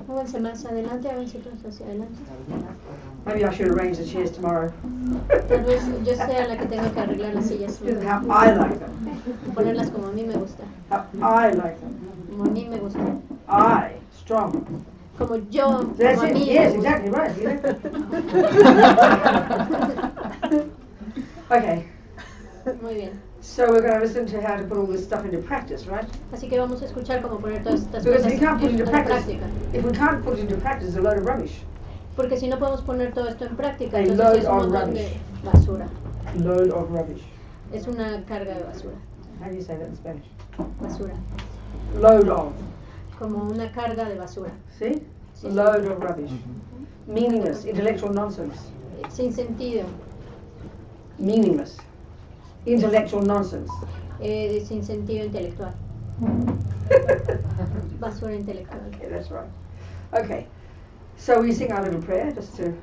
Háganse más adelante, háganse todos hacia adelante. Maybe I should arrange the chairs tomorrow. Tal vez yo sea la que tenga que arreglar las sillas. This is how I like them. Ponerlas como a mí me gusta. How I like them. Como a mí me gusta. I, strong. Como yo, That's como a it. mí Yes, me gusta. exactly right. Okay. Muy bien. So we're going to listen to how to put all this stuff into practice, right? Así que vamos a escuchar cómo poner todas estas Because cosas if we can't put it into en practice, práctica. if we can't put it into practice, it's a load of rubbish. Porque si no podemos poner todo esto en práctica, A entonces load es un of montón rubbish. de basura. Load of rubbish. Es una carga de basura. How do you say that in Spanish? Basura. Load of. Como una carga de basura. See? Sí. Load of rubbish. Meaningless, intellectual nonsense. Sin sentido. Meaningless. Intellectual nonsense. Sin sentido intelectual. Basura intelectual. Okay, that's right. Okay. So we sing our little prayer just to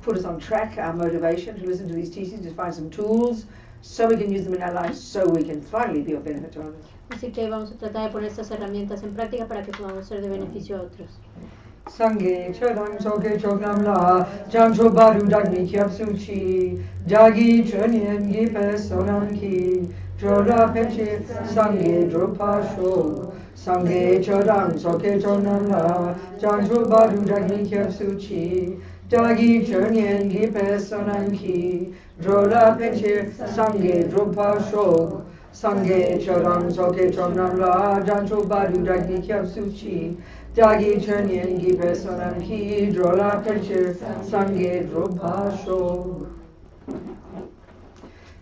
put us on track, our motivation to listen to these teachings, to find some tools so we can use them in our lives, so we can finally be of benefit to others. Así que vamos a tratar de poner estas herramientas en práctica para que podamos ser de beneficio a otros. Sangye chodam soke choknam la jamcho baru dagni kyap suchi jagi chönyen gi personam ki jola peche sangye dropa sho sangye chodam soke choknam la jamcho baru dagni kyap suchi jagi chönyen gi personam ki jola peche sangye dropa sho sangye chodam soke choknam la jamcho baru dagni kyap suchi Dagi Chernyen Gi Personam Ki Drola Penchir Sangye Dropasho.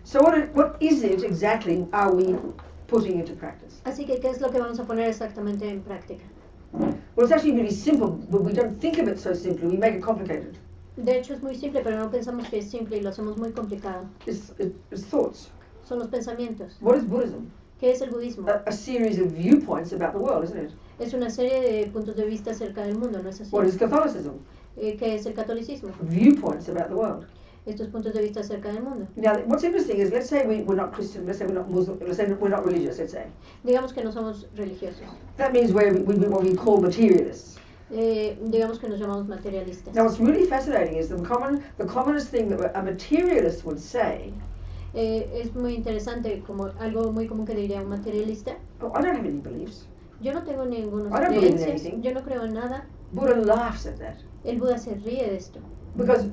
So what is it exactly are we putting into practice? Así que, ¿qué es lo que vamos a poner exactamente en práctica? Well, it's actually really simple, but we don't think of it so simply. We make it complicated. De hecho es muy simple, pero no pensamos que es simple y lo hacemos muy complicado. It's thoughts. Son los pensamientos. What is Buddhism? ¿Qué es el budismo? A series of viewpoints about the world, isn't it? Es una serie de puntos de vista acerca del mundo, ¿no es así? What is Catholicism? ¿Qué es el catolicismo? Viewpoints about the world. Estos puntos de vista acerca del mundo. Now, what's interesting is, let's say we're not Christian, let's say we're not Muslim, let's say we're not religious, let's say. Digamos que no somos religiosos. That means we're what we call materialists. Digamos que nos llamamos materialistas. Now, what's really fascinating is the commonest thing that a materialist would say. Es muy interesante, como algo muy común que diría un materialista. Oh, I don't have any beliefs. Yo no tengo ninguna I don't believe in creencias, anything. yo no creo en nada. Buddha laughs at that El Buda se ríe de esto, because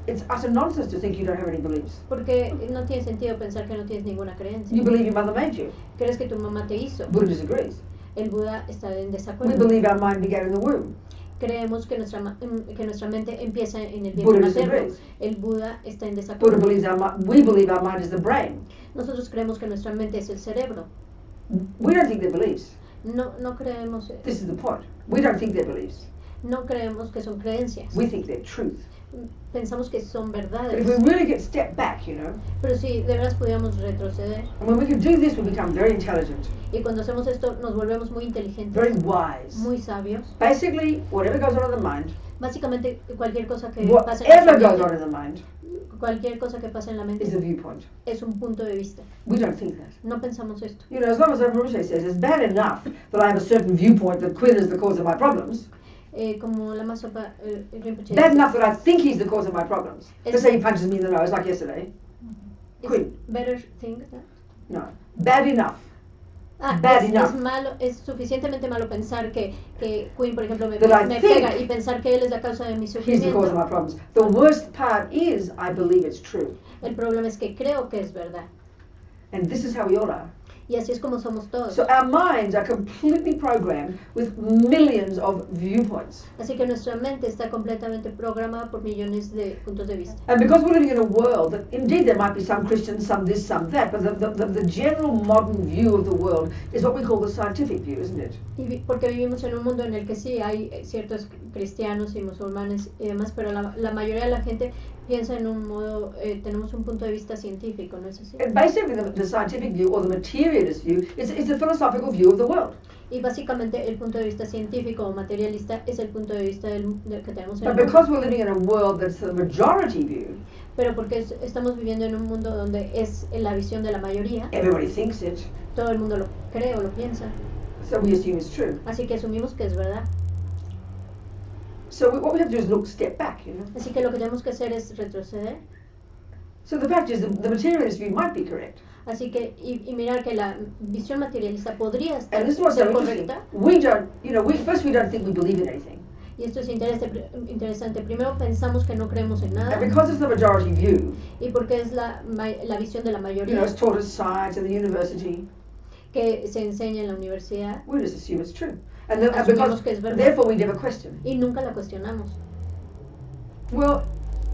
it's utter nonsense to think you don't have any beliefs. porque no tiene sentido pensar que no tienes ninguna creencia. You believe your mother made you. ¿Crees que tu mamá te hizo? Buddha disagrees. El Buda está en We desacuerdo. believe our mind began in the womb. Creemos que nuestra mente empieza en el Buddha vientre materno. disagrees. El Buda está en Buddha desacuerdo. believes we believe our mind is the brain. Nosotros creemos que nuestra mente es el cerebro. We don't think they're beliefs. No creemos, This is the point. We don't think they're beliefs. no creemos que son creencias. We think they're truth. Pensamos que son But if verdades. we really get step back, you know, Pero si de veras pudiéramos retroceder, and when we can do this, we become very intelligent, y cuando hacemos esto nos volvemos muy very inteligentes, wise. muy sabios. Basically, whatever goes on in the mind, Básicamente cualquier cosa que pase en whatever la goes on mente, in the mind, cualquier cosa que pase en la is a mente viewpoint. es un punto de vista. We don't think that. No pensamos esto. You know, as long as Rinpoche says it's bad enough that I have a certain viewpoint that Quinn is the cause of my problems, Como la más sopa, Rinpoche bad dice, enough that I think he's the cause of my problems. Es- Let's say he punches me in the nose like yesterday. "It's Quinn. better think that". No. Bad enough. Ah, Bad es enough. malo, es suficientemente malo pensar que Queen, por ejemplo, me That I me think pega y pensar que él es la causa de mi He's the cause of sufrimiento. my problems. The worst part is I believe it's true. El problema es que creo que es verdad. And this is how we all are. Y así es como somos todos. So our minds are completely programmed with millions of viewpoints. Así que nuestra mente está completamente programada por millones de puntos de vista. And because we're living in a world that, indeed, there might be some Christians, some this, some that, but the general modern view of the world is what we call the scientific view, isn't it? Porque vivimos en un mundo en el que sí hay ciertos cristianos y musulmanes y demás, pero la mayoría de la gente piensa en un modo, tenemos un punto de vista científico, ¿no es así? And basically, the scientific view or the materialist view is a philosophical view of the world. Y básicamente el punto de vista científico o materialista es el punto de vista que tenemos en But el mundo. because we're living in a world that's the majority view, Pero porque estamos viviendo en un mundo donde es la visión de la mayoría, everybody thinks it, todo el mundo lo cree o lo piensa. So we assume it's true. Así que asumimos que es verdad. So what we have to do is step back, you know. Así que lo que tenemos que hacer es retroceder. So the fact is the materialist view might be correct. Así que, y mirar que la visión materialista podría And this is what's so ser interesting. correcta. We don't, you know, first we don't think we believe in anything. Y esto es interesante. Primero pensamos que no creemos en nada. And because it's the majority view, Y porque es la visión de la you mayoría know, it's taught as science in the university, que se enseña en la universidad. we just assume it's true. And because, Asumimos que es verdad. therefore we never question. Y nunca la cuestionamos. Well,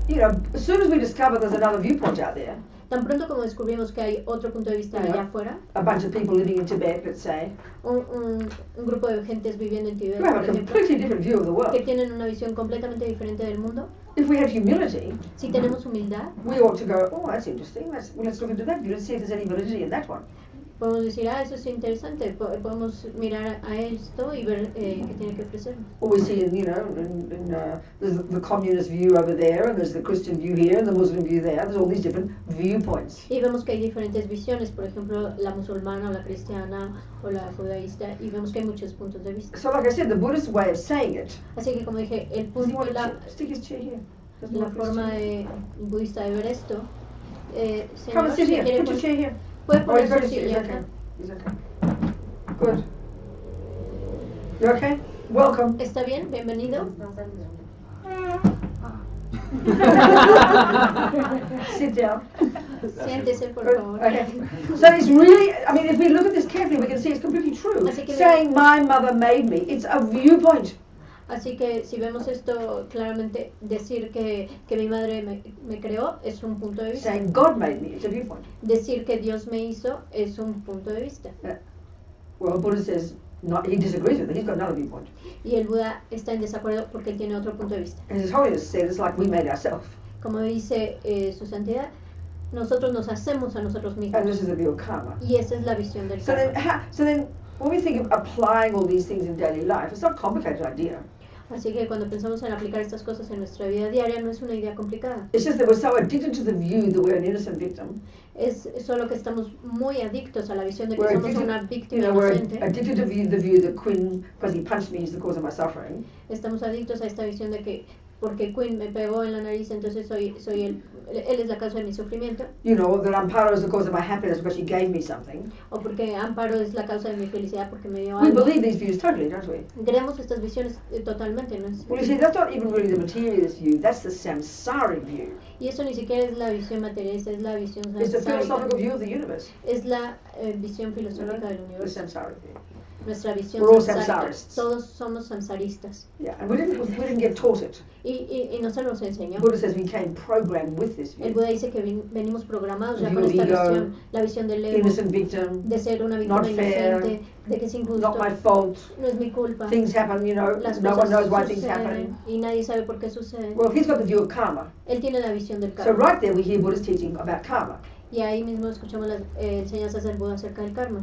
you know, as soon as we discover there's another viewpoint out there, Tan pronto como descubrimos que hay otro punto de vista allá afuera, a bunch of people living in Tibet, let's say, un grupo de gentes viviendo en Tibet, who have por a ejemplo, completely different view of the que world, tienen una visión completamente diferente del mundo, if we have humility, si tenemos humildad, we ought to go, oh, that's interesting, let's look into that view and see if there's any validity in that one. podemos decir, eso es interesante, podemos mirar a esto y ver qué tiene que ofrecernos. Or we see, you know, there's the communist view over there, and there's the Christian view here, and the Muslim view there. There's all these different viewpoints. Y vemos que hay diferentes visiones, por ejemplo, la musulmana o la cristiana o la judaísta, y vemos que hay muchos puntos de vista. So, like I said, the Buddhist way of saying it. Así que, como dije, el Does he punto, want to stick his chair here? Doesn't la want to forma stick- budista de ver esto, Come señor, and sit si here. quiere, Put your chair here. puede Oh, poner he's su got his chair. He's silla okay. acá. He's okay. Good. You okay? Welcome. ¿Está bien? Bienvenido. Sit down. Siéntese, por Good. favor. Okay. So it's really, I mean, if we look at this carefully, we can see it's completely true. Así que Saying my mother made me, it's a viewpoint. Así que si vemos esto claramente, decir que mi madre me creó es un punto de vista. Saying God made me, it's a viewpoint. Decir que Dios me hizo es un punto de vista. Well, Buddha says not, he disagrees with it. He's got another viewpoint. Y el Buda está en desacuerdo porque él tiene otro punto de vista. And His Holiness said it's like we made ourselves. Como dice su santidad, nosotros nos hacemos a nosotros And mismos. this is the view of karma. Y esa es la visión del So then, karma. when we think of applying all these things in daily life, it's not a complicated idea. Así que cuando pensamos en aplicar estas cosas en nuestra vida diaria, no es una idea complicada. It's just that we're so addicted to the view that we're an innocent victim. Es solo que estamos muy adictos a la visión de que We're somos addicted, una you víctima know, we're inocente. addicted to the view that Quinn, because he punched me, is the cause of my suffering. Estamos adictos a esta visión de que porque Quinn me pegó en la nariz, entonces él es la causa de mi sufrimiento. You know, that Amparo is the cause of my happiness because she gave me something. O porque Amparo es la causa de mi felicidad porque me dio We algo. believe these views totally, don't we? Creemos estas visiones totalmente, ¿no es? Well, you see, that's not even really the materialist view, that's the samsaric view. Y eso ni siquiera es la visión materialista, es la visión It's the philosophical samsárica. view of the universe, Es la visión filosófica del the universo. samsaric view. Nuestra visión We're all samsárica. samsarists. Todos somos samsaristas. Yeah, and we didn't get taught it. Y no se nos enseñó. Buddha says we came programmed with this El view. Buda dice que venimos programados ya View con of esta ego, visión, la visión del ego, Innocent victim, de ser una víctima not fair, inocente, de que es injusto, not my fault, no es mi culpa, things happen, you know, las no one cosas knows why things suceden happen. y nadie sabe por qué suceden. Well, he's got the view of karma. Él tiene la visión del So karma. right there we hear Buddha's teaching about karma. Y ahí mismo escuchamos las enseñanzas del Buda acerca del karma.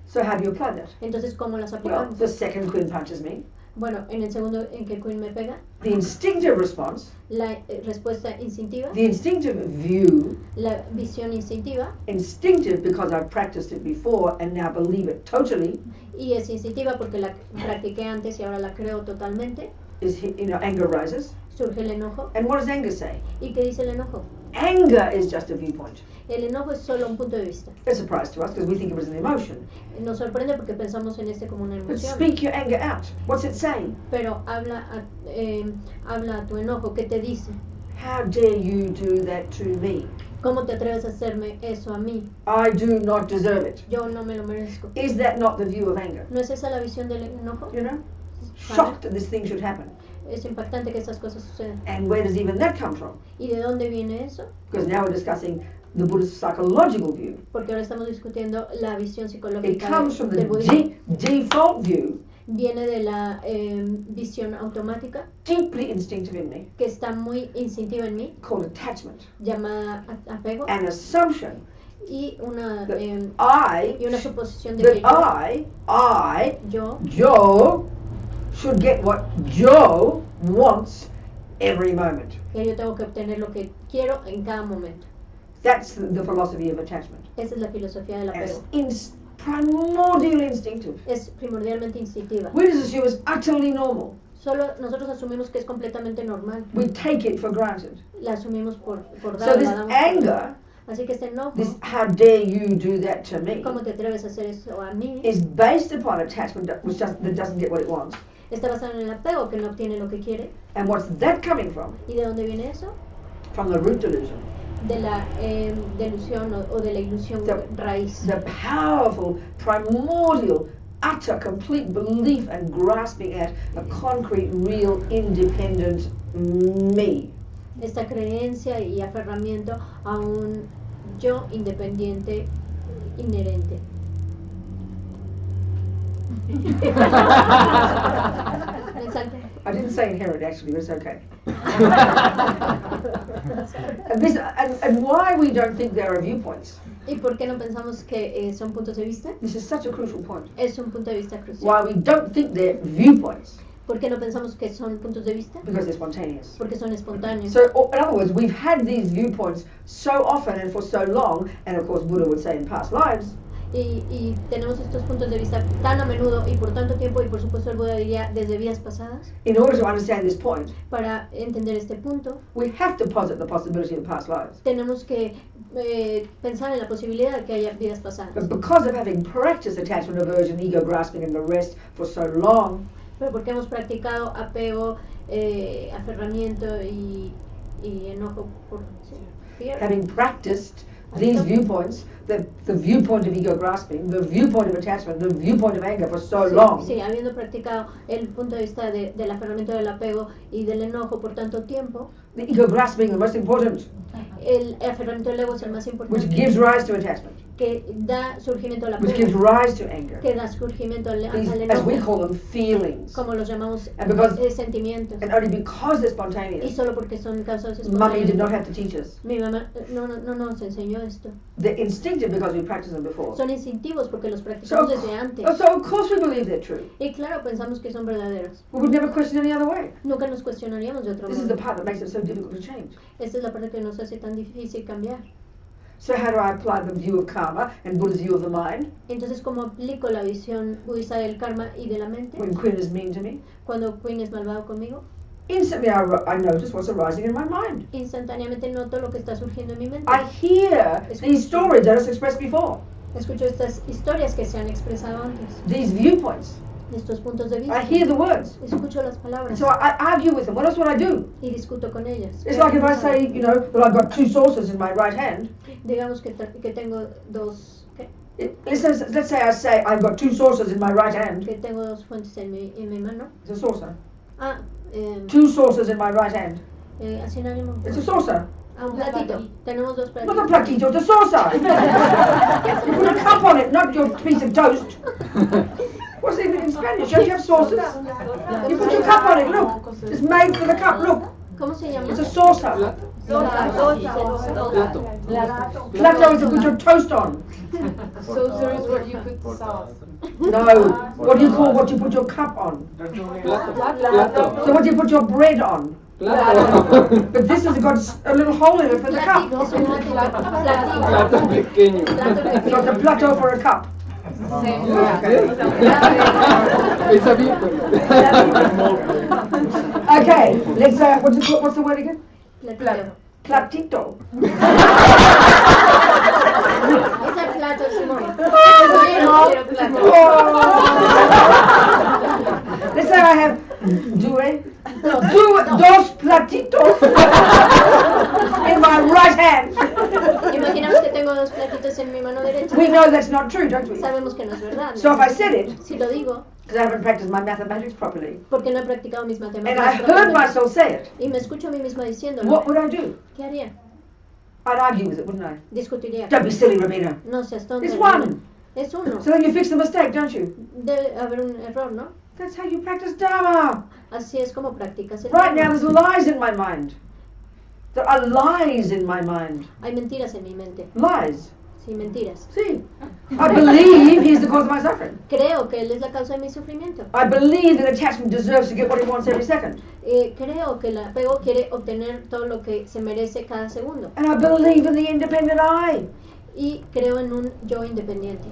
So how do you apply that? Entonces, ¿cómo las Well, aplicamos? the second Quinn punches me. Bueno, en el segundo en que Quinn me pega, The instinctive response, la respuesta instintiva, the instinctive view, la visión instintiva, instinctive because I've practiced it before and now believe it totally, y es instintiva porque la practiqué antes y ahora la creo totalmente, is, you know, anger rises. surge el enojo. And what does anger say? ¿Y qué dice el enojo? Anger is just a viewpoint. El enojo es solo un punto de vista. A surprise to us because we think it was an emotion. Nos sorprende porque pensamos en este como una But emoción. speak your anger out. What's it saying? Pero habla a tu enojo, ¿qué te dice? How dare you do that to me? ¿Cómo te atreves a hacerme eso a mí? I do not deserve it. Yo no me lo merezco. Is that not the view of anger? ¿No es esa la visión del enojo? You know? Shocked that this thing should happen. Es impactante que estas cosas sucedan. And where does even that come from? ¿Y de dónde viene eso? Because now we're discussing the Buddhist psychological view. Porque ahora estamos discutiendo la visión It psicológica comes from the del budismo. default view, Viene de la visión automática deeply instinctive in me, que está muy instintiva en mí, called attachment. llamada apego, An assumption y una that I, suposición de that que yo, yo Joe, should get what Joe wants every moment. que yo tengo que obtener lo que quiero en cada momento. That's the philosophy of attachment. Esa es la filosofía del And apego. it's primordially instinctive. Es primordialmente instintiva. We just assume it's utterly normal. Solo nosotros asumimos que es completamente normal. We take it for granted. La asumimos por So dada. this la damos anger, Así que este enojo, this how dare you do that to me, ¿cómo te atreves a hacer eso a mí? is based upon attachment that doesn't get what it wants. Está basado en el apego que no obtiene lo que quiere. And what's that coming from? ¿Y de dónde viene eso? From the root delusion. De la delusión o de la ilusión raíz. The powerful, primordial, utter, complete belief and grasping at a concrete, real, independent me. Esta creencia y aferramiento a un yo independiente inherente. Exacto. I didn't say inherent actually, but it's okay. And why we don't think there are viewpoints. ¿Y por qué no pensamos que son puntos de vista? This is such a crucial point. Es un punto de vista crucial. Why we don't think they're viewpoints. ¿Por qué no pensamos que son puntos de vista? Because they're spontaneous. Porque son espontáneos. So, in other words, we've had these viewpoints so often and for so long, and of course Buddha would say in past lives, Y tenemos estos puntos de vista tan a menudo y por tanto tiempo, y por supuesto el Buda diría desde vidas pasadas. in order to understand this point, Para entender este punto, we have to posit the possibility of past lives. tenemos que pensar en la posibilidad de que haya vidas pasadas. But because of having practiced attachment, aversion, ego grasping, and the rest for so long, Pero porque hemos practicado apego, aferramiento y enojo por fear. having practiced these viewpoints, the viewpoint of ego grasping, the viewpoint of attachment, the viewpoint of anger for so long, Sí, habiendo practicado el punto de vista del aferramiento, del apego y del enojo por tanto tiempo, the ego grasping, the most important, el aferramiento del ego es el más which importante, gives rise to attachment, que da surgimiento al which gives apego, rise to anger. que da surgimiento al These, enojo, as we call them, feelings. como los llamamos And because- sentimientos. And only because they're Y spontaneous, solo porque son causados Mummy did not espontáneos. have to teach us. Mi mamá no nos enseñó esto. They're instinctive because we practiced them before. Son instintivos porque los So, practicamos desde antes. so of course we believe they're true. Y claro, pensamos que son verdaderos. We would never question any other way. Nunca nos cuestionaríamos de otro This is the modo. part that makes it so difficult to change. Esta es la parte que nos hace tan difícil cambiar. So how do I apply the view of karma and Buddha's view of the mind Entonces, ¿cómo aplico la visión budista del karma y de la mente? when Quinn is mean to me? Cuando Queen es malvado conmigo, Instantly I notice what's arising in my mind. instantáneamente noto lo que está surgiendo en mi mente. I hear these stories that are expressed before, Escucho estas historias que se han expresado antes, these viewpoints. estos puntos de I vista. hear the words. Escucho las And palabras so I argue with them. What else would I do? y discuto con ellas. It's like if I say, you know, that I've got two saucers in my right hand. Digamos que tengo dos, ¿qué? Let's say I say I've got two saucers in my right hand. Que tengo dos fuentes en mi mano. It's a saucer. Ah, Two saucers in my right hand. así en ánimo. It's a saucer. Ah, un platito. Tenemos dos Not a platitos. platito, it's a saucer. You put a cup on it, not your piece of toast. What's it in Spanish? Don't you have saucers? You put your cup on it, look. It's made for the cup, look. ¿Cómo se llama? It's a saucer. Plato. Plato is to put your toast on. Saucer is what you put the sauce. No. What do you call what you put your cup on? Plato. So what do you put your bread on? Plato. But this has got a little hole in it for the cup. Es un platito. Plato pequeño. It's got a plateau for a cup. It's a big Okay, let's what's the word again? Platito. Platito. Es el plato, Simón. Let's say I have dos platitos in my right hand. Imaginamos que tengo dos platitos en mi mano derecha. We know that's not true, don't we? Sabemos que no es verdad. So if I said it, Si lo digo, because I haven't practiced my mathematics properly, porque no he practicado mis and I matemáticas heard propiamente, myself say it, y me escucho a mí misma diciéndolo, what would I do? ¿qué haría? I'd argue with it, wouldn't I? Discutiría. Don't be silly, Robina. No seas tonta. It's Robina. one. Es uno. So then you fix the mistake, don't you? Debe haber un error, ¿no? That's how you practice Dharma. Así es como practicas el Right now Dharma. there's lies in my mind. There are lies in my mind. Hay mentiras en mi mente. Lies. Sí, mentiras. See? I believe he's the cause of my suffering. Creo que él es la causa de mi sufrimiento. I believe that attachment deserves to get what it wants every second. Creo que el apego quiere obtener todo lo que se merece cada segundo. And I believe in the independent I. Y creo en un yo independiente.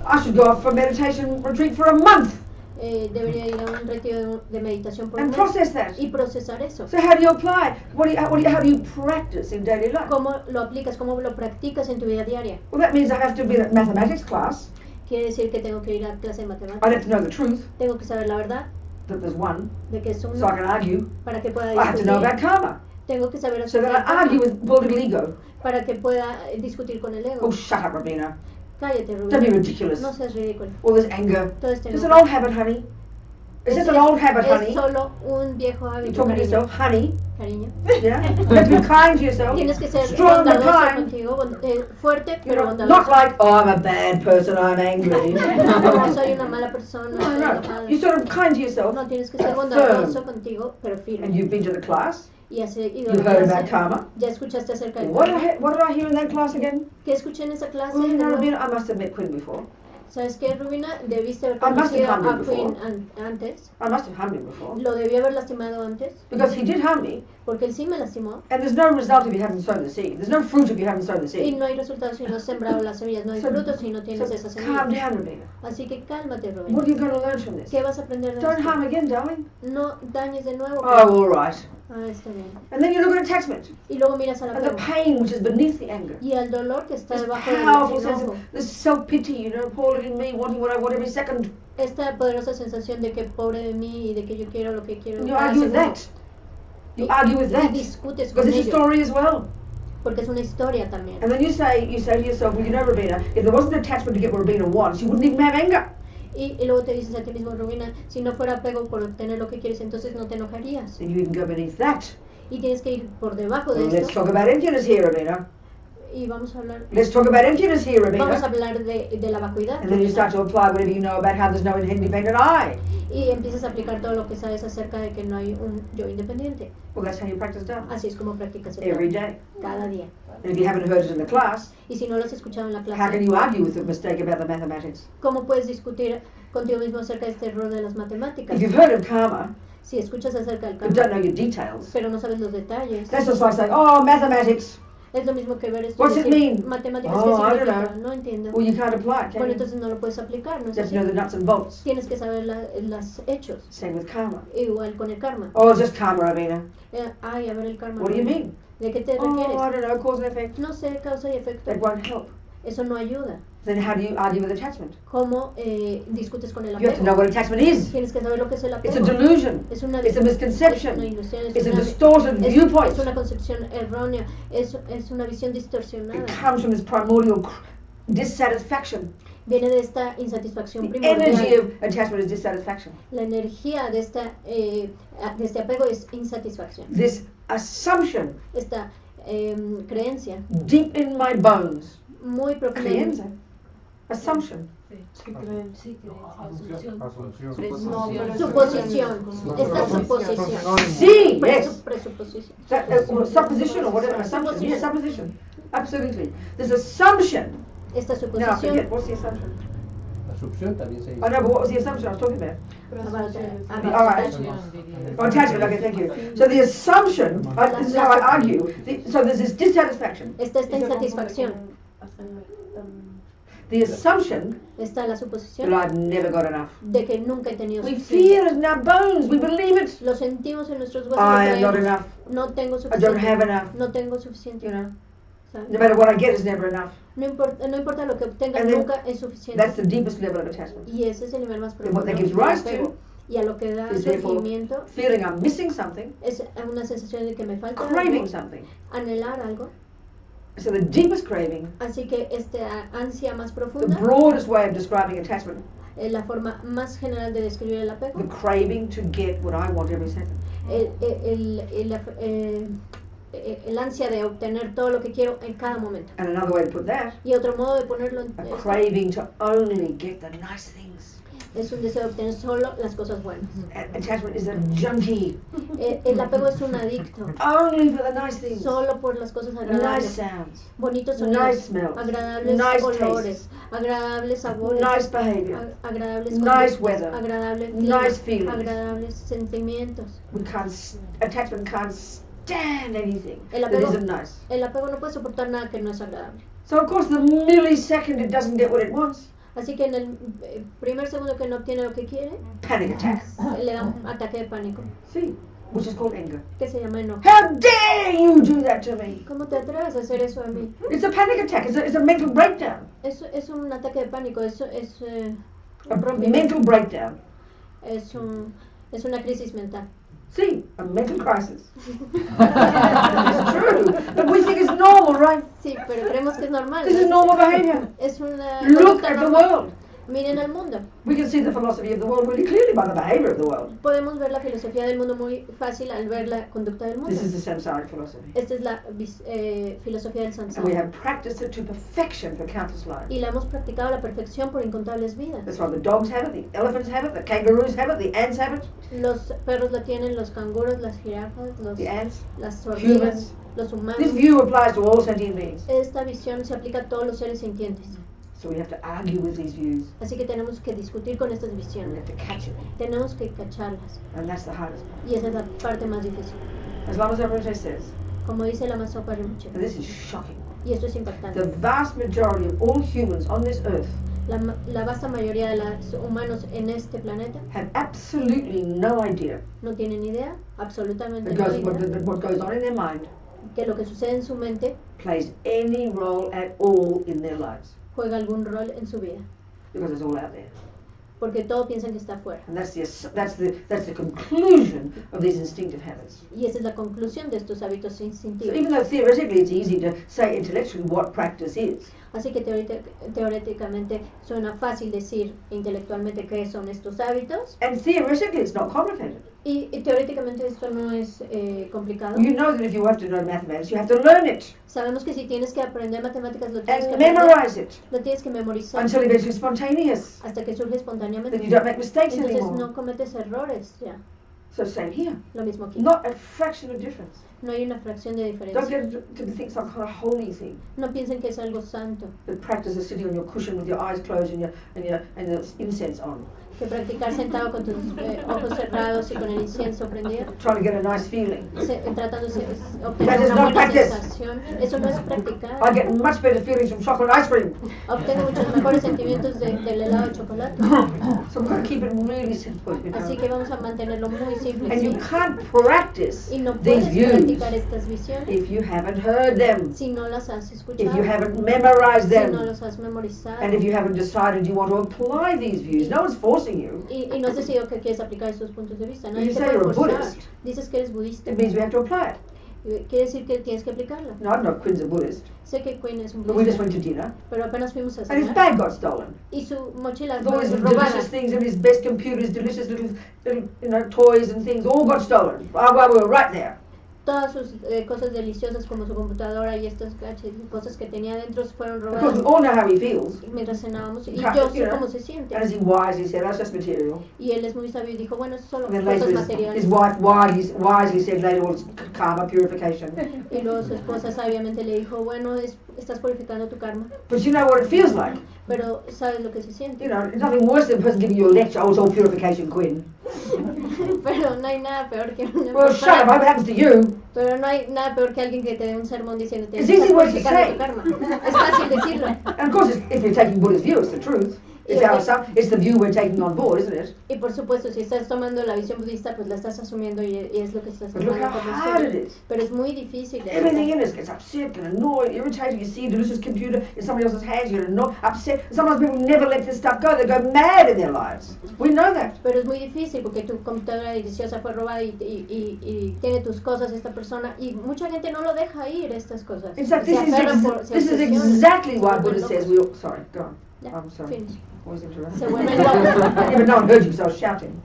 I should go off for a meditation retreat for a month Debería ir a un retiro de meditación por un and mes process that. y procesar eso. So how do you apply? How do you practice in daily life? ¿Cómo lo aplicas? ¿Cómo lo practicas en tu vida diaria? Well, that means I have to be in a mathematics class. Quiere decir que tengo que ir a clase de I have matemáticas. to know the truth, Tengo que saber la verdad that there's one, de que es uno so I can argue. para que pueda I have to know about discutir. karma, Tengo que saber so acerca that del I argue karma with political ego. para que pueda discutir con el ego. Oh, shut up, Robina. Cállate, Don't be Rubén. ridiculous. No seas ridículo. All this anger. Todo este It's an enojo. old habit, honey. It's just an old habit, Es honey. solo un viejo You're hábito, talking to cariño. yourself, honey. Cariño. Yeah. You have to be kind to yourself. Tienes que ser Strong but bondadoso kind. contigo, fuerte You pero know, bondadoso. not like, oh, I'm a bad person, I'm angry. No soy una mala persona, No, estoy no. enojada. You're sort of kind to yourself. No, tienes que ser Firm. bondadoso contigo, pero And firme. you've been to the class. Y has ido a You've la heard clase. about karma. ¿Ya escuchaste acerca del What karma? did I hear in that class again? ¿Qué escuché en esa clase? Well, you know, De nuevo? Robina, I must have met Quinn before. ¿Sabes qué, Rubina? Debiste haber I must have conocido harmed a him Quinn before. antes. I must have harmed him before. Lo debí haber lastimado antes, Because he did harm me. porque él sí me lastimó. And there's no result if you haven't sown the seed. There's no fruit if you haven't sown the Y seed. no hay resultados si no has sembrado las semillas, no hay frutos si no tienes esas So calm semillas. down, Robina. Así que cálmate, What Rubina. are you going to learn from this? ¿Qué vas a aprender de Don't esto? harm again, darling. No dañes de nuevo. Oh, all right. Ah, está bien. And then you look at attachment Y luego miras al and the apego pain which is beneath the anger. y al dolor que está This debajo del powerful sense enojo. of this self-pity, you know, poor little me wanting what I want every second. Esta poderosa sensación de que pobre de mí y de que yo quiero lo que quiero. And you cada argue with segundo. that. You argue with Y that. discutes con Because it's a ello, story as well. porque es una historia también. And then you say to yourself, well, you know, Robina, if there wasn't attachment to get what Robina wants, you wouldn't even have anger. Y luego te dices a ti mismo, Rubina, si no fuera apego por obtener lo que quieres, entonces no te enojarías. Then you even go beneath that. Y tienes que ir por debajo de Well, let's esto. talk about emptiness here, Robina. Y vamos a hablar, Let's talk about emptiness here, vamos a Robina. hablar de la vacuidad. And then you start to apply whatever you know about how there's no independent I. Y empiezas a aplicar todo lo que sabes acerca de que no hay un yo independiente. Well, that's how you practice Dharma. Así es como practicas el Every Dharma, day. cada día. And if you haven't heard it in the class, Y si no lo has escuchado en la how can clase, you argue with the mistake about the mathematics? ¿cómo puedes discutir contigo mismo acerca de este error de las matemáticas? If you've heard of karma, Si escuchas acerca del but don't karma, know your details, pero no sabes los detalles, that's just like saying, oh, mathematics. es lo mismo que ver esto y What's it decir, mean? matemáticas, Oh, ¿qué I don't significa? know. No entiendo. Well, you can't apply it, can Bueno, you? entonces no lo puedes aplicar, ¿no es You have to así? know the nuts and bolts. Tienes que saber los hechos, Same with karma. igual con el karma. Oh, it's just karma, Robina. Ay, a ver el karma. What do you mean? ¿De qué te Oh, I refieres? don't know, cause and effect. No sé, causa y efecto. That won't help. Eso no ayuda. Then how do you argue with attachment? ¿Cómo discutes con el You have to know apego? what attachment is. Tienes que saber lo que es el It's a apego. delusion. Es una, It's a es una misconception. ilusión, It's a una, distorted viewpoint. es una concepción errónea, es una visión It distorsionada. comes from this primordial dissatisfaction. Viene de esta insatisfacción The energy primordial. of attachment is dissatisfaction. La energía de este apego es insatisfacción. This assumption Esta creencia deep in my bones. muy profunda. Creencia. Assumption. Suposición. Esta suposición. See, yes. Presuposición. Supposition or whatever. Assumption. Yes, supposition. Absolutely. This assumption. Esta Now I suposición forget. What's the assumption? La succión también se I know, but what was the assumption I was talking about? about All right. Oh, attachment. Okay, thank you. So the assumption. This is how I argue. So there's this dissatisfaction. esta insatisfacción. The assumption Está la that suposición I've never got enough. de que nunca he tenido We suficiente. feel it in our bones. We believe it. Lo sentimos en nuestros huesos. I lo am not creemos. enough. No tengo I don't have suficiente. enough. No tengo suficiente. You know, ¿sabes? no matter what I get is never enough. No importa lo que obtenga, And then nunca es suficiente. That's the deepest level of attachment. Y ese es el nivel más And profundo what that gives del rise apego. to Y a lo que da is therefore surgimiento feeling I'm missing something, es una sensación de que me falta craving algo, something. anhelar algo. So the deepest craving, Así que esta ansia más the profunda, broadest way of describing attachment, la forma más general de describir el apego, the craving to get what I want every second. el ansia de obtener todo lo que quiero en cada momento. And another way to put that, Y otro modo de ponerlo a esto, craving to only get the nice things. es un deseo de obtener solo las cosas buenas. Attachment is a junkie, El apego es un adicto, only for the nice things. solo por las cosas Nice agradables, sounds, bonitos nice sonidos, smells, agradables nice olores, agradables sabores, nice behavior. agradables nice conductas, weather, agradable clima, nice feelings. agradables sentimientos. Attachment can't stand anything El that apego, isn't nice. el apego no puede soportar nada que no es agradable. So of course the millisecond it doesn't get what it wants, Así que en el primer segundo que no obtiene lo que quiere, Panic attack. le da un ataque de pánico, See, which is called anger. que se llama enojo. How dare you do that to me? ¿Cómo te atreves a hacer eso a mí? It's a panic attack. It's a mental breakdown. Es un ataque de pánico, es A un rompimiento, mental breakdown. es una crisis mental. See, a mental crisis. It's true. But we think it's normal, right? Sí, pero creemos que es normal. This is normal behavior. Es una Look conducta at the normal. world. Miren al mundo. We can see the philosophy of the world really clearly by the behavior of the world. Podemos ver la filosofía del mundo muy fácil al ver la conducta del mundo. This is the samsaric philosophy. Esta es la filosofía del And we samsara. have practiced it to perfection for countless lives. Y la hemos practicado a la perfección por incontables vidas. That's why the dogs have it, the elephants have it, the kangaroos have it, the ants have it, Los perros la tienen, los canguros, las jirafas, the ants. las Humans. hormigas, los humanos. This view applies to all sentient beings. Esta visión se aplica a todos los seres sintientes. So we have to argue with these views. Así que tenemos que discutir con estas And we visiones. have to catch it. Tenemos que cacharlas. And that's the hardest part. Y esa es la parte más difícil. As long as Rinpoche says, Como dice la Masopa Rinpoche. and this is shocking, Y esto es the impactante. vast majority of all humans on this earth La vasta mayoría de los humanos en este planeta have absolutely no idea no tienen idea, absolutamente that no what goes on in their mind que lo que sucede en su mente plays any role at all in their lives, juega algún rol en su vida. because it's all out there. Porque todos piensan que está afuera. And that's the conclusion of these instinctive habits. Y esa es la conclusión de estos hábitos So instintivos. even though theoretically it's easy to say intellectually what practice is, Así que teóricamente suena fácil decir intelectualmente qué son estos hábitos. and theoretically it's not complicated. Y teóricamente esto no es complicado. You know that if you have to know mathematics, you have to learn it Sabemos que si tienes que aprender matemáticas lo tienes que and aprender, memorize it lo tienes que memorizar until eventually it's spontaneous. hasta que surge espontáneamente. Then you don't make mistakes Entonces anymore. no cometes errores ya. So same here. Lo mismo aquí. Not a fraction of difference. No hay una fracción de Don't diferencia. get it to think some kind of holy thing. No piensen que es algo santo. The practice is sitting on your cushion with your eyes closed and your incense on, Que practicar sentado con tus ojos cerrados y con el incienso prendido, trying to get a nice feeling. tratando de That obtener is una not buena practice. sensación. Eso no es practicar. I get much better feelings from chocolate ice cream. Obtengo muchos mejores sentimientos del helado de chocolate. So we've got to keep it really simple, you Así know. que vamos a mantenerlo muy simple. And you ¿sí? can't practice Y no these puedes views practicar estas visiones if you haven't heard them, si no las has if escuchado, you haven't memorized si no them, los has memorizado and if you haven't decided you want to apply these views. No one's forcing you. y no has decidido que quieres aplicar estos puntos de vista. You Nadie te say puede you're a forzar. Buddhist. Dices que eres budista. It means we have to apply it. Quiere decir que tienes que aplicarlo. No, I know Quinn's a Buddhist, Sé que Quinn es un but we just budista, went to dinner, pero apenas fuimos a and his cenar bag got stolen. y su mochila With all fue his robada. delicious things and his best computers, delicious little toys and things, all got stolen while we were right there. Todas sus cosas deliciosas como su computadora y estas cosas que tenía adentro fueron Of course, we robadas all know how he feels. mientras cenábamos y Yeah, yo you sé know. cómo se siente. And as he wisely said, that's just material. Y él es muy sabio y dijo, bueno, eso son And then cosas later materiales. his wife wisely said later, well, it's karma, purification. Y luego su esposa sabiamente le dijo, bueno, estás purificando tu karma, But you know what it feels like? pero sabes lo que se siente. You know, it's nothing worse than a person giving you a lecture, oh, it's all purification, Quinn. Pero no hay nada peor que una Well, shut up, I hope it happens to you. Pero no hay nada peor que alguien que te dé un sermón diciéndote It's estás easy words to purificando say. tu karma. Es fácil decirlo. And of course, if you're taking Buddha's view, it's the truth. It's the view we're taking on board, isn't it? Y por supuesto, si estás tomando la visión budista, pues la estás asumiendo y es lo que estás But look tomando how como hard it serio. is. Pero es muy difícil. de Everything verdad. in us gets upset, get annoyed, irritated. You see a delicious computer in somebody else's hands, you're annoyed, upset. Sometimes people never let this stuff go. They go mad in their lives. We know that. Pero es muy difícil porque tu computadora deliciosa fue robada y tiene tus cosas esta persona y mucha gente no lo deja ir estas cosas. In fact, Se aferran se this is obsesionan, exactly se why vuelven Buddha locos. says we all... Sorry, go on. Ya, I'm sorry. finish. Always interrupt. Se vuelven locos. Yeah, but no one heard you, so I was shouting.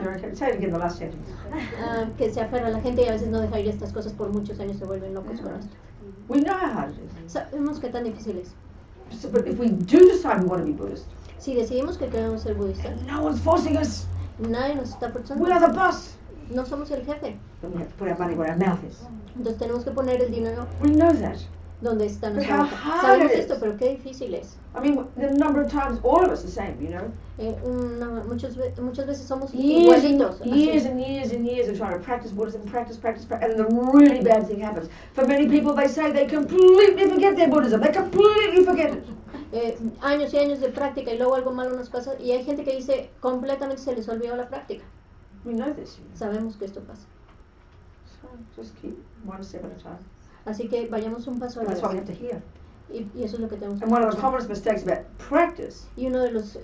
You're okay. Say it again, the last sentence. Que se aferra a la gente y a veces no deja ir estas cosas por muchos años, se vuelven locos con esto. We know how hard it is. Sabemos que tan difícil es. So, but if we do decide we want to be Buddhist, Si decidimos que queremos ser budistas, no one's forcing us. nadie nos está forzando. We are the boss. No somos el jefe. Then we have to put our money where our mouth is. Entonces tenemos que poner el dinero We know that. donde está But nuestra how boca. hard Sabemos it is. esto, pero qué difícil es. I mean, the number of times all of us are the same, you know. Muchas veces somos Years igualitos. and así. years and years and years of trying to practice Buddhism, practice, and the really bad thing happens. For many people, they say they completely forget their Buddhism. They completely forget it. años y años de práctica y luego algo malo nos pasa, y hay gente que dice completamente se les olvidó la práctica. We know this. Sabemos que esto pasa. So just keep one step at a time. Así que vayamos un paso a la That's what we vez. have to hear. Y eso es lo que tenemos que And one of the escuchar. commonest mistakes about practice, Y uno de los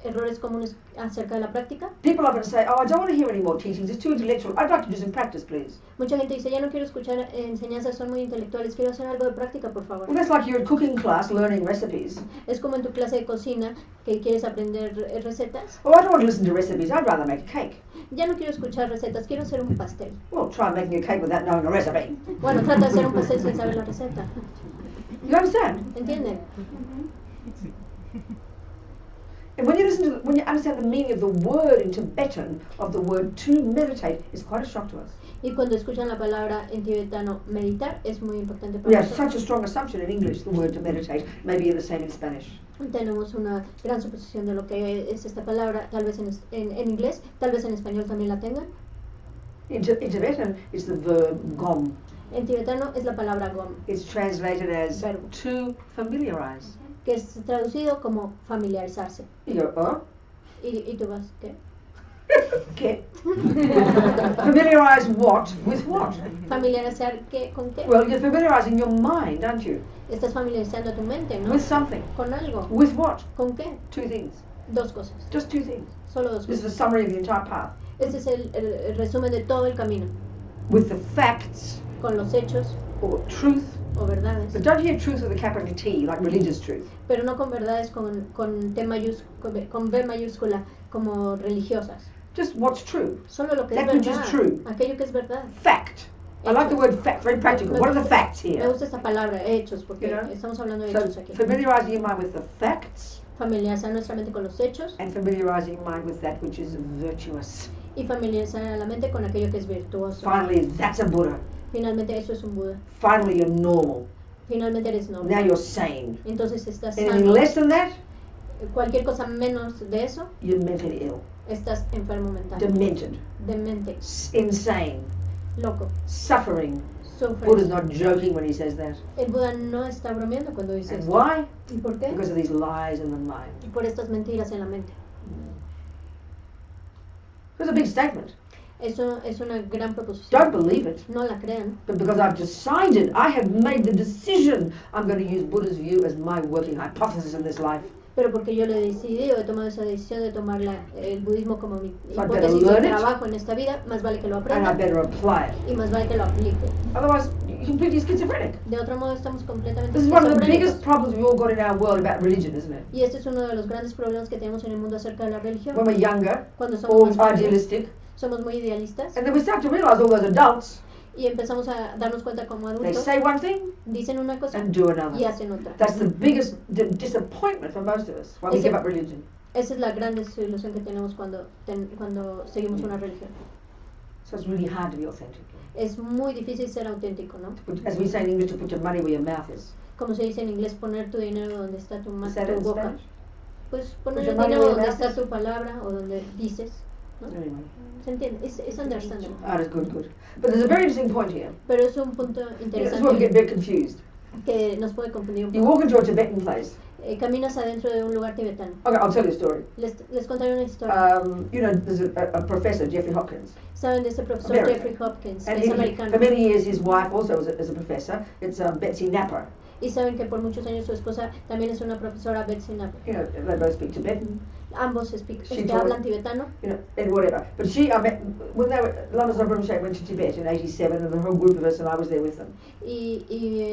errores comunes acerca de la práctica, people often say, oh, I don't want to hear any more teachings, it's too intellectual. I'd like to do some practice, please. mucha gente dice, ya no quiero escuchar enseñanzas, son muy intelectuales, quiero hacer algo de práctica, por favor. Well, that's like you're in cooking class learning recipes. Es como en tu clase de cocina que quieres aprender recetas. Well, I don't want to listen to recipes, I'd rather make a cake. Ya no quiero escuchar recetas, quiero hacer un pastel. Well, try making a cake without knowing a recipe. Bueno, trata de hacer un pastel sin saber la receta. You understand? ¿Entienden? And when you understand the meaning of the word in Tibetan, of the word to meditate, it's quite a shock to us. Y cuando escuchan la palabra en tibetano meditar, es muy importante We para have nosotros. such a strong assumption in English, the word to meditate, maybe the same in Spanish. Tenemos una gran suposición de lo que es esta palabra, tal vez en inglés, tal vez en español también la tengan. In Tibetan, it's the verb gom. En tibetano es la palabra gom, It's translated as Verbo. to familiarize. que es traducido como familiarizarse. You go, oh? Y tú vas, ¿qué? Okay. Familiarize what with what? ¿Familiarizar qué con qué? Well, you're familiarizing your mind, aren't you? Estás familiarizando tu mente, ¿no? With something. Con algo. With what? ¿Con qué? Two things. Dos cosas. Just two things. Solo dos This is a cosas. summary of the entire path. Este es el resumen de todo el camino. With the facts Con los hechos or truth. o verdades. But don't hear truth with a capital T, like religious truth. Pero no con verdades con B mayúscula, como religiosas. Just what's true. Solo lo que That es which is verdad. true. Aquello que es verdad. Fact. I like the word fact, very practical. What are the facts Me here? gusta esta palabra, hechos, porque You know? estamos hablando de So, hechos aquí. familiarizing your mind with the facts Familiarizar nuestra mente con los hechos and familiarizing your mind with that which is virtuous. y familiarizar a la mente con aquello que es virtuoso. Finally, that's a Buddha. Finalmente eso es un Buda. Finally, you're normal. Finalmente eres Now noble. you're sane. Entonces estás Anything sano. less than that, Cualquier cosa menos de eso, you're mentally ill, estás enfermo mental. demented, Demente, insane, loco, suffering. sufres. Buddha's not joking when he says that. El Buda no está bromeando cuando dice And esto. why? ¿Y por qué? Because of these lies in the mind. Por estas mentiras en la mente. It's a big statement. Eso es una gran Don't proposición. believe it. No la crean. But because I've decided, I have made the decision, I'm going to use Buddha's view as my working hypothesis in this life. Pero porque yo lo he decidido, he tomado esa decisión de tomar el budismo como mi So I better hipótesis de learn it. trabajo en esta vida, más vale que lo And I aprenda better apply it. y más vale que lo aplique. Otherwise, you're completely schizophrenic. De otro modo estamos completamente This is one of the biggest esquizofrénicos. problems we've all got in our world about religion, isn't it? Y este es uno de los grandes problemas que tenemos en el mundo acerca de la religión. When we're younger, Cuando somos all más jóvenes, idealistic, somos muy idealistas and then we start to realize all those adults, y empezamos a darnos cuenta como they adultos, say one thing dicen una cosa and do another. y hacen otra. That's the biggest disappointment for most of us when we give up religion. Esa es la gran desilusión que tenemos cuando seguimos una religión. So it's really hard to be authentic. Es muy difícil ser auténtico, ¿no? As we say in English, to put your money where your mouth is. Como se dice en inglés, poner tu dinero donde está tu Is that in boca. Spanish? Pues poner your el money dinero where your donde mouth está is? tu palabra o donde dices, ¿no? Anyway, ¿Se entiende? Es understandable. that's good. But there's a very interesting point here. Pero es un punto This is where we get interesante very confused. que nos puede confundir un You poco. walk into a Tibetan place. Caminas adentro de un lugar tibetano. Okay, I'll tell you a story. Les contaré una historia. You know, there's a professor, Jeffrey Hopkins. Saben de este profesor American. Jeffrey Hopkins, que And es he, americano. for many years, his wife also is a professor. It's Betsy Napper. Y saben que por muchos años su esposa también es una profesora, Betsy Napper. You know, they both speak Tibetan. Ambos She taught- hablan tibetano. You know, and whatever. But I met when they were Lama Zopa Rinpoche went to Tibet in '87, and the whole group of us, and I was there with them. Y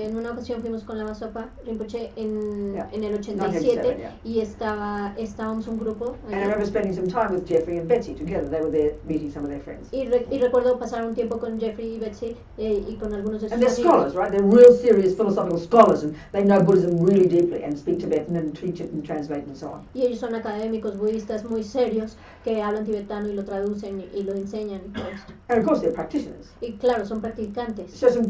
en una ocasión fuimos con la Masopa Rinpoche en Yeah. el 1987, 87 yeah. y estábamos un grupo And I allí. remember spending some time with Jeffrey and Betsy together. They were there meeting some of their friends. Y recuerdo pasar un tiempo con Jeffrey y Betsy y con algunos de sus And they're amigos. scholars, right? They're real serious philosophical scholars, and they know Buddhism really deeply and speak Tibetan and teach it and translate and so on. Y ellos son académicos budistas muy serios que hablan tibetano y lo traducen y lo enseñan y todo esto. And of course, they're practitioners. Y claro, son practicantes. So some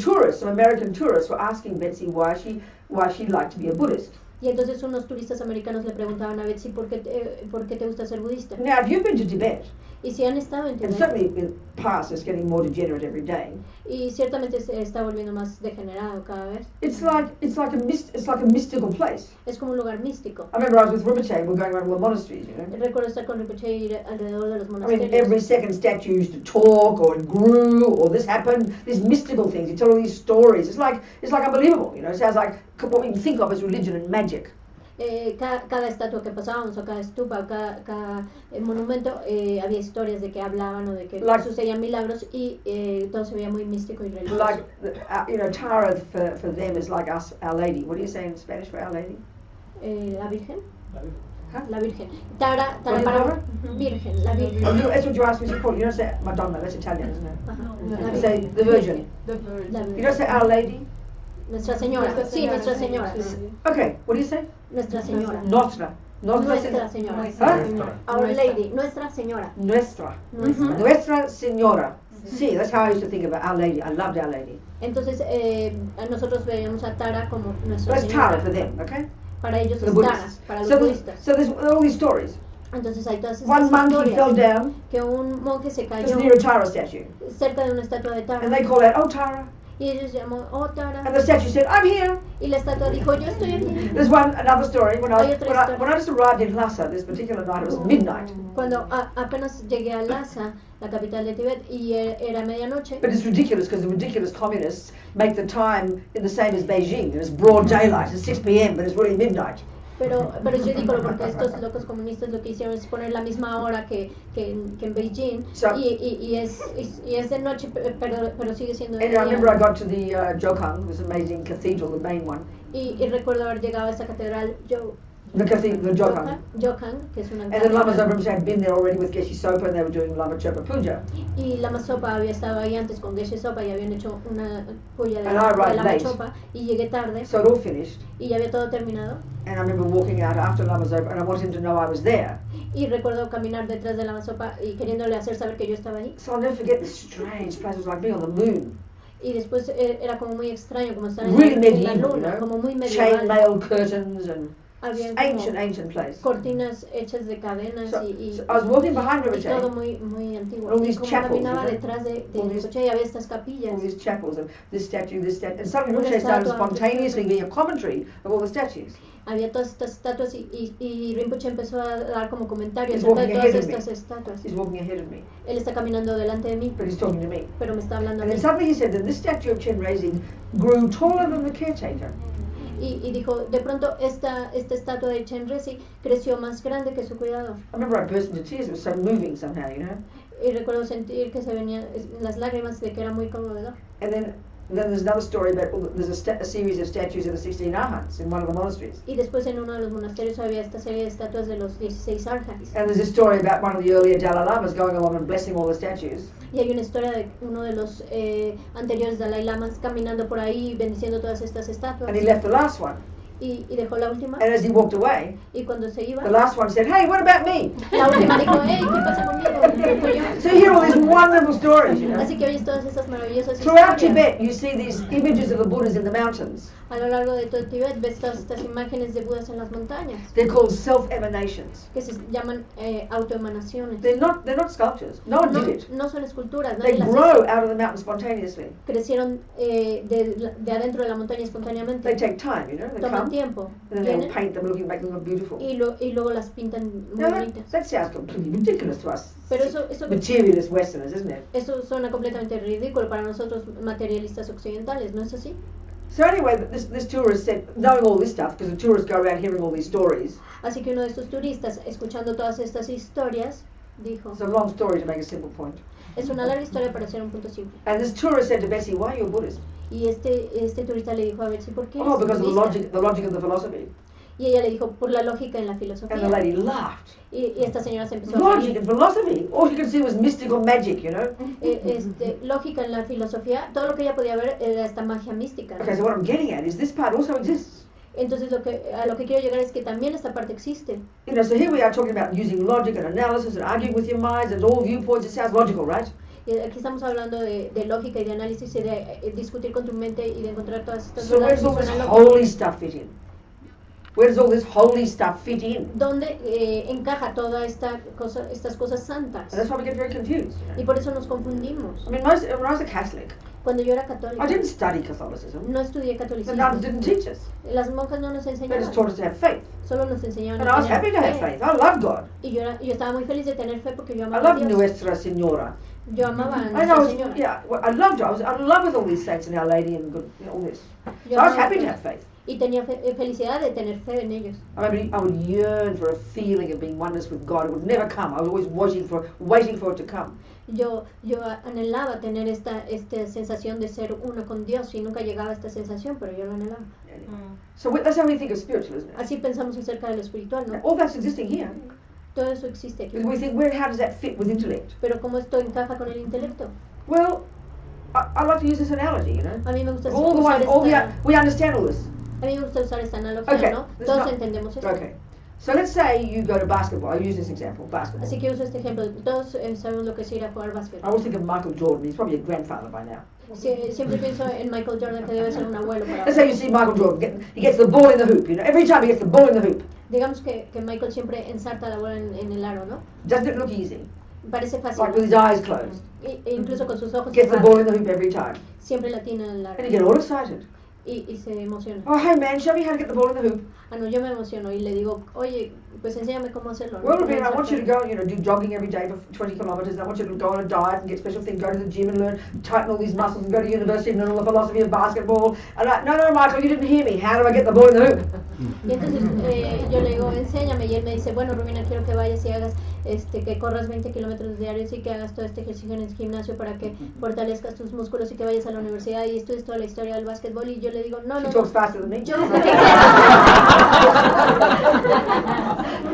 American tourists, were asking Betsy why she liked to be a Buddhist. Y entonces unos turistas americanos le preguntaban a Betsy por qué te gusta ser budista. Now, if you've been to Tibet, Y si han estado en and Tibet, certainly in the past it's getting more degenerate every day, y ciertamente se está volviendo más degenerado cada vez, it's like a mystical place. es como un lugar místico. I remember I was with Rinpoche, we're going around all the monasteries, you know. Recuerdo estar con Rinpoche y ir alrededor de los I mean, monasterios. every second statue used to talk, or it grew, or this happened. These mystical things. You tell all these stories. It's like unbelievable. You know, it sounds like what we can think of as religion and magic. Cada estatua que pasábamos, o cada estupa, o cada monumento, había historias de que hablaban o de que sucedían milagros y todo se veía muy místico y religioso. Like, you know, Tara for them is like us, Our Lady. What do you say in Spanish for Our Lady? La Virgen. Huh? La Virgen. Tara What is para Tara? Virgen, la Virgen. Oh, no, that's what you asked me to call it. You don't say Madonna. That's Italian, isn't it? Ajá. You say the Virgin. The Virgin. La You Virgen. don't say Our Lady. Nuestra Señora. Sí, Nuestra Señora. Okay. What do you say? Nuestra Señora. Nuestra. Nuestra Señora. Huh? Our Lady. Nuestra Señora. Nuestra. Nuestra. Nuestra Señora. See, that's how I used to think about Our Lady. I loved Our Lady. Entonces, nosotros veíamos a Tara como Nuestra That's Tara Señora. for them, okay? Para ellos For the es Tara, Buddhists. para los So budistas. there's all these stories. Entonces hay todas One estas monkey fell historias down que un monje se just cayó near a Tara statue. cerca de una estatua de And Tara they call out, oh, Tara. y ellos llamó, oh Tara, And the statue said, I'm here. y la estatua dijo, yo estoy aquí. There's another story. When Hay otra historia. I just arrived in Lhasa this particular night, it was midnight. Cuando apenas llegué a Lhasa, la capital de Tibet, y era medianoche, But it's ridiculous because the ridiculous communists make the time in the same as Beijing. It's broad daylight. It's 6 p.m., but it's really midnight. pero es ridículo porque estos locos comunistas lo que hicieron es poner la misma hora que en Beijing So- y es de noche, pero sigue siendo de And I remember I día. got to the Jokang, this amazing cathedral, the main one. Y recuerdo haber llegado a esa catedral, The cathedral, the Jokang. Jokang, que es una And then Lama catedral. Zopa had been there already with Geshe Sopa and they were doing Lama Chopa Puja. Y Lama Zopa había estado ahí antes con Geshe Sopa y habían hecho una puya de And I arrived Lama late. Zopa y llegué tarde So it all finished. y ya había todo terminado. And I remember walking out after Lama Zopa and I wanted him to know I was there. Y recuerdo caminar detrás de Lama Zopa y queriéndole hacer saber que yo estaba ahí. So I'll never forget this strange place. It was like being on the moon. Y después era como muy extraño, como estar Really en la medieval, you luna, know? como muy medieval. Chainmail curtains and Había ancient place. cortinas hechas de cadenas So y I was walking behind todo Rinpoche, muy antiguo. All Y these como chapels, caminaba you know? detrás de All these- Rinpoche y había estas all capillas. these chapels, and this statue, and suddenly Una Rinpoche started estatua, spontaneously giving a commentary of all the statues. Había todas estas estatuas y Rinpoche empezó a dar como comentarios He's acerca de walking todas ahead of me. estas estatuas. He's walking ahead of me, Él está caminando delante de mí, but he's talking to me. pero me está hablando a And mí. then suddenly he said that this statue of Chen Raising grew taller than the caretaker. Y dijo, de pronto esta estatua de Chen Resi creció más grande que su cuidado. I remember I burst into tears. It was so moving somehow, you know. Y recuerdo sentir que se venían las lágrimas de que era muy conmovedor. And then there's another story about there's a series of statues of the 16 Arhats in one of the monasteries. Y después en uno de los monasterios había esta serie de estatuas de los 16 arhats. And there's a story about one of the earlier Dalai Lamas going along and blessing all the statues. Y hay una historia de uno de los anteriores Dalai Lamas caminando por ahí bendiciendo todas estas estatuas. And he left the last one. Y dejó la última. And as he walked away, Y cuando se iba, the last one said, "Hey, what about me?" la última dijo, hey, ¿qué pasa conmigo? So you hear all these wonderful stories, you know. Así que oyes todas estas maravillosas Throughout historias. Tibet, you see these images of the Buddhas in the mountains. A lo largo de todo el Tibet ves todas estas imágenes de Budas en las montañas, They're called self-emanations. que se llaman autoemanaciones. They're not sculptures. No one did it. No son esculturas, They nadie las grow hizo. out of the mountain spontaneously. Crecieron de adentro de la montaña They espontáneamente. take time, you know. They Toman come tiempo. and then they'll Vienen paint them, make them look beautiful. y luego las pintan muy Now bonitas. that sounds completely ridiculous to us Pero eso materialist Westerners, isn't it? Eso suena completamente ridículo para nosotros materialistas occidentales, ¿no es así? So anyway, this tourist said, knowing all this stuff, because the tourists go around hearing all these stories. Así que uno de estos turistas, escuchando todas estas historias, dijo, It's a long story to make a simple point. es una larga historia para hacer un punto simple. And this tourist said to Bessie, "Why are you a Buddhist?" Y este turista le dijo, a ver si por qué Oh, because of budista?". the logic of the philosophy. Y ella le dijo, por la lógica en la And the filosofía. lady laughed. Y esta señora se empezó a Logic reír. and philosophy. All she could see was mystical magic, you know. Lógica en la filosofía, todo lo que ella podía ver era esta magia mística. Okay, so what I'm getting at is this part also exists. Entonces a lo que quiero llegar es que también esta parte existe. You know, so here we are talking about using logic and analysis and arguing with your minds and all viewpoints. It sounds logical, right? Y aquí estamos hablando de lógica y de análisis y de discutir con tu mente y de encontrar todas estas So where's verdades que all this suenan lógicas. holy stuff fit in? Where does all this holy stuff fit in? ¿Dónde encaja toda estas cosas santas? And that's why we get very confused. You know? Y por eso nos confundimos. I mean, when I was a Catholic, Cuando yo era I católica, didn't study Catholicism. no estudié The catolicismo. nuns didn't teach us. Las monjas no nos They just enseñaban, taught us to have faith. solo nos enseñaban And a I was tener happy to have fe. faith. I love God. Y yo estaba muy feliz de tener fe porque yo I amaba a love Dios. Nuestra Señora. Yo amaba a And I Nuestra was, Señora. yeah, well, I loved her. I was in love with all these saints and Our Lady and good, all this. Yo So I was amaba happy a to Dios. have faith. Y tenía felicidad de tener fe en ellos. I would yearn for a feeling of being oneness with God. It would never come. I was always waiting for it to come. Yo anhelaba tener esta sensación de ser uno con Dios y nunca llegaba a esta sensación, pero yo lo anhelaba. So that's how we think of spiritual, isn't it? Así pensamos acerca de lo espiritual, ¿no? All that's existing here. Todo eso existe aquí. Because we think, how does that fit with intellect? Pero ¿cómo esto encaja con el intelecto? Well, I like to use this analogy, you know. A mí me gusta We understand all this. A mí me gusta usar esta analogía, Okay, ¿no? let's Todos not- entendemos esto. Okay. So let's say you go to basketball. I use this example, basketball. Así que uso este ejemplo. Todos sabemos lo que es ir a jugar I básquet. always think of Michael Jordan. He's probably a grandfather by now. Siempre pienso en Michael Jordan, que debe ser un abuelo para Let's say you see Michael Jordan. He gets the ball in the hoop. You know, every time he gets the ball in the hoop. Digamos que Michael siempre ensarta la bola en el aro, ¿no? Doesn't it look easy? Parece fácil. Like with his eyes closed. E incluso con sus ojos Gets the cerrados. ball in the hoop every time. Siempre la tiene en el aro. And you get all excited. Y se emociona. Oh, hey man, show me how to get the ball in the hoop. Ah, no, yo me emociono y le digo, oye, pues enséñame cómo hacerlo, ¿no? Well, Cómo Robina, I want you to ensartar. go, do jogging every day for 20 kilometers. And I want you to go on a diet and get special things, go to the gym and learn, tighten all these muscles and go to university and learn all the philosophy of basketball. And no, Michael, you didn't hear me. How do I get the ball in the hoop? Y entonces yo le digo, enséñame, y él me dice, bueno, Robina, quiero que vayas y hagas, que corras 20 kilómetros diarios y que hagas todo este ejercicio en el gimnasio para que fortalezcas tus músculos y que vayas a la universidad y estudies toda la historia del básquetbol. Y yo le digo, no, She no, talks no. faster than me. Yo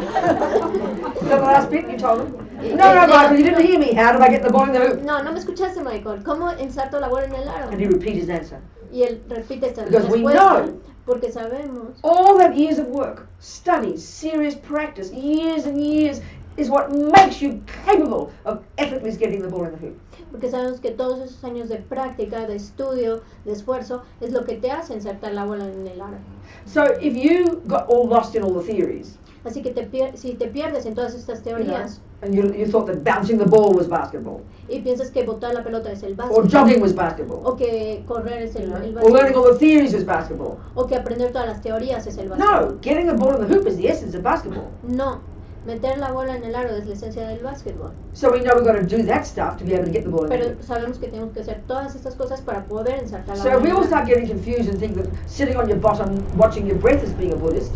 Is that the last bit you told him? No, Michael, you didn't hear me. How do I get the ball in the hoop? No me escuchaste, Michael. ¿Cómo ensarto la bola en el aro? And he repeats his answer. Y él repite esta Because we respuesta know. porque sabemos All that years of work, study, serious practice, years and years, is what makes you capable of effortlessly getting the ball in the hoop. porque sabemos que todos esos años de práctica, de estudio, de esfuerzo es lo que te hace ensartar la bola en el aro. So if you got all lost in all the theories, Así que si te pierdes en todas estas you know, teorías and you thought that bouncing the ball was basketball, y piensas que botar la pelota es el or básquet, jogging was basketball, o que correr es el or learning básquet, all the theories was basketball. o que aprender todas las teorías es el No, básquet. getting the ball in the hoop is the essence of basketball. No, meter la bola en el aro es la esencia del básquetbol. So we know we've got to do that stuff to be able to get the ball in the Pero hoop. sabemos que tenemos que hacer todas estas cosas para poder ensartar la So bola we en all el aro. start getting confused and think that sitting on your bottom watching your breath as being a Buddhist,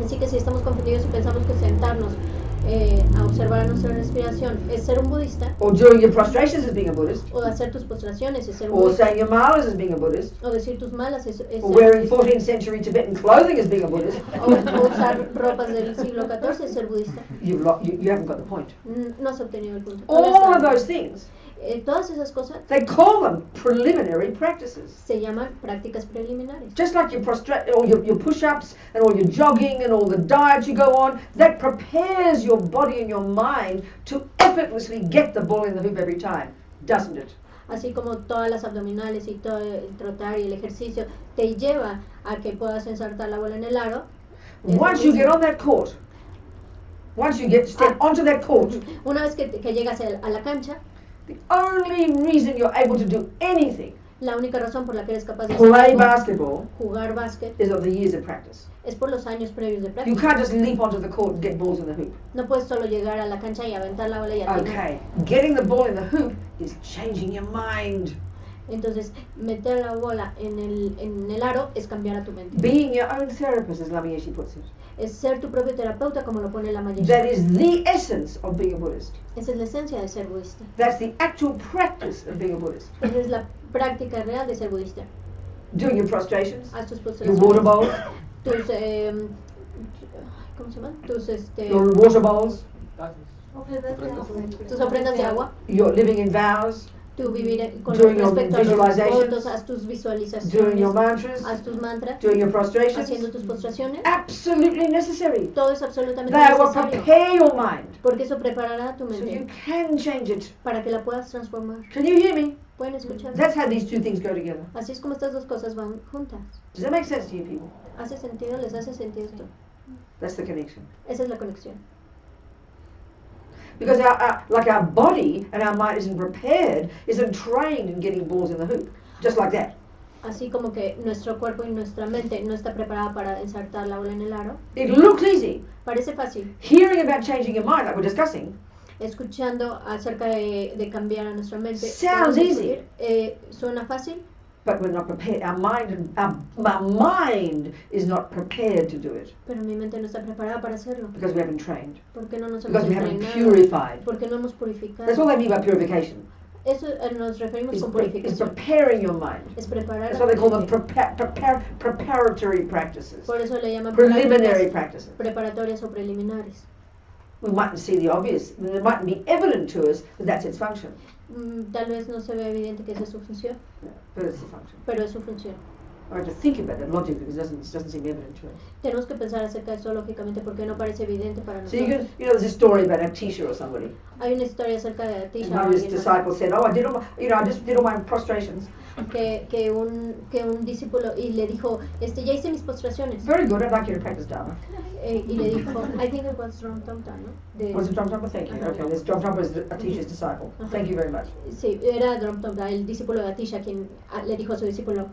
Así que si estamos confundidos y pensamos que sentarnos a observar nuestra respiración es ser un budista, or doing your prostrations as being a Buddhist, o hacer tus postraciones es ser un or budista, saying your malas as being a Buddhist, o decir tus malas es ser or wearing budista, 14th century Tibetan clothing as being a Buddhist, o usar ropas del siglo XIV es ser budista. you haven't got the point. No has obtenido el punto. All of those things, Todas esas cosas they call them preliminary practices. se llaman prácticas preliminares. Just like your your push-ups and all your jogging and all the diet you go on, that prepares your body and your mind to effortlessly get the ball in the hoop every time, doesn't it? Así como todas las abdominales y todo el trotar y el ejercicio te lleva a que puedas ensartar la bola en el aro. Once you get on that court, once you step onto that court, Una vez que llegas a la cancha, the only reason you're able to do anything, la única razón por la que eres capaz de play hacer algo, basketball, jugar básquet, is of the years of practice. es por los años previos de You práctica. can't just leap onto the court and get balls in the hoop. No puedes solo llegar a la cancha y aventar la bola y atinar. Okay, getting the ball in the hoop is changing your mind. Entonces, meter la bola en el aro es cambiar a tu mente. Being your own therapist, as Lamiyeshi puts it. Es ser tu propio terapeuta, como lo pone la That Mayesha. is the essence of being a Buddhist. Esa es la esencia de ser budista. That's the actual practice of being a Buddhist. Esa es la práctica real de ser budista. Doing your prostrations, Haz tus your water postraciones, bowls, tus ¿cómo se llaman? your water bowls, Tus ofrendas de agua, your living in vows, tú vivir con Doing your respecto a los visualizations, fotos, haz tus doing visualizaciones, your mantras, haz tus mantras, doing your prostrations. haciendo tus postraciones. Absolutely necessary. Todo es absolutamente They will necesario, prepare your mind porque eso preparará tu so you mente can change it. para que la puedas transformar. Can you hear me? ¿Pueden escuchar? That's how these two things go together. Así es como estas dos cosas van juntas. Does that make sense to you people? ¿Hace sentido? ¿Les hace sentido esto? That's the connection. Esa es la conexión. Because our body and our mind isn't prepared, isn't trained in getting balls in the hoop. Just like that. Así como que nuestro cuerpo y nuestra mente no está preparada para ensartar la bola en el aro. It looks easy. Parece fácil. Hearing about changing your mind, like we're discussing, Escuchando acerca de cambiar a nuestra mente. Sounds easy. Suena fácil, but we're not prepared. Our mind is not prepared to do it pero mi mente no está preparada para hacerlo. because we haven't trained, Porque no nos hemos because we haven't entrenado. purified. Porque no hemos purificado. That's all they mean by purification. Eso nos referimos It's con it's purificación. preparing your mind. Es preparar. That's why they call them mente. preparatory practices, Por eso le llaman preliminary prácticas practices. preparatorias o preliminares. We mightn't see the obvious. It mightn't be evident to us that that's its function, Tal vez no se ve evidente que esa es su función, but it's the function. pero es su función. I have to think about that logically because it doesn't seem evident to us. Tenemos que pensar acerca de eso lógicamente porque no parece evidente para So you nosotros. can, there's a story about a teacher or somebody. Hay una historia acerca de And Atisha one of his disciples said, "Oh, I did all my, I just did all my prostrations. que un discípulo y le dijo, ya hice mis postraciones. Very good. I'd like you to practice Dharma." Y le dijo, I think it was Ram Tom Tam, ¿no? Was it Drum Tumpa? Thank you. Okay, this Drum Tumpa is a teacher's disciple. Thank you very much. Sí, era Ram Tom Tam, el discípulo de Atisha quien le dijo a su discípulo,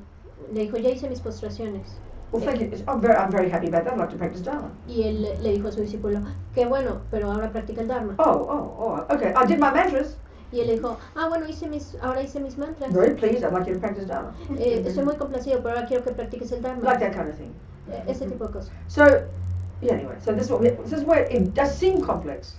le dijo, ya hice mis postraciones. Well, thank you. I'm very happy about that. I'd like to practice Dharma. Y él le dijo a su discípulo, qué bueno, pero ahora practica el Dharma. Oh, okay. I did my mantras. Y él le dijo, bueno, ahora hice mis mantras. Very pleased. I'd like you to practice Dharma. Estoy muy complacido, pero ahora quiero que practiques el Dharma. Like that kind of thing. Ese tipo de cosas. So, yeah. Anyway, so this is where it does seem complex.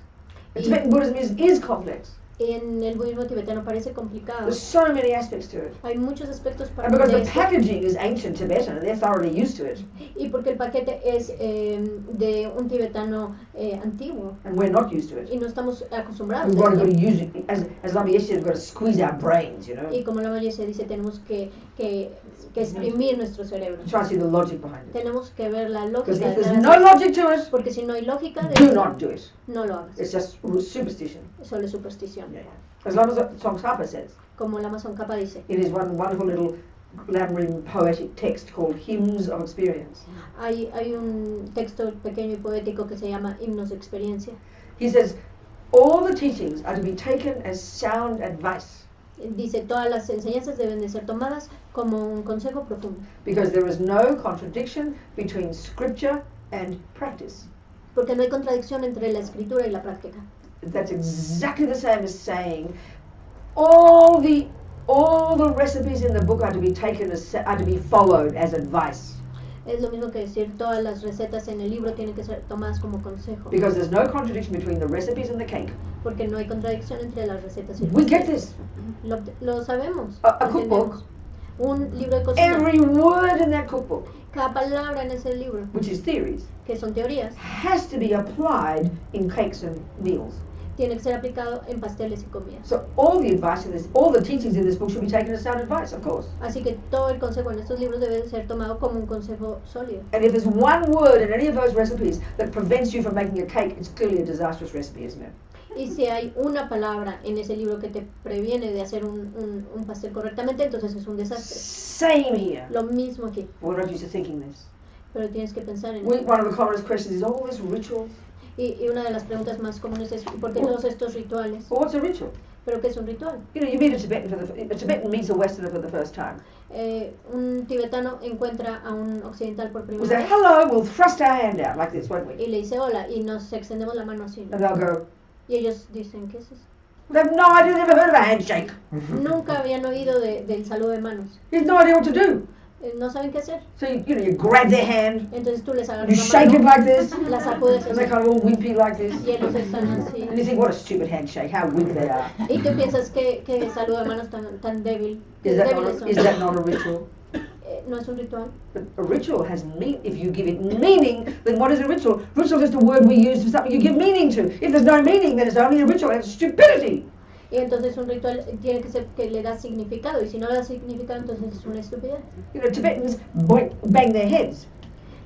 Tibetan Buddhism is complex. En el budismo tibetano parece complicado. There's so many aspects to it. Hay muchos aspectos para And because the eso. packaging is ancient Tibetan and they're thoroughly used to it, Y porque el paquete es de un tibetano antiguo and we're not used to it. y no estamos acostumbrados We've a got to esto. use it, as Lama Yeshe said, we've got to squeeze our brains, you know, Y como la Maya se dice, tenemos que exprimir nuestro cerebro. try to see the logic behind it. Tenemos que ver la Because lógica if there's detrás no de eso. logic to it, Porque si no hay lógica de do eso, not do it. no lo hagas. It's just superstition. Solo es superstición. Yeah. As Lama Tsongkhapa says, Como la Amazon Kappa dice, in his one wonderful little labyrinth poetic text called Hymns of Experience, hay un texto pequeño y poético que se llama Himnos de Experiencia. he says, all the teachings are to be taken as sound advice, Dice, todas las enseñanzas deben de ser tomadas como un consejo profundo, because there is no contradiction between scripture and practice. porque no hay contradicción entre la escritura y la práctica. That's exactly the same as saying all the recipes in the book are to be taken are to be followed as advice, Es lo mismo que decir, todas las recetas en el libro tienen que ser tomadas como consejo, because there's no contradiction between the recipes and the cake. porque no hay contradicción entre las recetas y el We get pastel. this. Lo sabemos. A lo cookbook. entendemos. Un libro de cocina. Every word in that cookbook, Cada palabra en ese libro, which is theories, que son teorías, has to be applied in cakes and meals. tiene que ser aplicado en pasteles y comidas. So all the advice in this, all the teachings in this book should be taken as sound advice, of course. Así que todo el consejo en estos libros debe ser tomado como un consejo sólido. And if there's one word in any of those recipes that prevents you from making a cake, it's clearly a disastrous recipe, isn't it? Y si hay una palabra en ese libro que te previene de hacer un pastel correctamente, entonces es un desastre. Same here. Lo mismo aquí, We're not used to thinking this. pero tienes que pensar en One eso. of the commonest questions is, all this rituals? Y una de las preguntas más comunes es, ¿por qué todos estos rituales? Well, what's a ritual? ¿Pero qué es un ritual? You know, you meet a Tibetan meets a Westerner for the first time. Un tibetano encuentra a un occidental por We primera say, vez hello, we'll thrust our hand out like this, won't we? y le dice hola y nos extendemos la mano así. And they'll go, Y ellos dicen, ¿qué es eso? they have no idea, never heard of a handshake. Nunca habían oído del saludo de manos. You have no idea what to do. No saben qué hacer. So, you grab their hand, Entonces tú les agarras you la shake it mano, like this, la sacudes and they're así, kind of all wimpy like this. y ellos están así. And you think, what a stupid handshake, how weak they are. Y tú piensas que saludo de manos tan débil. Is débiles son. that not a ritual? No es un ritual. But a ritual has meaning. If you give it meaning, then what is a ritual? Ritual is just a word we use for something you give meaning to. If there's no meaning, then it's only a ritual. It's stupidity. Y entonces un ritual tiene que ser que le da significado, y si no le da significado, entonces es una estupidez. You know, Tibetans bang their heads.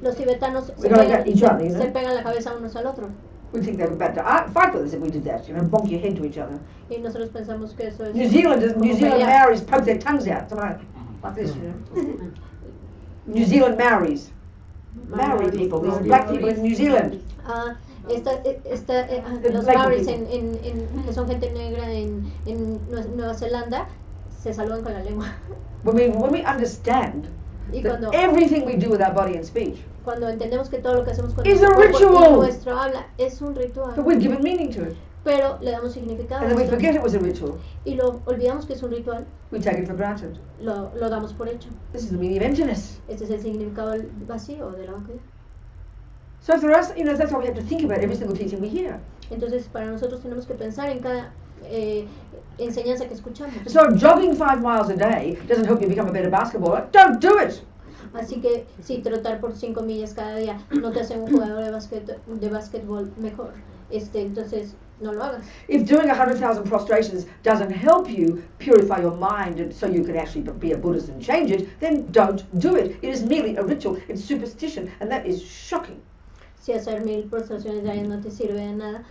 Los tibetanos se We don't pegan, get each other, you know? se pegan la cabeza unos al otro. We think they're about to fight with us if we did that, you know, bonk your head to each other. Y nosotros pensamos que eso es New Zealand como pelear. Maoris poke their tongues out, something like this, you know. New Zealand Maoris. Maori people, these black people in New Zealand. Los black Maoris people. que son gente negra en Nueva Zelanda se saludan con la lengua. When we understand Y that cuando, everything we do with our body and speech, cuando entendemos que todo lo que hacemos con It's nuestro a cuerpo ritual. y nuestro habla es un ritual, but we've given meaning to it, pero le damos significado and a then we esto, forget it was a ritual, y lo olvidamos que es un ritual, we take it for granted. lo damos por hecho. This is the meaning of emptiness. Este es el significado del vacío, de la vacuidad. So for us, you know, that's why we have to think about every single teaching we hear. Entonces, para nosotros tenemos que pensar en cada enseñanza que escuchamos. So jogging 5 miles a day doesn't help you become a better basketballer. Don't do it. Así que si trotar por 5 millas cada día no te hace un jugador de básquetbol mejor, entonces no lo hagas. If doing 100,000 prostrations doesn't help you purify your mind and so you can actually be a Buddhist and change it, then don't do it. It is merely a ritual, it's superstition, and that is shocking. Si hacer 1000 prostraciones diarias no te sirve de nada,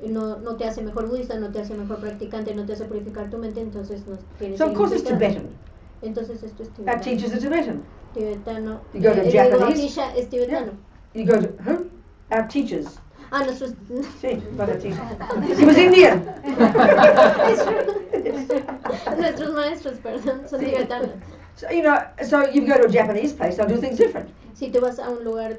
no te hace mejor budista, no te hace mejor practicante, no te hace purificar tu mente, entonces no tiene So of course it's significado. Tibetan. Entonces esto es Our tibetano. teachers are Tibetan. Tibetano. You go to El Japanese? Atisha es tibetano. You go to who? Our teachers. Nuestros See, not our teachers. He was Indian. nuestros maestros, perdón, son tibetanos. So, you know, so you go to a Japanese place, they'll do things different. Si tú vas a un lugar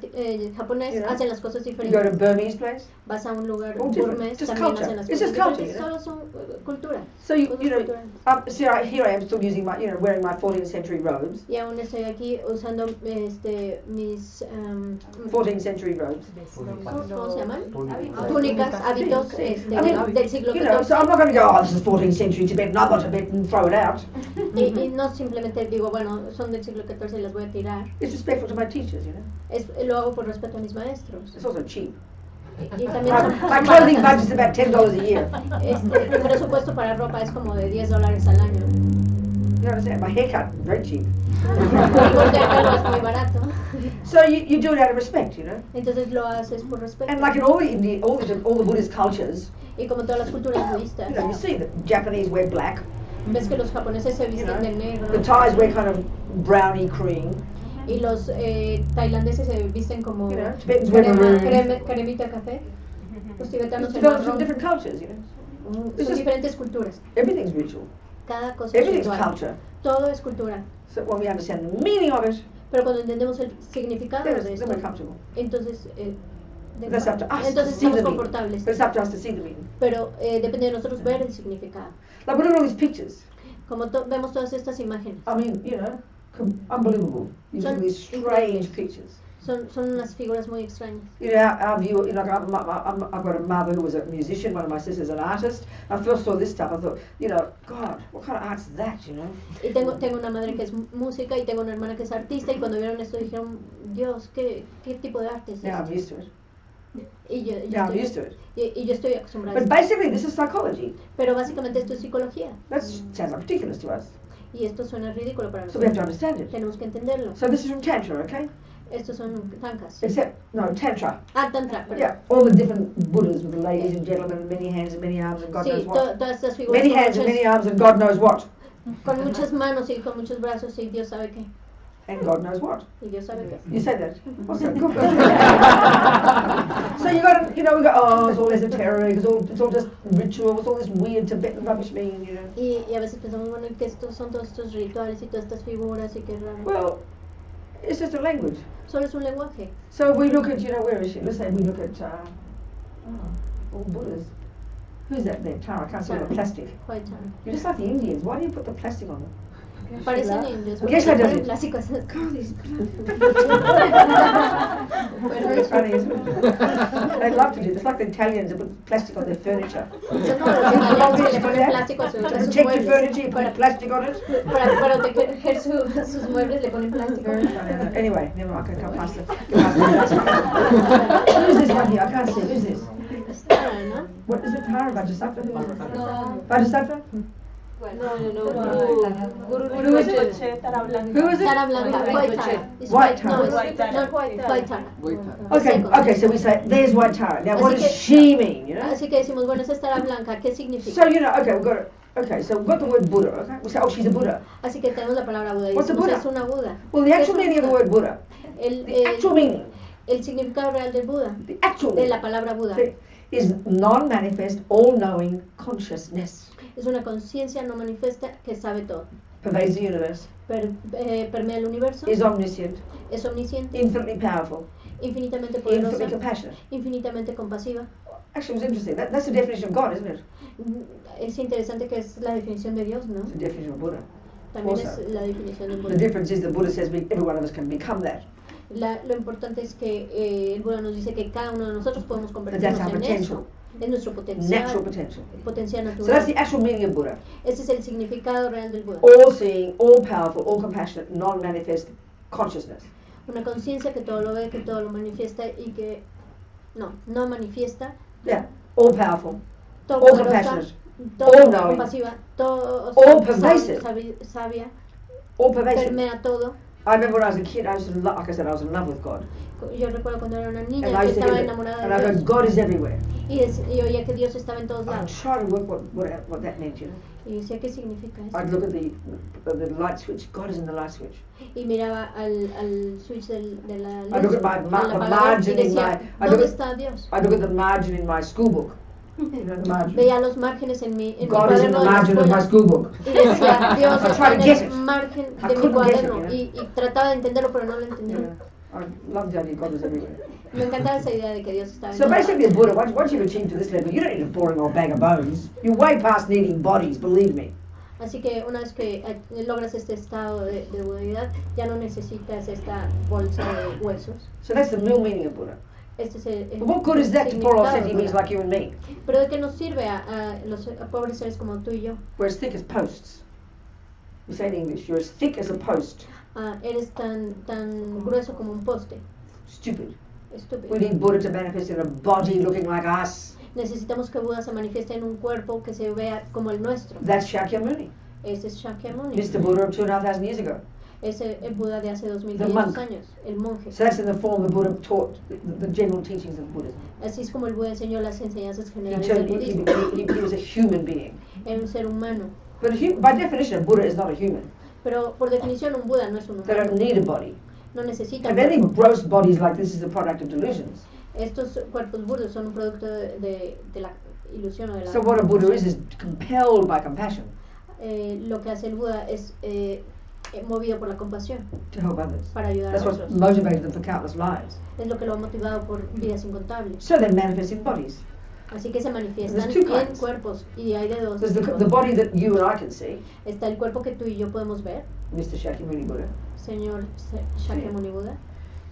japonés, You know, hacen las cosas You go to diferentes. a Burmese place. Vas a un lugar All different. burmés, Just también culture. hacen las It's cosas just culture, diferentes. you know? Solo son cultura. So you Cosas know, culturales. see, here I am still using my, wearing my 14th century robes. Y aún estoy aquí usando mis 14th century robes. ¿cómo se llaman? Túnicas. Túnicas, hábitos del siglo You know, so I'm XIV. not going to go, this is 14th century Tibetan, I'm not Tibetan, and throw it out. Y no simplemente digo, bueno, son del siglo XIV y las voy a tirar. It's respectful to my teachers, you know. Lo hago por respeto a mis maestros. It's also cheap. Y también son, My clothing budget's about $10 a year. mi presupuesto para ropa es como de $10 al año. You understand? My haircut, very cheap. Mi corte de pelo es muy barato. So you do it out of respect, you know. Entonces lo haces por respeto. And like in all the Buddhist cultures, Y como todas las culturas budistas, you know, you see that Japanese wear black, ves que los japoneses se you visten know. de negro. The Thais wear kind of browny cream. Y los tailandeses se visten como You know, Tibetans wear maroon. cremita café. Los tibetanos It's en developed from marrón. different cultures, you know. It's Son just, diferentes culturas. everything's ritual. Cada cosa es Everything's ritual. culture. Todo es cultura. So when we understand the meaning of it, Pero cuando entendemos el significado then de it's esto, very comfortable. entonces That's up to us to entonces see estamos the meaning. confortables. But it's up to us to see the meaning. Pero depende de nosotros ver el significado. Like we look at all these pictures. Como vemos todas estas imágenes. I mean, you know, unbelievable. You look at these strange pictures. Son unas figuras muy extrañas. You know, our view, you know, I've got a mother who was a musician, one of my sisters an artist. I first saw this stuff, I thought, you know, God, what kind of art's that, you know? Y tengo una madre que es música y tengo una hermana que es artista y cuando vieron esto dijeron, Dios, ¿qué tipo de arte es Now I'm esto? used to it. Y yo Now I'm estoy, used to it. y yo estoy acostumbrada. But basically, this is psychology. Pero básicamente esto es psicología That sounds like ridiculous to us. y esto suena ridículo para So we have to nosotros. understand it. Tenemos que entenderlo. So this is from Tantra, okay? Estos son tankas. Except, no, Tantra. Tantra, perdón. Yeah, all the different Buddhas with the ladies and gentlemen and many hands and many arms and God knows Sí, what. todas estas figuras Many hands and many arms and God knows what. con muchas manos y con muchos brazos y Dios sabe qué. And God knows what. Y Dios sabe qué. You say that. What's that? So you got to, you know, we go, oh, it's all esoteric, it's all just ritual, it's all this weird Tibetan rubbish mean, you know. Y a veces pensamos, bueno, que estos son todos estos rituales y todas estas figuras y qué raro. Well, it's just a language. Solo es un lenguaje. So we look at, you know, where is she? Let's say we look at, all Buddhas. Who's that there? Tara, I can't see all the plastic. White Tara. You're just like the Indians. Why do you put the plastic on them? Parecen indios. Well, yes, I ponen do. plásticos. God, these Bueno, very funny, isn't it? They love to do it. It's like the Italians that put plastic on their furniture. son como los italianos que le ponen plástico a To sus protect your muebles. furniture, you put plastic on it. Para proteger sus muebles le ponen plástico. Very funny. Anyway, never mind. I can't pass it. Who's this one here? I can't see. Who's this? Es Tara, ¿no? What is it, Tara? Vajrasattva? No. Vajrasattva? Who is it? Tara Blanca. Who is it? Tara Blanca, white Tara. It's White No, Tara. it's White Tara. not white Tara. Okay, okay, so we say, there's white Tara. Now, what Así does que- she mean, you know? Así que decimos, bueno, esa es Tara Blanca, ¿qué significa? So, you know, okay, so we've got the word Buddha, okay? We say, oh, she's a Buddha. Así que tenemos la palabra Buda y What's a decimos, Buddha? es una Buda. Well, the ¿Qué es actual un meaning of the Buda? word Buddha, El, the actual meaning, el significado real del Buda, the actual de la meaning, palabra Buda, is non-manifest, all-knowing consciousness. es una conciencia no manifiesta que sabe todo. Pervades the universe, Permea el universo, is omniscient, es omnisciente, infinitely powerful, infinitamente poderosa, infinitely compassionate. infinitamente compasiva. Actually, it was interesting. That's the definition of God, isn't it? Es interesante que es la definición de Dios, ¿no? It's the definition of Buddha. También Also, es la definición de The Buda. difference is that Buddha says every one of us can become that. Lo importante es que el Buda nos dice que cada uno de nosotros podemos That's convertirnos our en potential, eso. Es nuestro natural potencial, potential. potencial So that's the natural. actual meaning of Buddha. Ese es el significado real del Buda. All-seeing, all-powerful, all-compassionate, non-manifest consciousness. Una conciencia que todo lo ve, que todo lo manifiesta y que no manifiesta, Yeah, all-powerful, todo all poderosa, compassionate, todo all knowing, compasiva, todo all pervasive. sabia, all-pervasive. permea todo. I remember when I was a kid, I was in love, like I said, I was in love with God. Yo recuerdo cuando era una niña And I que used to estaba hear enamorada and I de heard Dios God is everywhere. y oía que Dios estaba en todos I lados. tried to work what that meant, you know. Y decía, ¿qué significa eso? I'd look at the light switch. God is in the light switch. Y miraba al switch de la I look luz, at al the apagador, margin y in decía, I ¿dónde look está Dios? I look at the margin in my school book. You know the margin. Veía los márgenes en mi God is in cuaderno the de la margin of my escuela school book. y decía, Dios I está tried en to get el it. margen I de mi couldn't get it, cuaderno you y trataba de entenderlo pero no lo entendía. Yeah. I love the idea God is everywhere. Me encantaba esa idea de que Dios estaba en So todos basically, a lados. Buddha, once you've achieved to this level, you don't need a boring old bag of bones. You're way past needing bodies, believe me. Así que una vez que logras este estado de budeidad, ya no necesitas esta bolsa de huesos. So that's the real meaning of Buddha. Este es el But what good is that to poor old significado de sentients Buda. like you and me? Pero ¿de qué nos sirve a los pobres seres como tú y yo? We're as thick as posts. We say in English, you're as thick as a post. Eres tan grueso como un poste. Stupid. Estúpido. We need Buddha to manifest in a body looking like us. Necesitamos que Buda se manifieste en un cuerpo que se vea como el nuestro. That's Shakyamuni. Ese es Shakyamuni. Mr. Buddha of 2,500 years ago. Es el Buda de hace The 2500 monk. años, el monje. So that's in the form the Buddha taught the general teachings of Buddhism. Así es como el Buda enseñó las enseñanzas He, generales del budismo. he was a human being. Era un ser humano. But by definition, a Buddha is not a human. Pero por definición un Buda no es un They don't humano. need a body. No necesita And un any cuerpo. gross bodies like this is the product of delusions. Estos cuerpos burdos son un producto de la ilusión o de la... So what a Buddha is compelled by compassion Lo que hace el Buda es movido por la compasión to help others. para ayudar That's a what's otros. motivated them for countless lives. Es lo que lo ha motivado por vidas incontables. So they manifest in bodies. Así que se manifiestan There's two en kinds. cuerpos y hay de dos There's tipos. the body that you and I can see, Está el cuerpo que tú y yo podemos ver, Mr. Shakyamuni Buddha. Señor Shakyamuni Buda,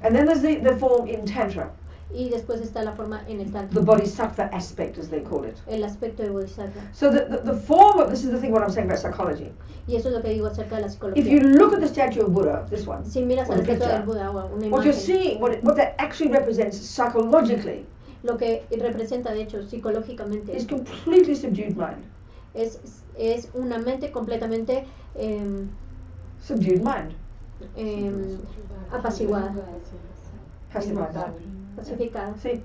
And then there's the form in Tantra, y después está la forma en el the tantra, bodhisattva aspect as they call it. el aspecto de bodhisattva. So the form of, this is the thing what I'm saying about psychology. Y eso es lo que digo acerca de la If psicología. you look at the statue of Buddha, this one, Si miras or a la the estatua del picture, Buda o una what you're imagen, seeing, what that actually represents psychologically lo que representa de hecho psicológicamente is completely subdued mind. es una mente completamente Subdued mind. apaciguada, Pacified mind. pacificada. See?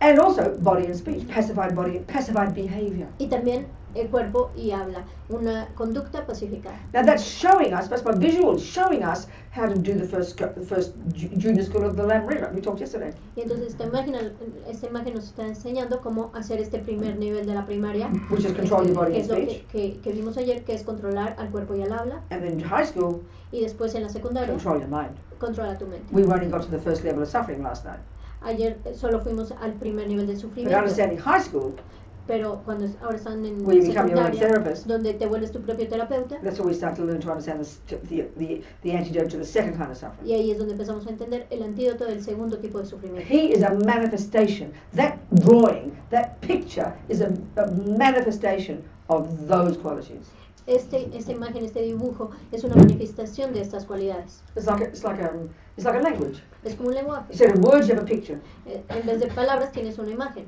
And also body and speech, pacified body, pacified behavior. Y también el cuerpo y habla, una conducta pacificada. Now that's showing us, that's by visual, showing us how to do the first junior school of the Lamb River. We talked yesterday. Y entonces esta imagen nos está enseñando cómo hacer este primer nivel de la primaria, Which is control your body que and es lo speech. que vimos ayer, que es controlar al cuerpo y al habla, And then high school, y después en la secundaria, control your mind. controla tu mente. We only got to the first level of suffering last night. Ayer solo fuimos al primer nivel del But sufrimiento, understanding high school, pero cuando ahora están en where you become your own secundaria, therapist, donde te vuelves tu propio terapeuta, that's where we start to learn to understand the antidote to the second kind of suffering. y ahí es donde empezamos a entender el antídoto del segundo tipo de sufrimiento. He is a manifestation. That drawing, that picture is a manifestation of those qualities. Esta imagen, este dibujo, es una manifestación de estas cualidades. It's like a language. Es como un lenguaje. Instead of words, you have a picture. En vez de palabras tienes una imagen.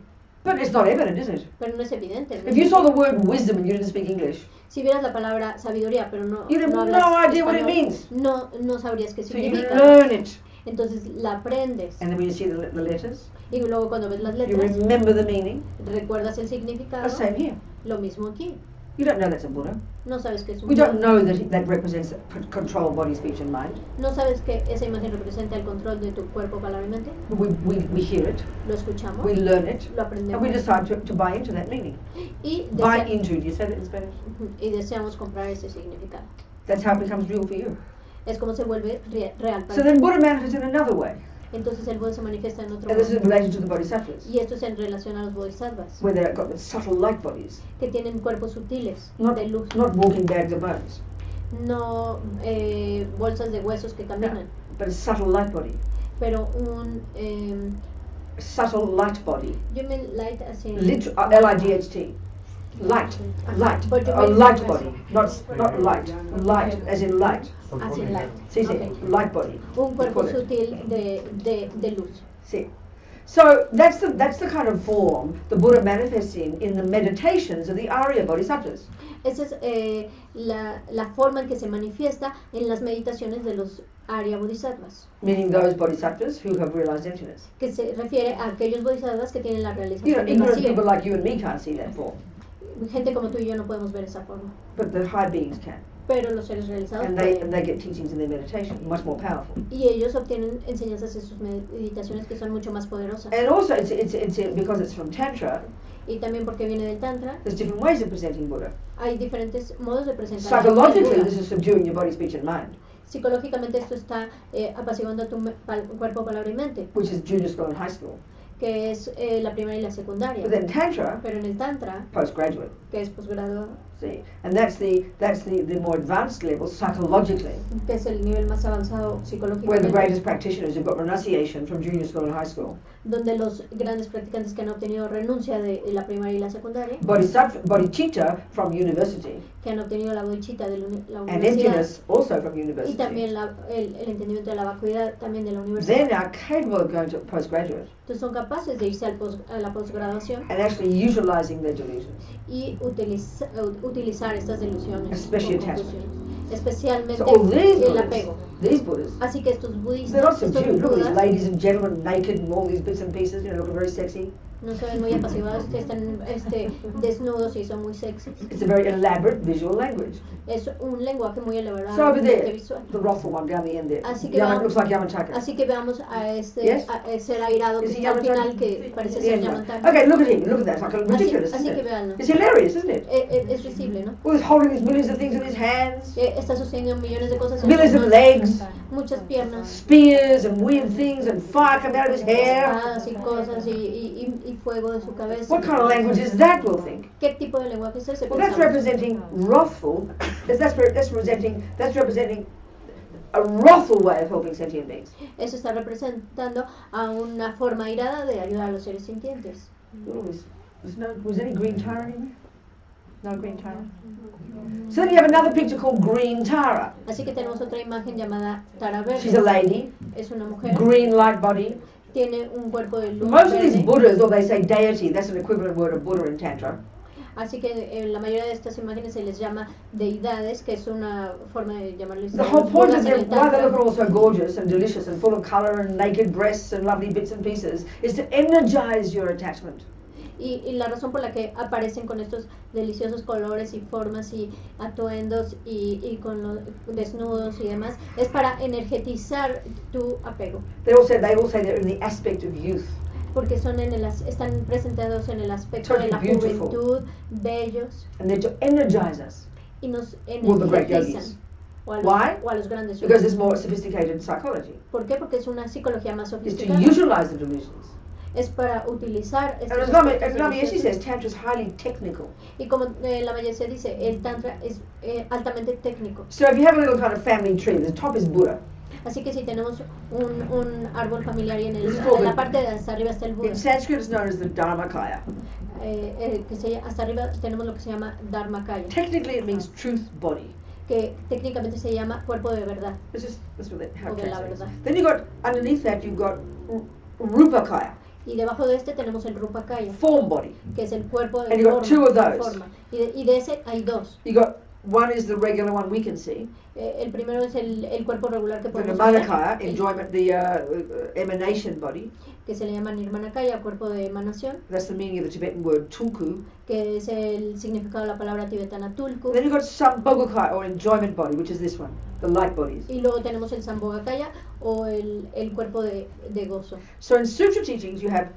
But it's not evident, is it? pero no es evidente. ¿no? If you saw the word wisdom and you didn't speak English, Si vieras la palabra sabiduría, pero no, you'd have no hablas no idea what it español, means. no sabrías qué So you significa. learn it. Entonces la aprendes. And then when you see the letters, Y luego cuando ves las you letras, remember the meaning. recuerdas el The significado. same here. Lo mismo aquí. You don't know that's a Buddha. No sabes que es un We don't Buda. know that represents control, body, speech and mind. No sabes que esa imagen representa el control de tu cuerpo, palabra y mente. We hear it, Lo escuchamos, we learn it, lo and we aprendemos decide to buy into that meaning. y, Buy into, do you say that in Spanish? y deseamos comprar ese significado. That's how it becomes real for you. Es como se vuelve real para So ti. then Buddha manifests in another way. Entonces el Buda se manifiesta en otro And this is modo. related to the bodhisattvas, Y esto es en relación a los bodhisattvas, where they've got the subtle light bodies, que tienen cuerpos sutiles not, de luz, not walking bags of bones, no bolsas de huesos que caminan, but a subtle light body. pero un A subtle light body. you mean light as in L-I-G-H-T. Light. Light. But you A mean light like- body. Not light. Light as in light. as in light. Sí, sí. Okay. Light body. Un cuerpo They call it. sutil de luz. See. So that's the kind of form the Buddha manifests in the meditations of the Arya Bodhisattvas. Esa es la forma en que se manifiesta en las meditaciones de los Arya Bodhisattvas, Meaning those Bodhisattvas who have realized emptiness. que se refiere a aquellos Bodhisattvas que tienen la You know, realización del ignorant people vacío. like you and me can't see that form, Gente como tú y yo no podemos ver esa forma, but the high beings can. pero los seres realizados And pueden. they get teachings in their meditation, much more powerful. Y ellos obtienen enseñanzas en sus meditaciones que son mucho más poderosas. And also, it's because it's from Tantra, Y también porque viene del Tantra, there's different ways of presenting Buddha. hay diferentes modos de presentar al Psychologically, Buda. this is subduing your body, speech, and mind, Psicológicamente esto está apaciguando a tu cuerpo, palabra y mente, which is junior school and high school. que es la primaria y la secundaria. But then Tantra, Pero en el Tantra, postgraduate. que es posgrado, See, and that's the more advanced level psychologically, que es el nivel más avanzado where the psicológicamente, greatest practitioners have got renunciation from junior school and high school. donde los grandes practicantes que han obtenido renuncia de la primaria y la secundaria, Bodhicitta from university, que han obtenido la bodhicitta de la and universidad emptiness also from y university. también el entendimiento de la vacuidad también de la They're universidad. now capable of going to postgraduate Entonces son capaces de irse a la posgraduación and actually utilizing their delusions. y utilizar estas delusiones, Especially o attachment. conclusiones, especialmente So all these el Buddhas, apego. these Buddhas, Así que estos they're not budistas, estos subdued. Look at these budas, ladies and gentlemen naked and all these bits and pieces, you know, looking very sexy. no se ven muy apaciguados, que están desnudos y son muy sexys. It's a very elaborate visual language. Es un lenguaje muy So elaborado, over there, visual. the wrathful one down the end there. Así que Looks like Yamataka. Así que veamos a Yes? ese airado que Is he está al Yamataka? final, que parece The ser end one. Yamantaka. Okay, look at him. Look at that. It's like ridiculous, así isn't que it? véanlo. It's hilarious, isn't it? Es visible, ¿no? Well, he's holding these millions of things in his hands, Está sosteniendo millones de cosas en millions sus of manos, legs, muchas piernas, spears and weird things, and fire coming out of his hair. espadas y cosas y fuego de su cabeza. What kind of language is that, we'll think? ¿Qué tipo de lenguaje es ese? Well, that's Pensamos. representing wrathful. That's representing a wrathful way of helping sentient beings. Eso está representando a una forma irada de ayudar a los seres sintientes. Ooh, was any green Tara in there? No green Tara. So then you have another picture called Green Tara. Así que tenemos otra imagen llamada Tara Verde. She's a lady, Es una mujer, green light body. tiene un cuerpo de luz Most of these verde. Buddhas, or they say deity, that's an equivalent word of Buddha in Tantra. Así que la mayoría de estas imágenes se les llama deidades, que es una forma de llamarles The whole point of budas en el them, why they Tantra. look all so gorgeous and delicious and full of colour and naked breasts and lovely bits and pieces, is to energize your attachment. Y la razón por la que aparecen con estos deliciosos colores y formas y atuendos y con los desnudos y demás es para energetizar tu apego, They all say they're in the aspect of youth. porque están presentados en el aspecto de la Totally beautiful. juventud, bellos, And they're to energize us y nos Well, the great energizan. yogis. O a los grandes because yogis. it's more sophisticated psychology. ¿Por qué? Porque es una psicología más It's to sofisticada. utilize the delusions. Es para utilizar And estos as Lama aspectos Yeshi deliciosos. says, Tantra is highly technical. Y como la Mayese dice, el Tantra es altamente técnico. So if you have a little kind of family tree, the top is Buddha. Así que si tenemos un árbol familiar y en This is called la the- parte de hasta arriba está el Buda, In Sanskrit, it's known as the Dharmakaya. hasta arriba tenemos lo que se llama Dharmakaya, Technically, it means truth body. que técnicamente se llama cuerpo de verdad. That's what how O it de la translates. verdad. Then you got underneath that, you've got Rupakaya. Y debajo de este tenemos el Rupakaya, form body. que es el cuerpo And de you got two of those. forma. Y de ese hay dos. You got one is the regular one we can see, El primero es el cuerpo regular que the podemos ver, Nirmanakaya, enjoyment, the emanation body. que se le llama Nirmanakaya, cuerpo de emanación, That's the meaning of the Tibetan word tulku. que es el significado de la palabra tibetana tulku. Then you've got Sambhogakaya, or enjoyment body, which is this one, the light bodies. Y luego tenemos el Sambhogakaya, o el cuerpo de gozo. So in sutra teachings you have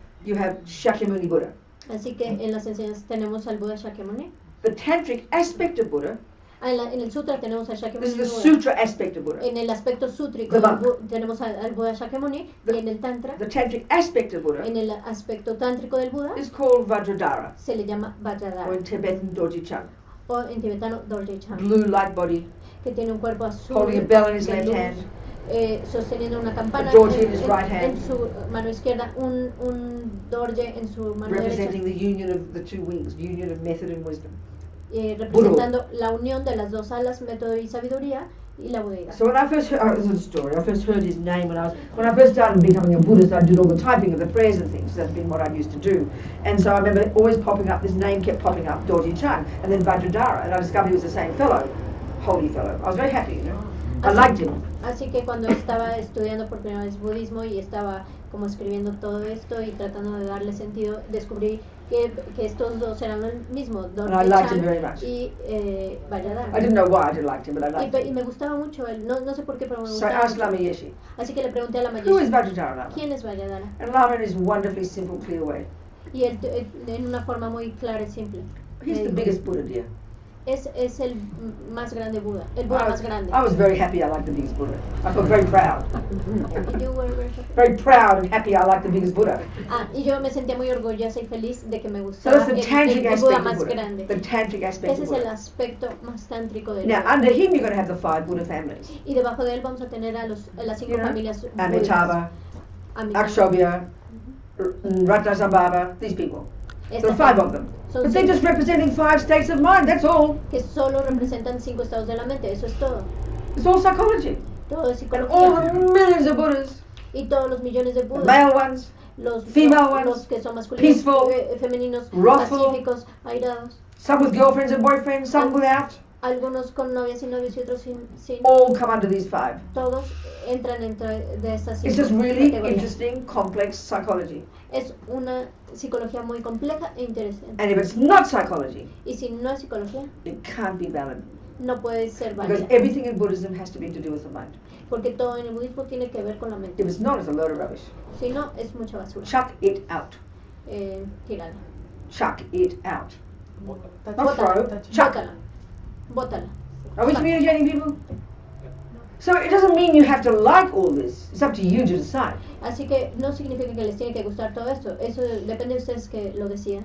Shakyamuni Buddha. Así que en las enseñanzas tenemos al Buda Shakyamuni. The tantric aspect of Buddha, En el sutra tenemos a this Shakyamuni. is the Buda. sutra aspect of Buddha. En el aspecto sútrico The monk. tenemos al Buda Shakyamuni. The- Y en el tantra, The tantric aspect of Buddha en el aspecto tántrico del Buda, is called Vajradhara, se le llama or Vajradhara, in Tibetan Dorje Chang. o en tibetano Dorje Chang, Blue light body, que tiene un cuerpo azul, holding a bell in his de left luz, hand, sosteniendo una campana A dorje in his right hand. en su mano izquierda, un dorje en su mano derecha, representing the union of the two wings, union of method and wisdom. Representando la unión de las dos alas, método y sabiduría, y la budeidad. So when I first heard, this is a story, I first heard his name when I first started becoming a Buddhist. I did all the typing of the prayers and things. That's been what I used to do. And so I remember always popping up, this name kept popping up, Dorje Chang, and then Vajradhara, and I discovered he was the same fellow, holy fellow. I was very happy, you know. I liked him. Así que cuando estaba estudiando por primera vez budismo y estaba como escribiendo todo esto y tratando de darle sentido, descubrí que estos dos eran el mismo, And I liked him Dorje very Chang much. y Vajradhara. I didn't know why I did like him, but I liked Y him. me gustaba mucho él, no sé por qué, pero me So I gustaba asked Lama mucho. Yeshe, Así que le pregunté a la who is Mayeshi, Vajradhara Lama? ¿quién es Vajradhara? And Lama in his wonderfully simple, clear way. Y él en una forma muy clara y simple. He's me the dijo, biggest Buddha, dear. es el más grande Buda, el Buda más grande. I was very happy I liked the biggest Buddha. I felt very proud. Y yo, Very proud and happy I liked the biggest Buddha. y yo me sentía muy orgullosa y feliz de que me So gustaba that's the tantric el Buda aspect of más Buddha. grande. The tantric aspect Ese of es el Buddha. aspecto más tántrico del Now, Buda. under him you're going to have the 5 Buddha families. Y debajo de él vamos a tener a las 5 You know, familias budistas. Amitabha, Amitabha. Akshobhya, Ratnasambhava, these people. There Estas are 5 of them. son But they're cinco, just representing 5 states of mind, that's all. que solo representan 5 estados de la mente, eso es todo. It's all psychology. Todo es And all psicología. the millions of Buddhas, Y todos los millones de the Budas, male ones, los female ones, los que son masculinos, peaceful, femeninos, wrathful, pacíficos, airados, some with girlfriends and boyfriends, some without, algunos con novias y novios y otros sin. all come under these 5. Todos entran dentro de estas It's 5 just really categorías. interesting, complex psychology. Es una psicología muy compleja e interesante. And if it's not psychology, Y si no es psicología, it can't be valid. no puede ser Because válida. everything in Buddhism has to be to do with the mind. Porque todo en el budismo tiene que ver con la mente. If it's not, it's a load of rubbish. Si no, es mucha basura. Chuck it out. Tírala. Chuck it out. Not Bótala. throw, chuck. Bótala. Bótala. Are we communicating, people? So it doesn't mean you have to like all this. It's up to you to decide. Así que no significa que les tiene que gustar todo esto. Eso depende de ustedes que lo decidan.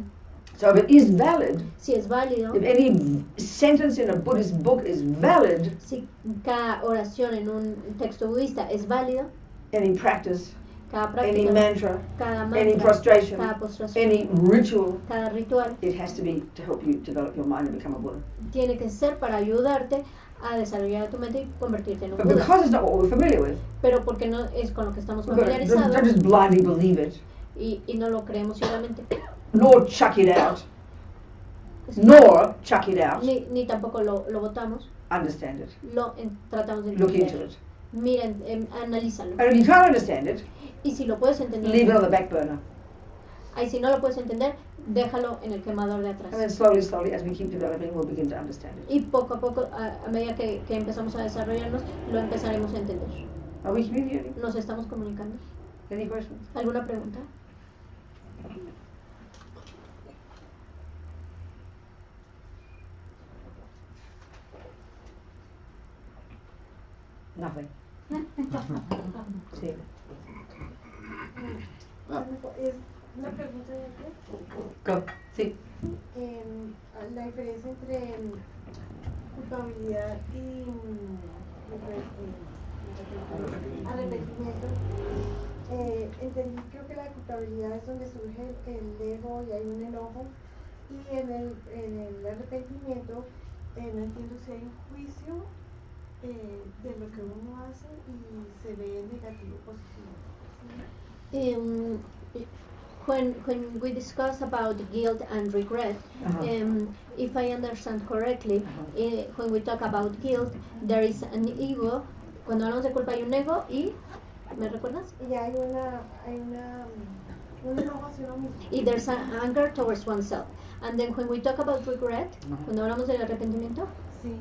So if it is valid, Si es válido, if any sentence in a Buddhist book is valid, si cada oración en un texto budista es válido, any practice, cada any práctica, mantra, cada any mantra, prostration, cada postración, any ritual, cada ritual, it has to be to help you develop your mind and become a Buddha. tiene que ser para ayudarte a desarrollar tu mente y convertirte en un But Buda. because it's not what we're familiar with, Pero porque no es con lo que estamos we're gonna- familiarizados don't just blindly believe it, y no lo creemos ciegamente, nor chuck it out, nor chuck it out. ni tampoco lo votamos, Understand it. tratamos de Look into entender. it. Miren, analízalo. And if you can't understand it, Y si lo puedes entender, leave it on the back burner. y si no lo puedes entender, déjalo en el quemador de atrás. And then slowly, slowly, as we keep developing, we'll begin to understand it. Y poco a poco, a medida que empezamos a desarrollarnos, lo empezaremos a entender. Are we communicating? ¿Nos estamos comunicando? Any questions? ¿Alguna pregunta? Nothing. Sí. Es una pregunta de aquí. Go. Sí. La diferencia entre culpabilidad y arrepentimiento. Entendí, creo que la culpabilidad es donde surge el ego y hay un enojo, y en el arrepentimiento no entiendo si hay un juicio de lo que uno hace y se ve negativo o positivo. When we discuss about guilt and regret, if I understand correctly, when we talk about guilt, there is an ego. Cuando hablamos de culpa hay un ego y, ¿me recuerdas? Y hay un enojo hacia uno mismo. Y there's an anger towards oneself. And then when we talk about regret, cuando hablamos del arrepentimiento, Sí.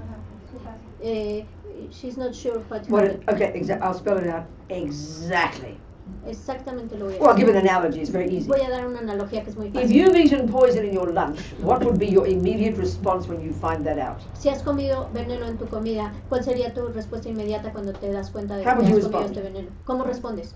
Ajá. she's not sure what Well, happened. okay, I'll spell it out exactly. Exactamente lo voy a Well, I'll decir. give an analogy, it's very easy. Voy a dar una analogía que es muy If fácil. you've eaten poison in your lunch, what would be your immediate response when you find that out? Si has comido veneno en tu comida, ¿cuál sería tu respuesta inmediata cuando te das cuenta de que How has would you comido respond? este veneno? ¿Cómo respondes?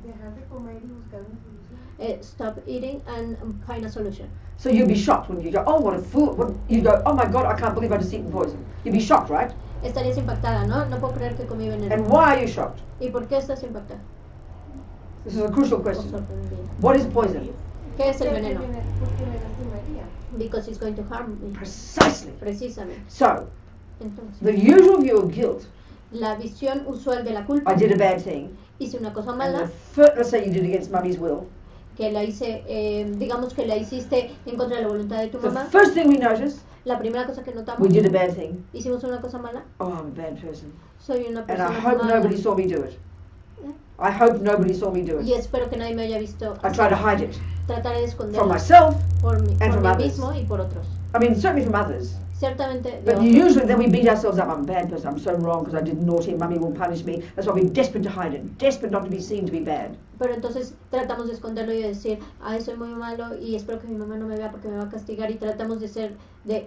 Dejar de comer y buscar una solución. Stop eating and find a solution. So you'd be shocked when you go, oh, what a fool. You go, oh my God, I can't believe I just eaten poison. You'd be shocked, right? Estarías impactada, ¿no? No puedo creer que comí veneno. And why are you shocked? ¿Y por qué estás impactada? This is a crucial O question. sorprendida. What is poison? ¿Qué es el veneno? Porque me lastimaría. Because it's going to harm me. Precisely. Precisamente. So, Entonces, the usual view of guilt, la visión usual de la culpa, I did a bad thing, hice una cosa and mala, let's say you did it against mummy's will. que la hice, digamos que la hiciste en contra de la voluntad de tu The mamá. first thing we notice, La primera cosa que we notamos, did a bad thing. hicimos una cosa mala, Oh, I'm a bad person. soy una And I persona hope mala. nobody saw me do it. I hope nobody saw me do Y it. espero que nadie me haya visto. I try to hide it Trataré de from esconderlo myself, por mí and from others. mismo y por otros. I mean, certainly from others. Ciertamente de But otros. usually then we beat ourselves up. I'm a bad person. I'm so wrong because I did naughty and mummy will punish me. That's why we're desperate to hide it. Desperate not to be seen to be bad. Pero entonces tratamos de esconderlo y de decir, ay, soy muy malo y espero que mi mamá no me vea porque me va a castigar, y tratamos de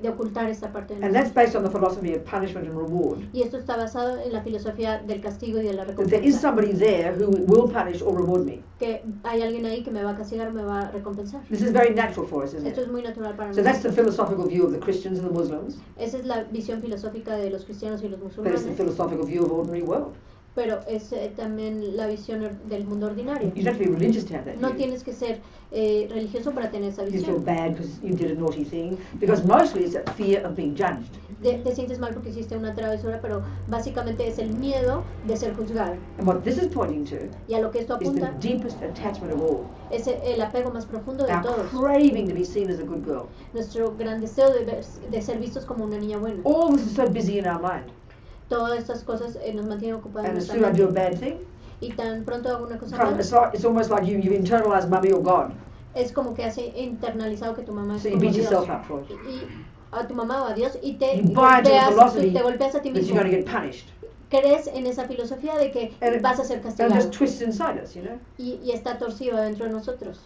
ocultar esta parte de And nosotros. that's based on the philosophy of punishment and reward. Y esto está basado en la filosofía del castigo y de la That there is recompensa. somebody there who will punish or reward me. Que hay alguien ahí que me va a castigar, me va a recompensar. This is very natural for us, isn't Esto it? es muy natural para So that's the nosotros. philosophical view of the Christians and the Muslims. Esa es la visión filosófica de los cristianos y los But it's the musulmanes, philosophical view of ordinary world. pero es también la visión del mundo ordinario. You don't have to be religious to have that No view. tienes que ser religioso para tener esa You feel visión. bad because you did a naughty thing. Because mostly it's that fear of being judged. Te sientes mal porque hiciste una travesura, pero básicamente es el miedo de ser juzgado. And what this is pointing to Y a lo que esto is the apunta deepest attachment of all. es el apego más profundo de Our todos. craving to be seen as a good girl. Nuestro gran deseo de ser vistos como una niña buena. All this is so busy in our mind. Todas estas cosas nos mantienen ocupados en And as nuestra soon as I do a mente. bad thing, Y tan pronto hago una cosa mala, it's almost like you've internalized mummy or God. es como que has internalizado que tu mamá es So you como beat Dios. yourself up for it. Y a tu mamá o a Dios, y te You buy into the philosophy golpeas a ti that you're mismo. going to get punished. Crees en esa filosofía de que And it- vas a ser And it castigado. just twists inside us, you know. Y está torcido dentro de nosotros.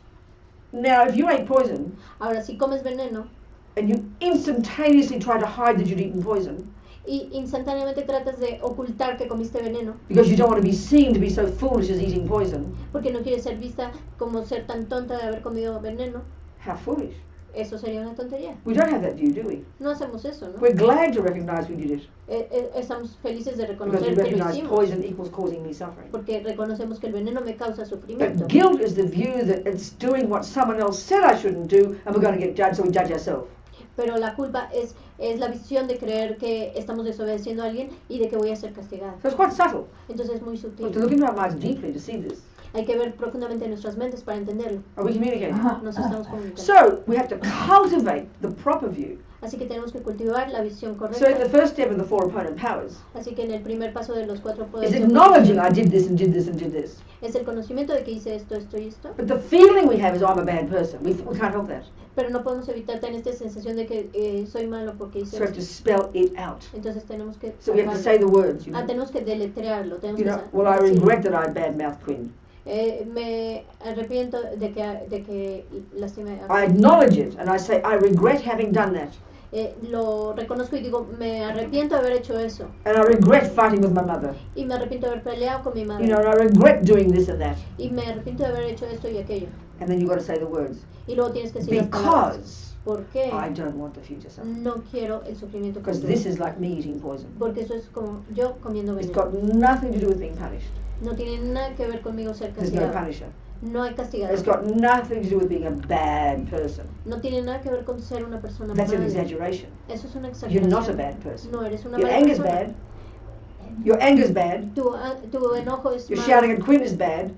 Now, if you ate poison Ahora, si comes veneno and you instantaneously try to hide that you'd eaten poison y instantáneamente tratas de ocultar que comiste veneno because you don't want to be seen to be so foolish as eating poison, porque no quieres ser vista como ser tan tonta de haber comido veneno, how foolish. eso sería una tontería. We don't have that view, do we? No hacemos eso, ¿no? We're glad to recognize we did it Estamos felices de because reconocer we que lo recognize hicimos, poison equals causing me suffering. porque reconocemos que el veneno me causa sufrimiento. But guilt is the view that it's doing what someone else said I shouldn't do and we're going to get judged, so we judge ourselves. Pero la culpa es la visión de creer que estamos desobedeciendo a alguien y de que voy a ser castigada. So it's quite subtle. Entonces es muy We have to sutil. look into our minds deeply to see this. Hay que ver profundamente en nuestras mentes para entenderlo. Are we communicating? Nos estamos comunicando. So we have to cultivate the proper view. Así que tenemos que cultivar la visión So in correcta. the first step of the four opponent powers Así que en el primer paso de los 4 is poderes acknowledging I did this and did this and did this. es el conocimiento de que hice esto, esto y esto. But the feeling we have is I'm a bad person. We can't help that. Pero no podemos evitar tener esta sensación de que soy malo porque hice So we have to esto. spell it out. Entonces tenemos que So we have to say the words. You know, tenemos que deletrearlo. Tenemos you que know well, I decirlo. regret that I bad-mouthed Quinn. Me arrepiento de que lastimé I a acknowledge it and I say I regret having done that. lo reconozco y digo, me arrepiento de haber hecho eso. And I regret fighting with my mother. Y me arrepiento de haber peleado con mi madre. You know, and I regret doing this and that. Y me arrepiento de haber hecho esto y aquello. And then you've got to say the words. Y luego tienes que decir las palabras. Because ¿Por qué? I don't want the future suffering. No quiero el sufrimiento Because futuro. this is like me eating poison. Porque eso es como yo comiendo It's veneno. got nothing to do with being punished. No tiene nada que ver conmigo ser There's no castigado. punisher. No hay castigador. It's got nothing to do with being a bad person. No tiene nada que ver con ser una persona That's an mala. exaggeration. Eso es una You're exageración. not a bad person. No eres una Your mala anger's persona. bad. Your anger's bad. Tu enojo es Your malo. shouting at Quinn is bad.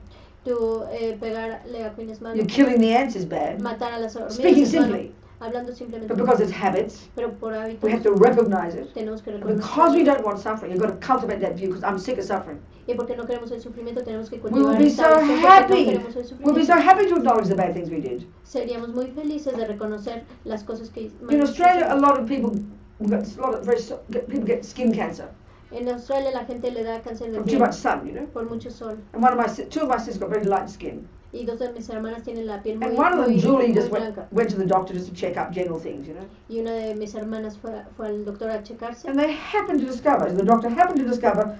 Tú pegarle a quienes You're killing the ants is bad. matar a las hormigas Speaking es malo. simply. Hablando simplemente. But because it's habits, Pero por hábito we have to recognize it. tenemos que And because we reconocerlo. don't want suffering, you've got to cultivate that view because I'm sick of suffering. Y porque no queremos el sufrimiento tenemos que We will cultivar be esta so visión porque no happy. queremos el We'll be so sufrimiento. happy to acknowledge the bad things we did. Seríamos muy felices de reconocer las cosas que In Australia, a lot of people, people get skin cancer En Australia la gente le da cáncer de from too piel much sun, you know. por mucho sol. And two of my sisters got very light skin. Y dos de mis hermanas tienen la piel muy, And one of them, muy, Julie, muy just blanca. went to the doctor just to check up general things, you know. Y una de mis hermanas fue al doctor a checarse. And they happened to discover, the doctor happened to discover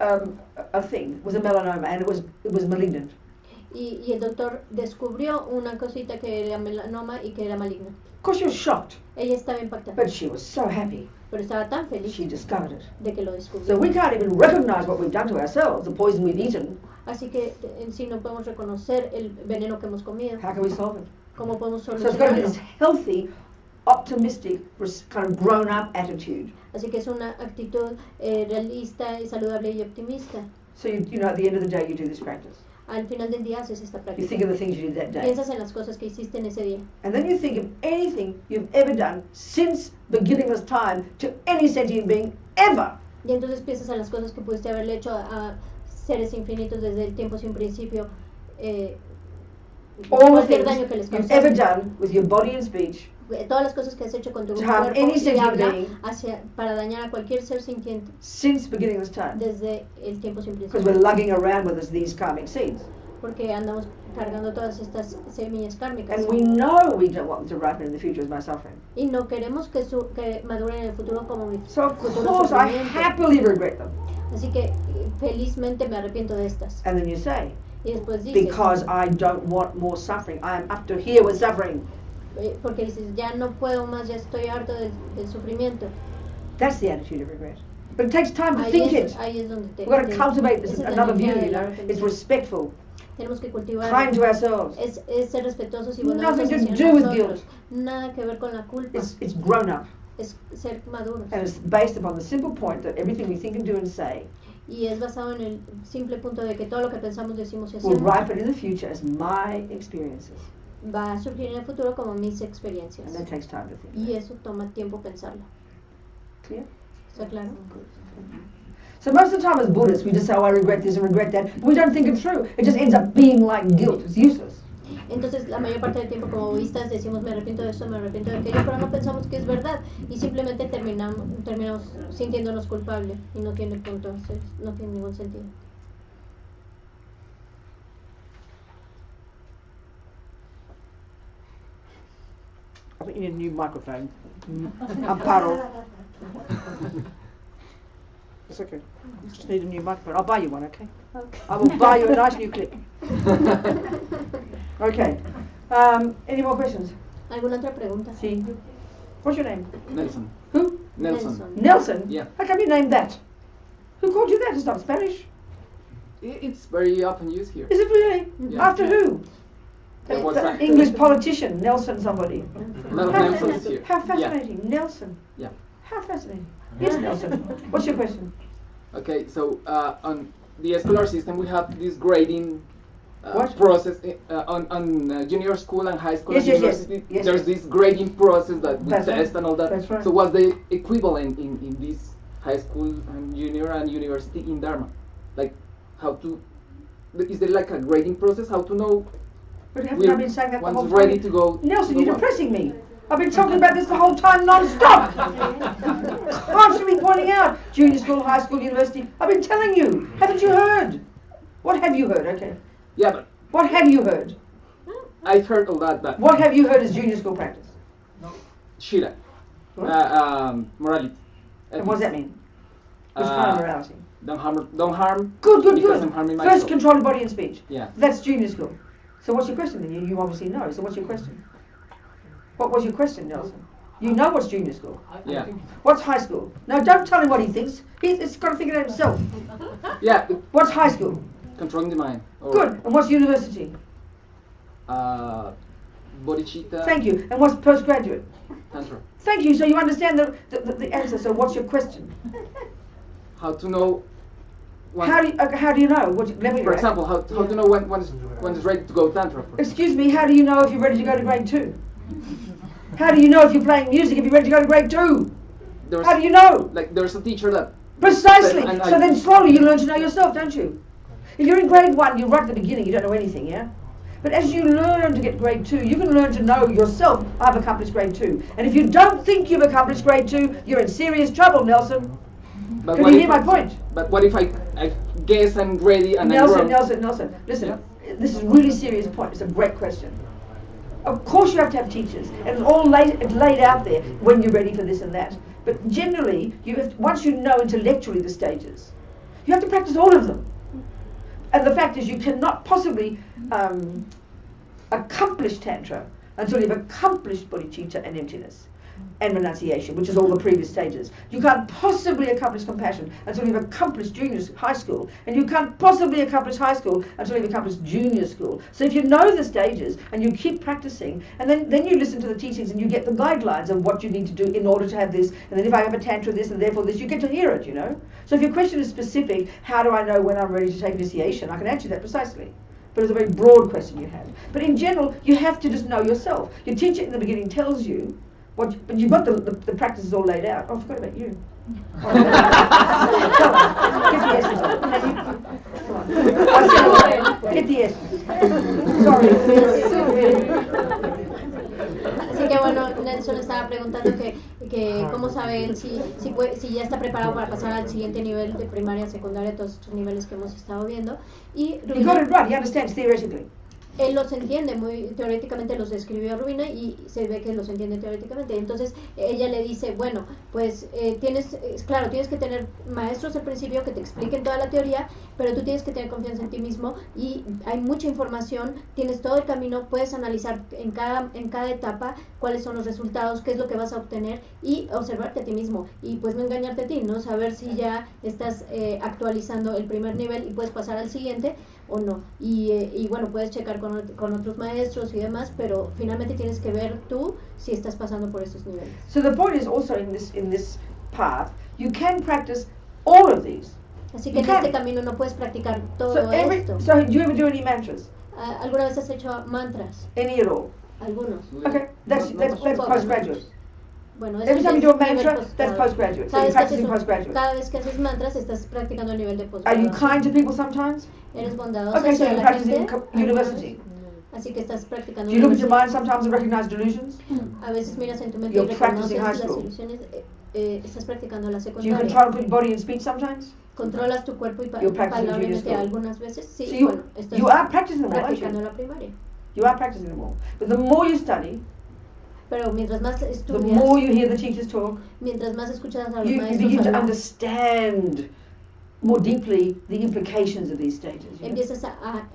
a thing, was a melanoma, and it was malignant. Y el doctor descubrió una cosita que era melanoma y que era maligna. Of course, she was shocked, Ella estaba impactada, but she was so happy pero estaba tan feliz she discovered it. de que lo So descubrió. we can't even recognize what we've done to ourselves, the poison we've eaten. Así que en sí no podemos reconocer el veneno que hemos comido. How can we solve it? ¿Cómo podemos So it's got to be solucionarlo? this healthy, optimistic, kind of grown-up attitude. Así que es una actitud realista y saludable y optimista. So you know, at the end of the day, you do this practice. Al final del día haces esta You think práctica. of the things you did that day, Piensas en las cosas que hiciste en ese día. and then you think of anything you've ever done since beginningless time to any sentient being ever. Y entonces piensas en las cosas que pudiste haberle hecho a seres infinitos desde el tiempo sin principio. All the Cualquier things daño que les you've ever causaste. done with your body and speech Todas las cosas que has hecho con tu To harm cuerpo any y sentient habla being. para dañar a cualquier ser sintiente since beginningless time, desde el tiempo sin because we're principio. lugging around with us these karmic seeds, Porque andamos cargando todas estas semillas kármicas. and we know we don't want them to ripen in the future as my suffering. Y no queremos que maduren en el futuro como mi So of futuro course I sufrimiento. happily regret them. Así que felizmente me arrepiento de estas. And then you say, Y después dices, because I don't want more suffering. I am up to here with suffering. Porque dices, ya no puedo más, ya estoy harto del sufrimiento. That's the attitude of regret. But it takes time to Ahí think es, it. ahí es donde We've got to cultivate this, esa es la another view, energía you del know. It's arrepentimiento. respectful, Tenemos que cultivar. kind to ourselves. Es ser respetuosos y Nothing bondadosos to hacia do with nosotros. Nada que ver con la culpa. It's grown up. Es ser maduros. And it's based upon the simple point that everything we think and do and say Y es basado en el simple punto de que todo lo que pensamos, decimos y will hacemos ripen in the future as my experiences. va a surgir en el futuro como mis experiencias. And that takes time to think. Y eso toma tiempo pensarlo. Clear? ¿Está claro? So most of the time as Buddhists, we just say, oh, I regret this and regret that. We don't think it through. It just ends up being like guilt. It's useless. Entonces, la mayor parte del tiempo como budistas decimos me arrepiento de esto, me arrepiento de aquello, pero no pensamos que es verdad y simplemente terminamos sintiéndonos culpables y no tiene punto, no tiene ningún sentido. I think you need a new microphone. Amparo. It's okay. Just need a new microphone. I'll buy you one, okay? I will buy you a nice new clip. Okay. Any more questions? ¿Alguna otra pregunta? See. What's your name? Nelson. Who? Nelson. Nelson? Yeah. How come you named that? Who called you that? It's not Spanish. It's very often used here. Is it really? Yeah. After who? There was The a- English politician, Nelson somebody. A lot of How, Nelsons here. how fascinating. Nelson. Yeah. How fascinating. Yes, Nelson. What's your question? Okay, so on the scholar system we have this grading What? process on junior school and high school Yes, and yes, yes. university. Yes, There's yes. this grading process that we That's test right. and all that. That's right. So what's the equivalent in this high school and junior and university in Dharma? Like how to, is there like a grading process? How to know But haven't I been saying that the one's whole ready time? to go? Nelson, to go you're on? depressing me. I've been talking about this the whole time non-stop. Constantly pointing out junior school, high school, university. I've been telling you. Haven't you heard? What have you heard? Okay. Yeah, but What have you heard? I've heard all that, but What have you heard is junior school practice? Shira, What? morality. And what does that mean? Which kind of morality? Don't harm. Good, because good. I'm harming First, myself. control your body and speech. Yeah. That's junior school. So what's your question then? You obviously know. So what's your question? What was your question, Nelson? You know what's junior school. Yeah. What's high school? No, don't tell him what he thinks. He's got to think it out himself. Yeah. What's high school? Controlling the mind. Or, Good. And what's university? Bodhicitta. Thank you. And what's postgraduate? Tantra. Thank you. So you understand the answer. So what's your question? How to know How do you know what level for you're example, how to know when is ready to go tantra? at? Excuse me, how do you know if you're ready to go to grade 2? How do you know if you're playing music if you're ready to go to grade 2? How do you know? Like there's a teacher that Precisely. said, So then slowly you learn to know yourself, don't you? If you're in grade 1, you're right at the beginning, you don't know anything, yeah? But as you learn to get grade 2, you can learn to know yourself, I've accomplished grade 2. And if you don't think you've accomplished grade 2, you're in serious trouble, Nelson. But Can what you if hear my point? But what if I guess I'm ready and Nelson, I'm wrong? Nelson, listen, this is a really serious point. It's a great question. Of course you have to have teachers, and it's all laid out there when you're ready for this and that. But generally, once you know intellectually the stages, you have to practice all of them. And the fact is you cannot possibly accomplish Tantra until you've accomplished bodhicitta and emptiness and renunciation, which is all the previous stages. You can't possibly accomplish compassion until you've accomplished high school, and you can't possibly accomplish high school until you've accomplished junior school. So if you know the stages and you keep practicing, and then you listen to the teachings and you get the guidelines of what you need to do in order to have this, and then if I have a Tantra this and therefore this, you get to hear it, you know. So if your question is specific, how do I know when I'm ready to take initiation, I can answer that precisely. But it's a very broad question you have. But in general, you have to just know yourself. Your teacher in the beginning tells you, but you've got the practices all laid out. Oh, I forgot about you. Get the essence of it. Come on. Get the essence. Sorry. Así que bueno, Nelson estaba preguntando que cómo sabe él si ya está preparado para pasar al siguiente nivel de primaria, secundaria, todos estos niveles que hemos estado viendo. Y You got it right. He understands theoretically. Él los entiende, muy teóricamente los describió Robina y se ve que los entiende teóricamente. Entonces ella le dice, bueno, pues tienes que tener maestros al principio que te expliquen toda la teoría, pero tú tienes que tener confianza en ti mismo y hay mucha información, tienes todo el camino, puedes analizar en cada etapa cuáles son los resultados, qué es lo que vas a obtener y observarte a ti mismo y pues no engañarte a ti, ¿no? Saber si ya estás actualizando el primer nivel y puedes pasar al siguiente o no. Y bueno, puedes checar con otros maestros y demás, pero finalmente tienes que ver tú si estás pasando por esos niveles. So the point is also in this path, you can practice all of these. Así que en este camino no puedes practicar todo esto. So do you ever do any mantras? ¿Alguna vez has hecho mantras? Any at all? Algunos. Okay, that's postgraduate. Bueno, Every time you do a mantra, that's postgraduate. So you're practicing postgraduate. Cada vez que haces mantras, estás practicando a nivel de Are you postgraduado. kind to people sometimes? Eres bondadoso Okay, so hacia you're la practicing gente. university. Así que estás practicando. Do you look at your universidad. mind sometimes and recognize delusions? A veces miras en tu mente You're y practicing reconoces high las school. ilusiones. Estás practicando la Do you secundaria. control your body and speech sometimes? Controlas tu cuerpo y You're practicing junior palabremente school. algunas veces. Sí, So bueno, estás you are practicing them all, aren't practicando you? la primaria. You are practicing them all. But the more you study, Pero mientras más the estudias, more you hear the teachers talk, mientras más escuchas a los you maestros begin to hablar, understand more deeply the implications of these stages. You know? empiezas a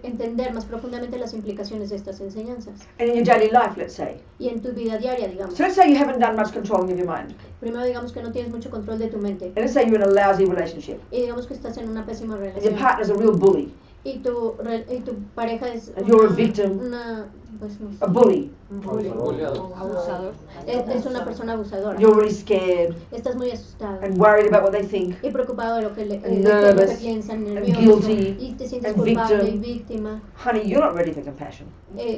entender más profundamente las implicaciones de estas enseñanzas. And in your daily life, let's say. Y en tu vida diaria, digamos. So let's say you haven't done much controlling of your mind. Primero digamos que no tienes mucho control de tu mente. And let's say you're in a lousy relationship. Y digamos que estás en una pésima And your relación. partner's a real bully. Y tu pareja es And you're a victim. Pues, no sé, A bully. Abusador. es una persona abusadora. You're really scared Estás muy asustado and worried about what they think. y preocupado de lo que, And de lo que nervous piensan, and nervioso, guilty y te sientes and culpable victim. y víctima. Honey, you're not ready for compassion.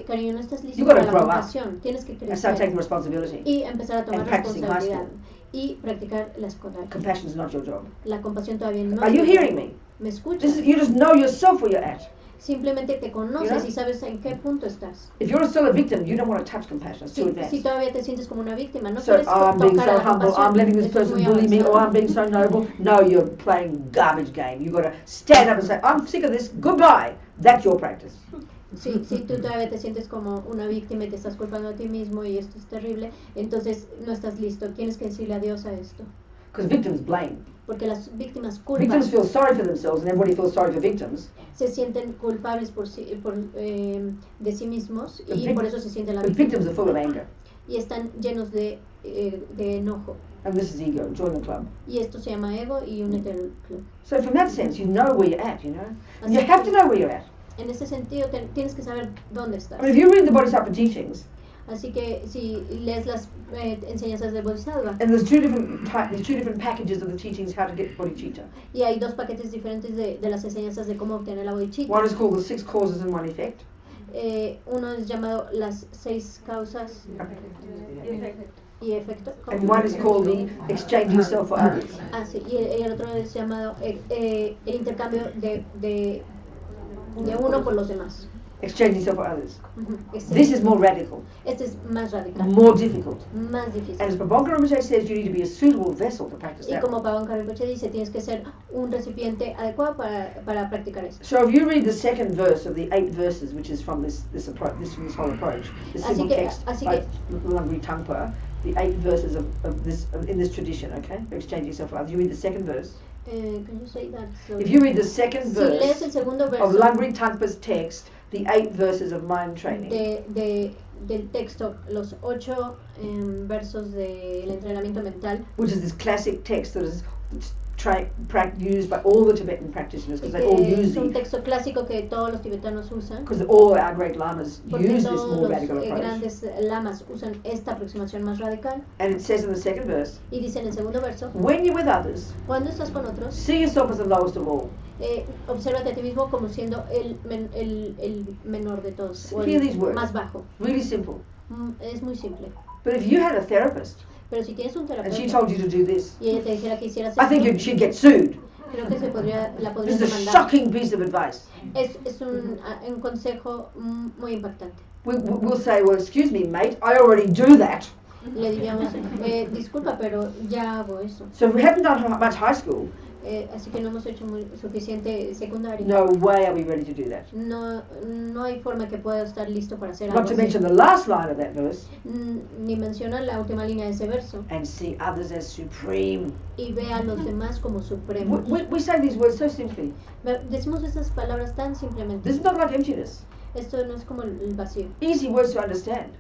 Cariño, no estás listo You gotta para la grow up compasión. Tienes que And start taking crecer responsibility. y empezar a tomar and practicing high responsabilidad school. y practicar la escuela. Compassion is not your job. La compasión todavía no. Are you hearing me? ¿Me escuchas? You just know yourself where you're at. Simplemente te conoces Yeah. y sabes en qué punto estás. If you're still a victim, you don't want to touch compassion. It's too advanced. Si todavía te sientes como una víctima, no So, quieres I'm being tocar a so la humble, compasión. I'm letting this Esto es person muy bully me, or avanzado. I'm being so noble. No, you're playing garbage game. You've got to stand up and say, I'm sick of this, goodbye. That's your practice. Si tú todavía te sientes como una víctima y te estás culpando a ti mismo y esto es terrible, entonces no estás listo. Tienes que decirle adiós a esto. Because victims blame. Porque las víctimas culpan, Victims feel sorry for themselves, and everybody feels sorry for victims. se sienten culpables de sí mismos y The por eso se siente la But víctima. victims are full of anger. Y están llenos de enojo. And this is ego. Join the club. Y esto se llama ego y únete al club. So from that sense, you know where you're at, you know? And you have to know where you're at. En ese sentido, tienes que saber dónde estás. I mean, if you read the Bodhisattva teachings, Así que si lees las enseñanzas del Bodhisattva, And there's two different packages of the teachings how to get bodhicitta. y hay dos paquetes diferentes de las enseñanzas de cómo obtener la bodhicitta. One is called the 6 causes and 1 effect. Uno es llamado las 6 causas y efecto. And one is called the exchanging self for others. Ah, sí, y el otro es llamado el intercambio de uno por los demás. Exchanging self for others. Este, This is more radical, este es más radical, more difficult. más And difícil. as Prabhupada Rinpoche says, you need to be a suitable vessel to practice Y that. como Pavan Rinpoche dice, tienes que ser un recipiente adecuado para practicar esto. So if you read the second verse of the 8 verses, which is from this whole approach, the Así simple que- text así by que- Langri Tangpa, the 8 verses in this tradition, okay, exchanging self for others. You read the second verse. Can you say that slowly? If you read the second Si lees verse el segundo of verso Langri Tangpa's text, the 8 verses of mind training, del texto, los 8 versos del entrenamiento mental, which is this classic text that is used by all the Tibetan practitioners, because they all que use es un it, texto clásico que todos los tibetanos usan, because all our great lamas porque use this todos more los radical approach. grandes lamas usan esta aproximación más radical. And it says in the second verse, Y dice en el segundo verso, when you're with others, cuando estás con otros, see yourself as the lowest of all. obsérvate a ti mismo como siendo el menor de todos, o Hear these el words. más bajo. Really simple. Es muy simple. But if you had a therapist Pero si tienes un and she terapeuta told you to do this, y ella te dijera que hicieras I think esto, she'd get sued. creo que la This podrías is a demandar. shocking piece of advice. Es un consejo muy impactante. We'll say, well, excuse me, mate, I already do that. Le diríamos, disculpa, pero ya hago eso. So if we haven't done much high school, Así que no hemos hecho suficiente secundaria. no way are we ready to do that. No hay forma que pueda estar listo para hacer Not algo to así. mention the last line of that verse, Ni menciona la última línea de ese verso. and see others as supreme. Y ve a los demás como supremos. We say these words so simply. Decimos esas palabras tan simplemente. This is not like emptiness. Esto no es como el vacío. Easy words to understand.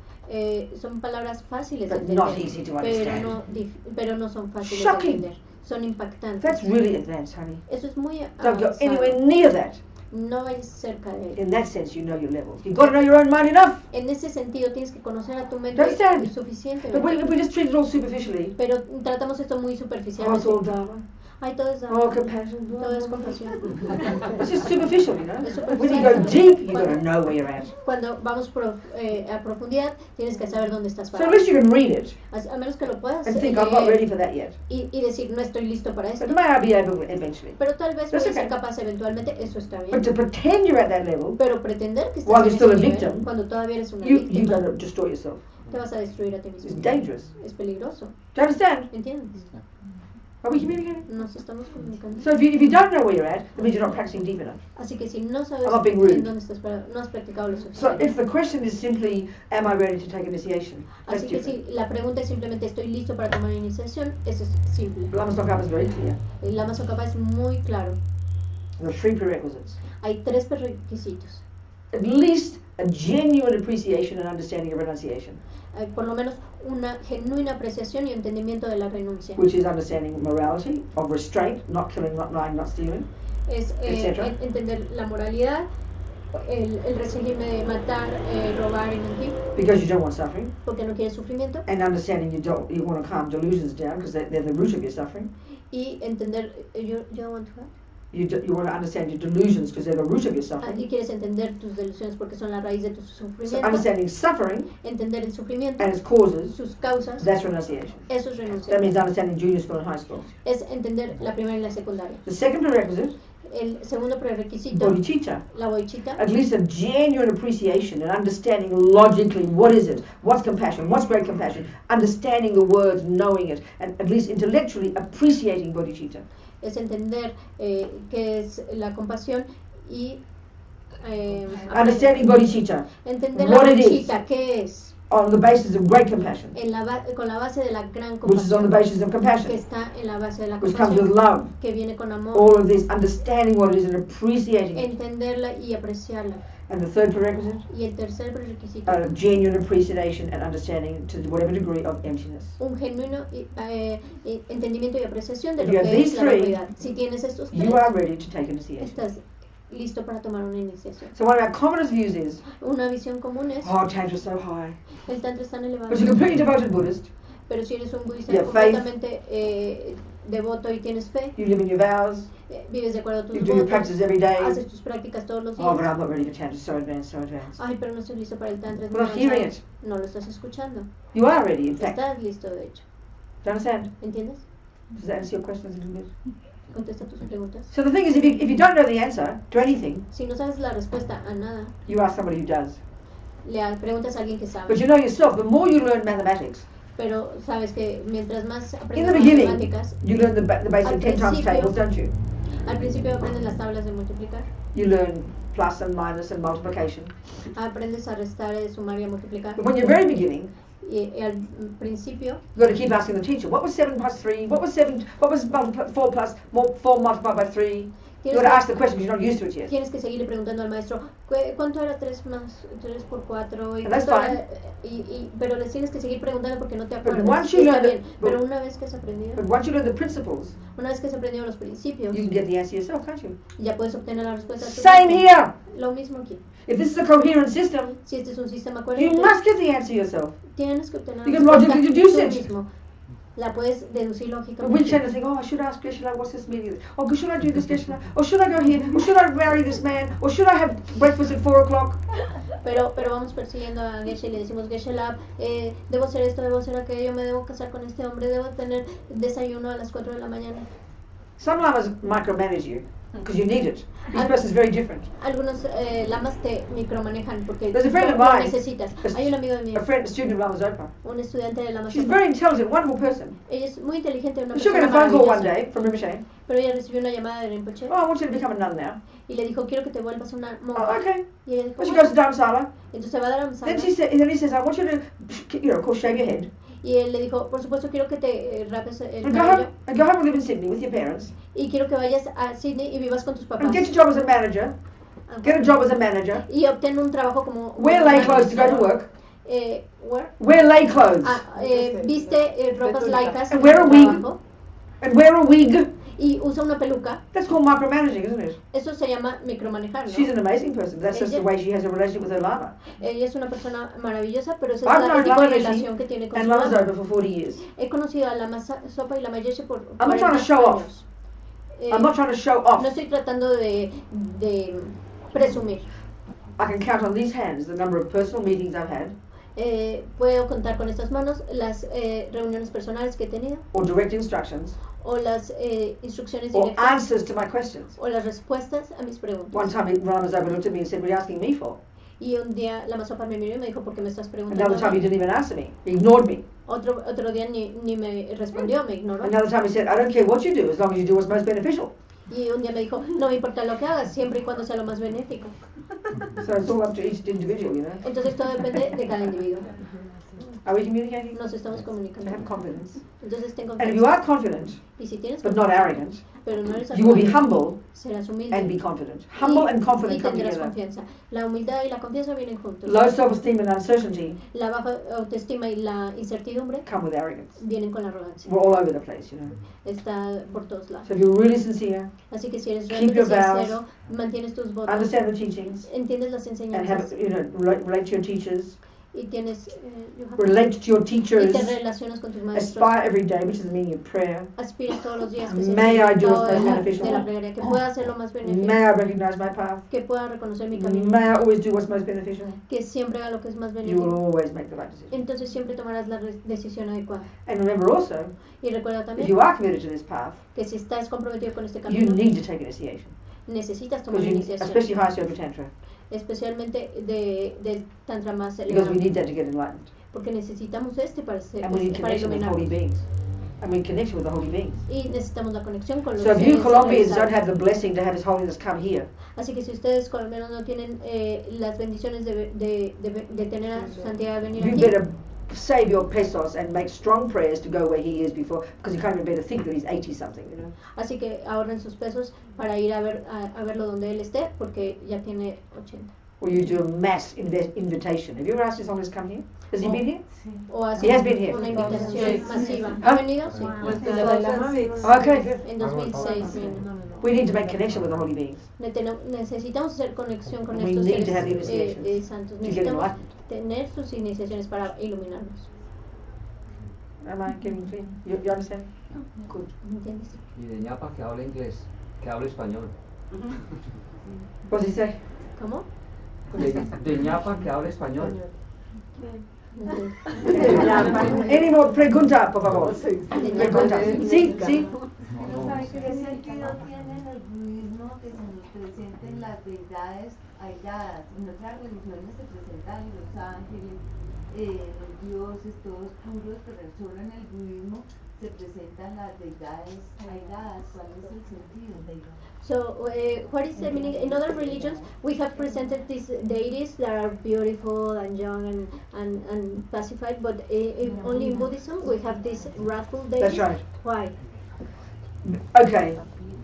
Son palabras fáciles de But not entender, easy to understand. pero no son fáciles Shocking. de entender. Son impactantes. That's really advanced, honey. Eso es muy Don't go avanzado. anywhere near that. No vayas cerca de él. In that sense, you know your level. You've got to know your own mind enough. En ese sentido tienes que conocer a tu mente Understand? suficiente. But if we just treat it all superficially, Pero tratamos esto muy oh, it's superficialmente. all Dharma, Ay, todo es oh, compassion, todo es compasión. It's just superficial, you know. Es When you go superficial. deep, you've got to know where you're at. Cuando vamos a profundidad, tienes que saber dónde estás So at parado. least you can read it A menos que lo puedas and think, I'm not leer ready for that yet. y decir, no estoy listo para esto. But may I be able eventually. Pero tal vez That's voy a ser okay. capaz eventualmente, eso está But bien. to pretend you're at that level, Pero pretender que estás While en you're still ese a nivel, victim, cuando todavía eres una you've víctima, got to destroy yourself. te vas a destruir a ti It's mismo. dangerous. Es peligroso. Do you understand? ¿Entiendes? Are we communicating? Nos estamos comunicando. So if you don't know where you're at, it means you're not practicing deep enough. Así que si no sabes I'm not being rude. en dónde estás parado, no has practicado lo So suficiente. if the question is simply, am I ready to take initiation? That's Así que different. si la pregunta es simplemente estoy listo para tomar iniciación, eso es simple. Lama Tsongkhapa is very clear. El Lama Tsongkhapa es muy claro. There are 3 prerequisites. Hay 3 requisitos. At least a genuine appreciation and understanding of renunciation, Por lo menos una genuina apreciación y entendimiento de la renuncia. which is understanding morality, of restraint, not killing, not lying, not stealing, Es etcétera. entender la moralidad, el restringirme de matar, robar y mentir, because you don't want suffering, porque no quieres sufrimiento. and understanding you want to calm delusions down because they're the root of your suffering. Y entender, you don't want to what? You want to understand your delusions because they're the root of your Y suffering. quieres entender tus delusiones porque son la raíz de tu So sufrimiento. understanding suffering Entender el sufrimiento, and its causes, sus causas, that's renunciation. eso es renuncia. That means understanding junior school and high school. Es entender la primera y la secundaria. The second prerequisite, El segundo prerequisito, bodhicitta, la bodhicitta, at least a genuine appreciation and understanding logically what is it, what's compassion, what's great compassion, understanding the words, knowing it, and at least intellectually appreciating bodhicitta. es entender qué es la compasión y Understanding bodhicitta entender la what it is. bodhicitta, qué es, on the basis of great compassion, con la base de la gran which is on the compasión, basis of que compassion, está en la base de la which comes with compasión, love. que viene con amor, All of this, understanding what it is and appreciating it. entenderla y apreciarla. And the third prerequisite, Y el tercer prerequisito, a genuine appreciation and understanding to whatever degree of emptiness. un genuino entendimiento y apreciación de If lo you have que these es la three, vacuidad. Si tienes estos tres, You are ready to take initiation. estás listo para tomar una iniciación. So one of our commonest views is, Una visión común es, oh, Tantra's so high. el tantra es tan elevado, But you're a completely devoted Buddhist, pero si eres un budista You have faith. completamente devoto y tienes fe, you live in your vows, vives de acuerdo a tus you do your votos, practices every day. haces tus prácticas todos los Oh, but días. I'm not ready for Tantra, so advanced, so advanced. Ay, pero no estoy listo para el tantra, es muy We're not hearing avanzado. No lo estás escuchando. You are ready, in fact. Estás listo, de hecho. Do you understand? ¿Entiendes? Does that answer your questions a little bit? Contesta tus preguntas. So the thing is, if you don't know the answer to anything, Si no sabes la respuesta a nada, you ask somebody who does. preguntas a alguien que sabe. But you know yourself, the more you learn mathematics, Pero sabes que mientras más in the aprendes beginning, matemáticas, you learn the basic Al 10 times principio- tables, don't you? al principio aprendes las tablas de multiplicar, You learn plus and minus and multiplication. aprendes a restar, sumar y a multiplicar. But when you're very beginning, Y al principio you've got to keep asking the teacher, what was 7 plus 3? What was 4 plus 4 multiplied by 3? You've got to ask the question because you're not used to it yet. tienes que seguirle preguntando al maestro, ¿cuánto era 3 por 4? Y And that's cuánto fine. era- pero les tienes que seguir preguntando porque no te But acuerdas. once you Está learn the- bien, pero una vez que has aprendido, But once you learn the principles, una vez que has aprendido los principios, you can get the answer yourself, can't you? ya puedes obtener la respuesta. tú Same mismo. here. Lo mismo aquí. If this is a coherent system, Si este es un sistema you coherente, must get the answer yourself. tienes que obtener You la can respuesta logically deduce tú it. mismo. La puedes deducir But we lógicamente. tend to think, oh, I should ask Geshe-la, what's this meaning? Oh, should I do this, Geshe-la? Or should I go here? Or should I marry this man? Or should I have breakfast at 4 o'clock? Pero vamos persiguiendo a Geshe y le decimos, Geshe-la, debo hacer esto, debo hacer aquello, me debo casar con este hombre, debo tener desayuno a las 4 de la mañana. Some lamas micromanage you because you need it. Each person's very different. Algunos lamas te micromanejan porque There's a friend of lo mine, necesitas. Hay un amigo de mí, a friend, a student of Lama Zopa. un estudiante de Lama She's a Zopa. very intelligent, wonderful person. Ella es muy inteligente, una She got a persona phone call one maravillosa. day from Rinpoche. Pero ella recibió una llamada de Rinpoche Oh, I want you to become a nun now. y le dijo, quiero que te vuelvas una Oh, monja. okay. Y ella dijo, Well, she "Bueno". goes to Dharamsala. Entonces se va a dar a Then he says, I want you to, of course, shave your head. Y él le dijo, por supuesto quiero que te rapes el And cabello go home and live in Sydney with your parents. y quiero que vayas a Sydney y vivas con tus papás. And get your job as a manager. Ajá. Get a job as a manager. Y obtén un trabajo como Wear lay clothes to go to work. Wear? Wear lay clothes. Viste ropas túnica. laicas And en wear a tu wig. trabajo And wear a wig. y usa una peluca. That's called micromanaging, isn't it? Eso se llama micromanejar, ¿no? She's an amazing person. That's just the way she has a relationship with her lama. Ella es una persona maravillosa, pero esa I've es la known tipo Lama de Geshe relación que tiene con and su Lama lama. Zopa for 40 years. He conocido a Lama Sopa y Lama Geshe por I'm not trying to 40 show off. años. I'm not trying to show off. No estoy tratando de presumir. I can count on these hands the number of personal meetings I've had Puedo contar con estas manos las reuniones personales que he tenido or direct instructions o las instrucciones or directas answers to my questions. o las respuestas a mis preguntas. One time Lama Zopa looked at me and said, what are you asking me for? Y un día la Masopa me miró y me dijo, ¿por qué me estás preguntando? Another time a he mí?". didn't even answer me. He ignored me. Otro día ni me respondió, me ignoró. Another time he said, I don't care what you do as long as you do what's most beneficial. Y un día me dijo, no me importa lo que hagas, siempre y cuando sea lo más benéfico. So it's all up to each individual, you know. Entonces todo depende de cada individuo. Are we communicating? Nos estamos To comunicando. have confidence. Entonces ten And if you confianza. are confident, Y si tienes but not confianza, arrogant, pero no eres you will be arrogante, humble serás humilde. and be confident. Humble and y confident come tendrás together. confianza. La humildad y la confianza vienen juntos. Low self-esteem and uncertainty La baja autoestima y la incertidumbre come with arrogance. vienen con la arrogancia. We're all over the place, you know. Está por todos lados. So if you're really sincere, Así que si eres keep realmente your vows, sincero, mantienes tus votos, understand the teachings, entiendes las and enseñanzas have, relate to your teachers, y tienes relate to your y teachers, te relacionas con tus maestros. aspire every day, which is the meaning of prayer. Aspira todos los días que sea May I do significado what's most de beneficial. la plegaria, que pueda hacer lo más benéfico, May I recognize my path. que pueda reconocer mi camino, May I always do what's most beneficial. que siempre haga lo que es más You will benéfico. always make the right decision. Entonces siempre tomarás la decisión adecuada. And remember also, Y recuerda if también you are committed to this path, que si estás comprometido con este you camino, need to take initiation. necesitas tomar Because you, iniciación, especially high yoga tantra, especialmente del tantra más because elevado, we need that to get enlightened. porque necesitamos para And we need para connection with holy iluminarnos. beings. And we need connection with the holy beings. Y necesitamos la conexión con los So if you seres Colombians don't realizados. have the blessing to have His Holiness come here, Así que si ustedes colombianos no tienen las bendiciones de tener a su santidad venir you aquí, better save your pesos and make strong prayers to go where He is before, because you can't even better think that He's 80 something, you know. así que ahorren sus pesos para ir a verlo donde él esté, porque ya tiene 80. or you do a mass invitation. Have you ever asked someone to come here? Has he been here? O He has hacemos been here. una invitación masiva. Ah. ¿Ha venido? Sí. Okay, good. En 2006 vino. We need to make connection with the holy beings. Necesitamos hacer conexión con We estos need to have seres initiations santos. to get Necesitamos enlightened. tener sus iniciaciones para iluminarnos. Am I getting clear? You understand? Good. ¿Me entiendes? Y de ñapa que habla inglés, que habla español. What does he say? ¿Cómo? De ñapa que habla español. Any more pregunta, por favor? Pregunta. Sí, sí. No sabe qué sentido tiene en el budismo que se nos presenten las deidades aisladas. En otras religiones se presentan los ángeles, los dioses, todos puros, pero solo en el budismo se presentan las deidades aisladas. ¿Cuál es el sentido? So, what is the meaning? In other religions, we have presented these deities that are beautiful and young and pacified, but only in Buddhism we have these wrathful deities. That's right. Why? Okay.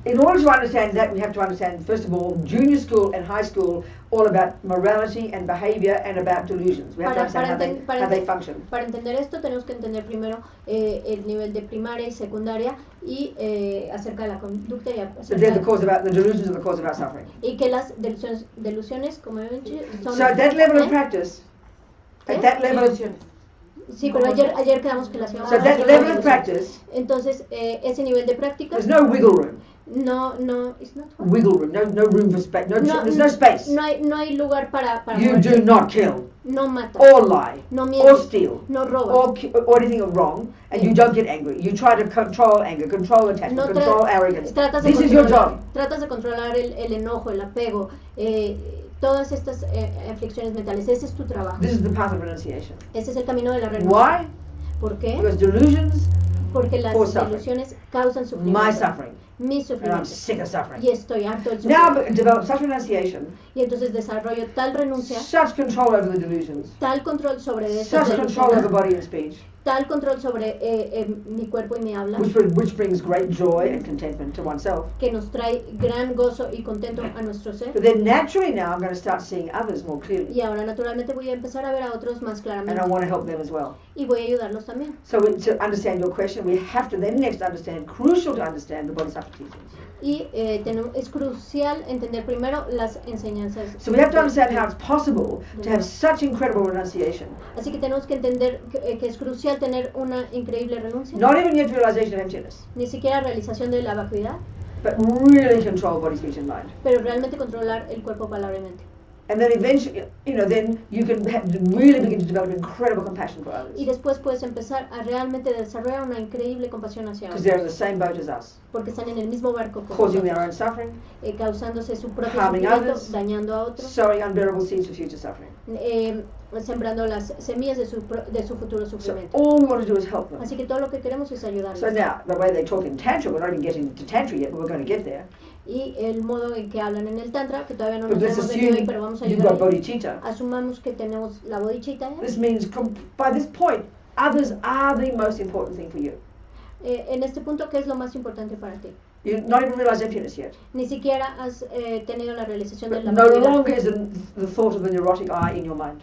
In order to understand that, we have to understand, first of all, junior school and high school, all about morality and behavior and about delusions. We have to understand how they function. Para entender esto tenemos que entender primero el nivel de primaria y secundaria y acerca de la conducta y So they're the delusions are the cause of our suffering. y que las delusiones como he dicho, son So at that level of practice, ¿Qué? at that level of, Sí, pero ayer quedamos que las íbamos so a at that hacer level of con practice, entonces ese nivel de práctica there's no wiggle room. no, it's not what? Wiggle room, no room for space, there's no space. No hay lugar para You moverse. do not kill, No mata, or lie, no or mientes, steal, no robas, or anything wrong, and you don't get angry. You try to control anger, control attachment, no control arrogance. tratas de This is your controlar, job. tratas de controlar el enojo, el apego, todas estas aflicciones mentales. Ese es tu trabajo. This is the path of renunciation. Ese es el camino de la renuncia. Why? ¿Por qué? Because delusions, Porque las for suffering. ilusiones causan sufrimiento. my suffering, Mi and I'm sufrimiento. sick of suffering. Y estoy harto del Now sufrimiento. develop such renunciation, Y entonces desarrollo tal renuncia, such control over the delusions, tal control sobre estas such control over delusiones, body and speech, tal control sobre mi cuerpo y mi habla, which brings great joy and contentment to oneself. que nos trae gran gozo y contento a nuestro ser. But then naturally now I'm going to start seeing others more clearly, Y ahora naturalmente voy a empezar a ver a otros más and I claramente want to help them as well. y voy a ayudarlos también. So to understand your question, we have to then next understand, crucial to understand the Bodhisattva teachings. Y es crucial entender primero las enseñanzas. So we have to understand how it's possible to have such incredible renunciation, Así que tenemos que entender que es crucial tener una increíble renuncia, not even yet realization of emptiness, ni siquiera realización de la vacuidad, but really control body, speech, and mind. pero realmente controlar el cuerpo, palabra y mente. And then eventually, then you can really begin to develop incredible compassion for Y others, después puedes empezar a realmente desarrollar una increíble compasión hacia because they're in otros, the same boat as us, porque están en el mismo barco que causing nosotros, their own suffering, causándose su propio harming sufrimiento, others, dañando a otros, sowing unbearable seeds for future suffering. sembrando las semillas de su futuro So sufrimiento. all we want to do is help them. Así que todo lo que queremos es ayudarlos. So now, the way they talk in Tantra, we're not even getting to Tantra yet, but we're going to get there. Y el modo en que hablan en el Tantra, que todavía no But nos let's hemos venido ahí, assume pero vamos a you've llegar got ahí. bodhicitta. Asumamos que tenemos la bodhicitta. This means, by this point, others are the most important thing for you. En este punto, ¿qué es lo más importante para ti? You've not even realized emptiness yet. Ni siquiera has tenido la realización de But la no vacuidad. longer is the thought of the neurotic I in your mind.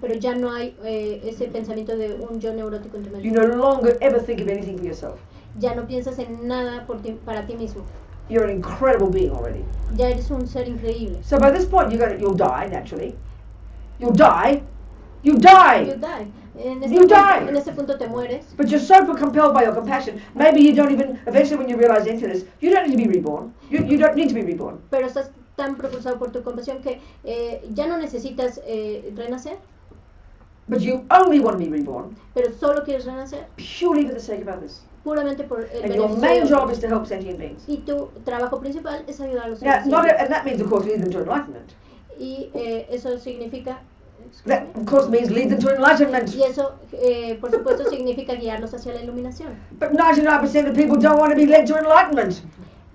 Pero ya no hay ese pensamiento de un yo neurótico en tu mente. You no longer ever think of anything for yourself. Ya no piensas en nada para ti mismo. You're an incredible being already. Ya eres un ser increíble. So by this point, you'll die naturally. You'll die. You die. You die. En You die. En este punto te mueres. But you're so compelled by your compassion. Maybe you don't even. Eventually, when you realize emptiness, you don't need to be reborn. You don't need to be reborn. Pero estás tan propulsado por tu compasión que ya no necesitas renacer, But you only want to be reborn pero solo quieres renacer purely for the sake of others. puramente por el And your beneficio main de job otros. is to help sentient beings. Y tu trabajo principal es ayudar a los Now, seres and that means, of course, lead them to enlightenment. y eso significa That, of course, means lead them to enlightenment. y eso por supuesto significa guiarlos hacia la iluminación, But 99% of people don't want to be led to enlightenment.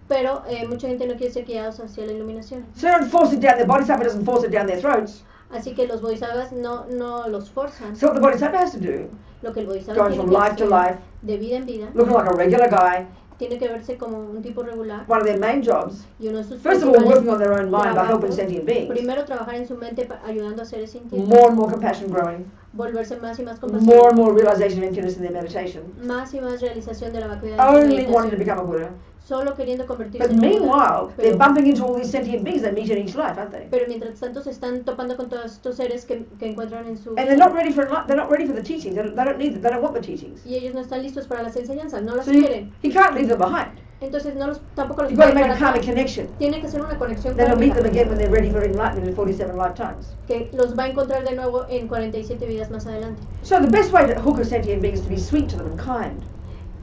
pero mucha gente no quiere ser guiados hacia la iluminación, So they don't force it down their bodhisattva doesn't force it down their throats. así que los bodhisattvas no los forzan. So what the bodhisattva has to do, Lo que el bodhisattva going tiene from que life to hacer life, de vida en vida, looking like a regular guy, tiene que verse como un tipo regular. One of their main jobs, Y uno de sus first of all, principales working on their own mind by helping trabajos, sentient beings, primero trabajar en su mente ayudando a seres sintientes, more and more compassion growing, volverse más y más more and compasivos, more realization of emptiness in their meditation, más y más realización de la vacuidad en su only wanting to meditación, become a Buddha. solo queriendo convertirse But en un Buda. meanwhile, they're Pero, bumping into all these sentient beings they meet in each life, aren't they? pero mientras tanto se están topando con todos estos seres que encuentran en su And they're not ready for the teachings. They don't need. They don't want the teachings. y ellos no están listos para las enseñanzas, no las So quieren. he can't leave them behind. Entonces tampoco los You've got to puede make a dejar karmic atrás. connection. Tiene que ser una conexión Then he'll meet them kármica, again when they're ready for enlightenment in 47 lifetimes. que los va a encontrar de nuevo en 47 vidas más adelante. So the best way to hook a sentient being is to be sweet to them and kind.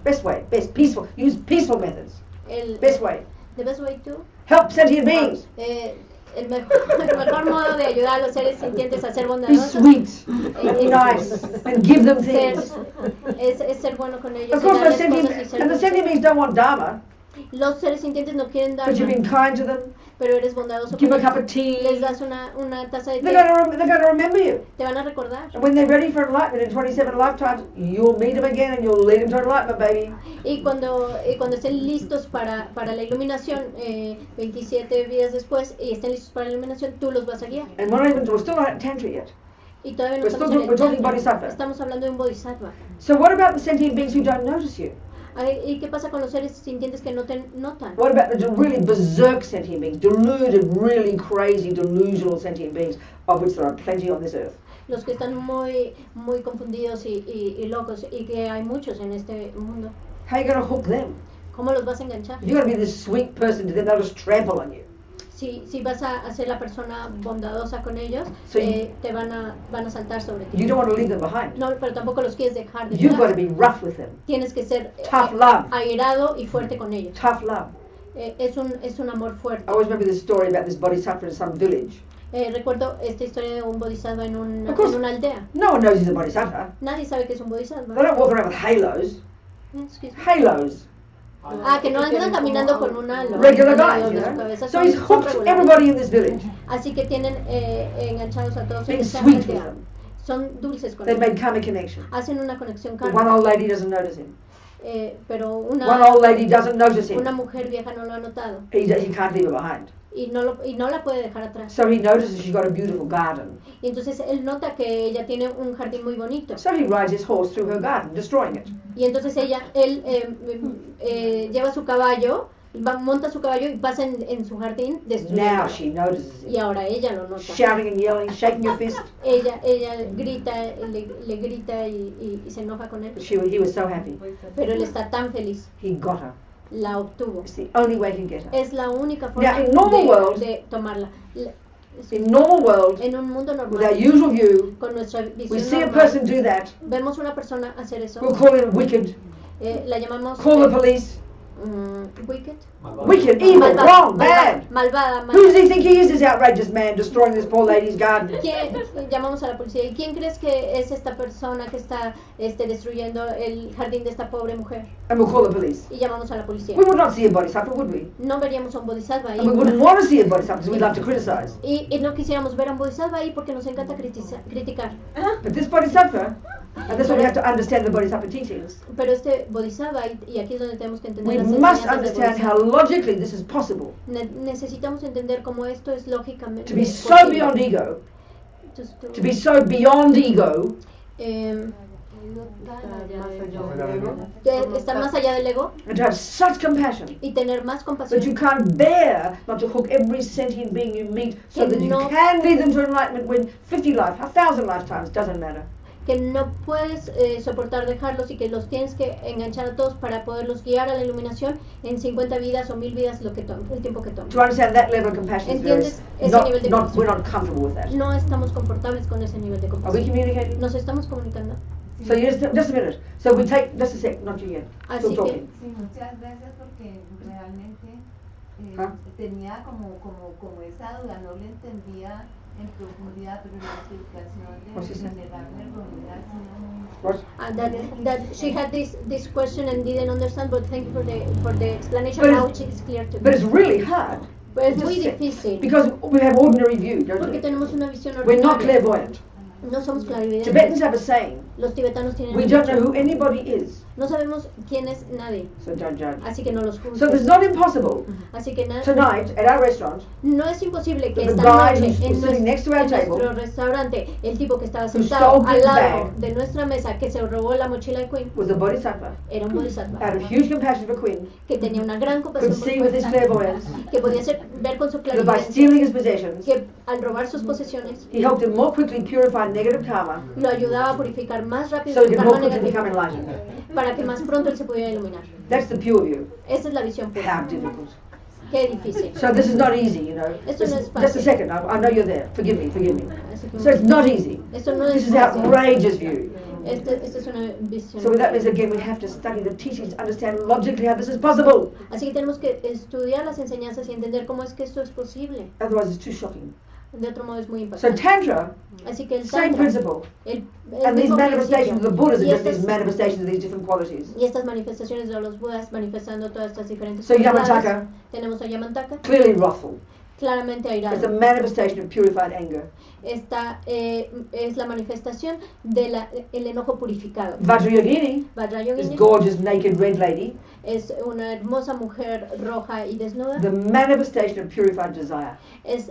Best way, best peaceful. Use peaceful methods. Best way. The best way to Help sentient beings. el mejor modo de ayudar a los seres sintientes a ser Be bondadosos sweet, nice, and give them things. es ser bueno con ellos Of y course, darles cosas y ser the dulces. sentient beings don't want dharma, Los seres sintientes no quieren dar but you've been kind to them. pero eres bondadoso Give con them a cup ellos. of tea. Les das una taza de They're té, going to remember you. te van a recordar. And when they're ready for enlightenment in 27 lifetimes, you'll meet them again and you'll lead them to enlightenment, baby. Y cuando estén listos para la iluminación, 27 vidas después, y estén listos para la iluminación, tú los vas a guiar. And we're still not at Tantra yet. Y todavía no We're estamos still- en we're talking el Tantra. bodhisattva. Estamos hablando de un bodhisattva. So what about the sentient beings who don't notice you? Ay, ¿y qué pasa con los seres sintientes que no te notan? What about the really berserk sentient beings, deluded, really crazy, delusional sentient beings, of which there are plenty on this earth? Los que están muy confundidos y locos, y que hay muchos en este mundo. How are you going to hook them? ¿Cómo los vas a enganchar? You're going to be this sweet person to them, they'll just trample on you. Si vas a ser la persona bondadosa con ellos, So you- te van a saltar sobre ti. You don't want to leave them behind. No, pero tampoco los quieres dejar de You've got to lado. be rough with them. Tienes que ser Tough love. airado y fuerte con ellos. Tough love. Es un amor fuerte. I always remember this story about this bodhisattva in some village. Recuerdo esta historia de un bodhisattva en Of course. una aldea. No one knows he's a bodhisattva. Nadie sabe que es un They bodhisattva. don't walk around with halos. Excuse me. Halos. Que no andan caminando con un halo Regular alrededor guys, you de su know. cabeza. So he's Son hooked regulares. everybody in this village. Así que tienen enganchados a todos en Being esta sweet with aldea. them. Son dulces con They've made ellos. karmic connection. Hacen una conexión But one kármica. old lady doesn't notice him. Pero One old lady doesn't notice una him. mujer vieja no lo ha notado He can't leave her behind. y no la puede dejar atrás. So he notices she's got a beautiful garden. Y entonces él nota que ella tiene un jardín muy bonito. So he rides his horse through her garden, destroying it. Y entonces él lleva su caballo, monta su caballo y pasa en su jardín Now destruyendo. she notices Y it. ahora ella lo nota. Shouting and yelling, shaking her fist. Ella grita, le grita y se enoja con él. He was so happy. Pero él está tan feliz. He got her. La obtuvo. It's the only way he can get her. Es la única forma Now, in normal world- de tomarla. In normal world, En un mundo with our normal, usual view, con nuestra we visión see a normal, person do that, vemos una persona hacer eso. we'll call him wicked, La llamamos call the police. wicked. Wicked, evil, wrong, bad. Malvada. Who does he think he is, this outrageous man destroying this poor lady's garden? Llamamos a la policía. ¿Y quién crees que es esta persona que está destruyendo el jardín de esta pobre mujer? And we'll call the police. Y llamamos a la policía. We would not see a bodhisattva, would we? No veríamos a un bodhisattva ahí. And we wouldn't want to see a bodhisattva because we love to criticize. Y no quisiéramos ver a un bodhisattva ahí porque nos encanta criticar. But this bodhisattva, and that's why we have to understand the bodhisattva teachings, Pero este bodhisattva, y aquí es donde tenemos que entender we las must enseñanzas de understand how bodhisattva. logically this is possible. Necesitamos entender cómo esto es lógicamente To be so posible. beyond ego, Just to be so beyond ego, estar más allá del ego and to have such compassion y tener más that compasión. you can't bear not to hook every sentient being you meet so that you No. can lead them to enlightenment when 50 life, 1,000 lifetimes, doesn't matter. Que no puedes soportar dejarlos y que los tienes que enganchar a todos para poderlos guiar a la iluminación en 50 vidas o 1000 vidas, el tiempo que tome. To understand that level of compassion is very, ¿Entiendes ese nivel de compasión? we're not comfortable with that. No estamos confortables con ese nivel de Are we compasión. communicating? Nos estamos comunicando. So you just a minute. So we take, just a sec, not you yet. Así Still que talking. Sí, muchas gracias porque realmente ¿Ah? tenía como esa duda, no le entendía en profundidad, pero la What's he explicación saying? de generarme Robina ha sido muy... What? that she had this question and didn't understand, but thank you for the explanation. But Now it's- it's clear to But me. it's really hard. Pero es Just muy a sec. difícil Because we have ordinary view, don't porque we? tenemos una visión We're not ordinaria. clairvoyant. No somos Tibetans clarividentes. have a saying, Los tibetanos tienen we un don't dicho, know who anybody is No sabemos quién es nadie, So don't judge. así que no los So it's juzgues. not impossible Así que tonight at our restaurant no es imposible que The esta guy noche who's en sitting next to our nuestro table, restaurante, el tipo que estaba who sentado stole al Quinn's lado bag, de nuestra mesa, que se robó la mochila de Quinn, was a bodhisattva, era un bodhisattva, had a huge compassion for Quinn, que tenía una gran could compasión por see with his Quinn, clairvoyance que podía ver con su that by clarividencia stealing his possessions, que al robar sus posesiones he helped him more quickly purify negative karma lo ayudaba a purificar más rápido so he su could more karma quickly become negativo enlightened. para que más pronto él se pudiera iluminar. That's the pure view. Esa es la visión pura. How difficult. Qué difícil. So this is not easy, you know. Esto no es Just a fácil. second, I know you're there. Forgive me. Así que- So it's not easy. Esto no This es is fácil. outrageous view. Esta es una visión. So that means again we have to study the teachings to understand logically how this is possible. Así que tenemos que estudiar las enseñanzas y entender cómo es que esto es posible. Otherwise it's too shocking. De otro modo es muy So impactante. Tantra, Así que el same tantra, principle. el And these mismo manifestations of the Buddhas are y just these estas, manifestations of these different qualities. y estas manifestaciones de los Budas manifestando todas estas diferentes So cualidades. Yamantaka, Tenemos a Yamantaka, clearly wrathful. claramente It's a airado. manifestation of purified anger. Esta es la manifestación del enojo purificado. Vajrayogini is Vajrayogini gorgeous, naked, red lady. es una hermosa mujer roja y desnuda. The manifestation of purified desire. Es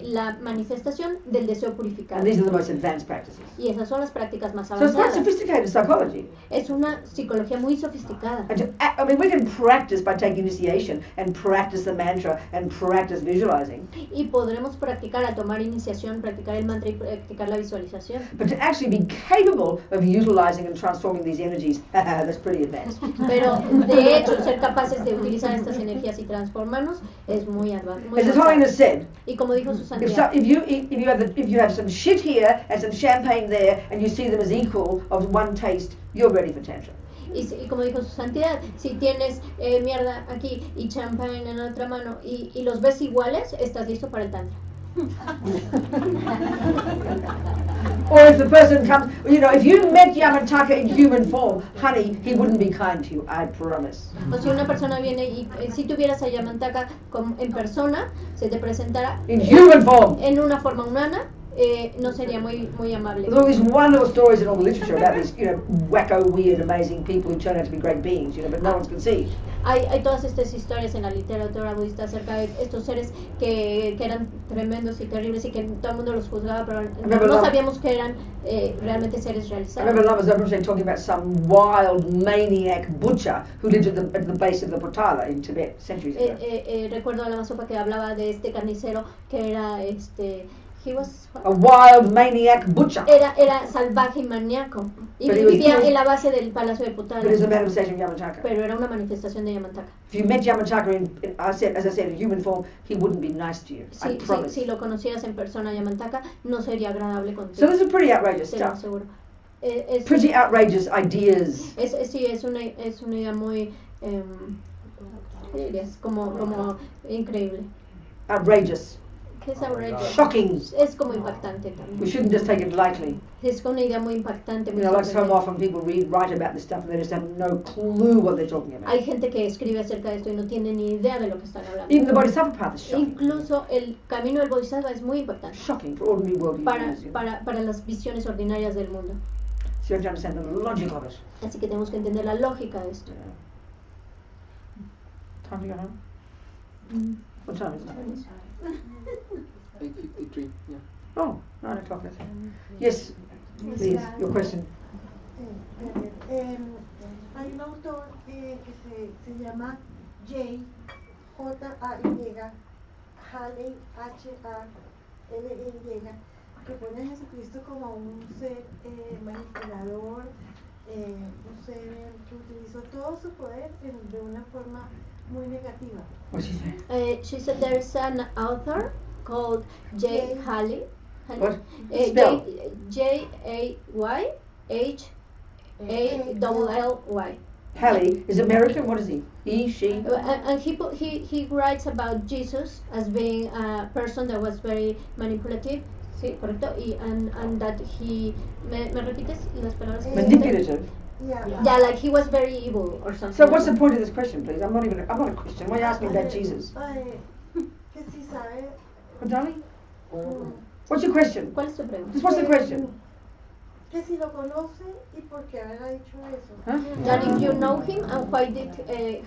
la manifestación del deseo purificado. And these are the most advanced practices. Y esas son las prácticas más So it's quite avanzadas. sophisticated psychology. Es una psicología muy sofisticada. And I mean, we can practice by taking initiation and practice the mantra and practice visualizing. Y podremos practicar al tomar iniciación, practicar el mantra y practicar la visualización. But to actually be capable of utilizing and transforming these energies, that's pretty advanced. Pero de hecho, ser capaces de utilizar estas energías y transformarnos es muy avanzado. As His Holiness said, Y como dijo su if santidad, you have some shit here and some champagne there, and you see them as equal of one taste, you're ready for Tantra. y como dijo su santidad, si tienes mierda aquí y champagne en la otra mano y los ves iguales, estás listo para el tantra. Or if the person comes, you know, if you met Yamantaka in human form, honey, he wouldn't be kind to you, I promise. O si una persona viene y si tuvieras a Yamantaka en persona, se te presentara In human form. en una forma humana, no sería muy amable. There's all these wonderful stories in all the literature about these, you know, wacko, weird, amazing people who turn out to be great beings, you know, but no one's conceived. Hay todas estas historias en la literatura budista acerca de estos seres que eran tremendos y terribles y que todo el mundo los juzgaba, pero no sabíamos que eran realmente seres I realizados. remember Lama Zopa talking about some wild maniac butcher who lived at the base of the Potala in Tibet centuries ago. Recuerdo a la Masopa que hablaba de este carnicero que era A wild maniac butcher. era salvaje y maníaco y But he was vivía killed. en la base del palacio de Potala, But it's a manifestation of Yamantaka. pero era una manifestación de Yamantaka. If you met Yamantaka as I said, in human form, he wouldn't be nice to you. I promise. Si lo conocieras en persona, Yamantaka, no sería agradable contigo. So this is pretty outrageous Te lo stuff. aseguro. Pretty outrageous ideas. Sí, es una idea muy, ¿qué dirías? Como increíble. Outrageous. ¿Qué es outrageous? Shocking. Es como impactante We también. shouldn't just take it lightly. Es una idea muy impactante. You Muy know, like so sorprendente. often people write about this stuff and they just have no clue what they're talking about. Hay gente que escribe acerca de esto y no tiene ni idea de lo que están hablando. Even the Bodhisattva path is shocking. Incluso el camino del Bodhisattva es muy impactante Shocking for ordinary worldly views. You know. para las visiones ordinarias del mundo. So you have to understand the logic of it. Así que tenemos que entender la lógica de esto. Time to go home? What time is it? 8:53. Yeah. Oh, 9 o'clock, I think. Yes, please, your question. Hay un autor que se llama J.A.Y. Haley, H-A-L-E-Y, que pone a Jesucristo como un ser manipulador, un ser que utilizó todo su poder de una forma muy negativa. What's she saying? She said there's an author called J. Haley. What? Spell. J-A-Y-H-A-L-L-Y. Hallie is American. What is he? He, she. And he writes about Jesus as being a person that was very manipulative. Sí, correcto. And that he ¿me repites las palabras? Manipulative. Yeah, like he was very evil or something. So what's the point of this question, please? I'm not a Christian. Why are you asking me about Jesus? Que si sabe. What, darling? What's your question? ¿Cuál es tu pregunta? Just what's the question? que si lo conoce y por qué habrá dicho eso. Huh? That if you know him, and why did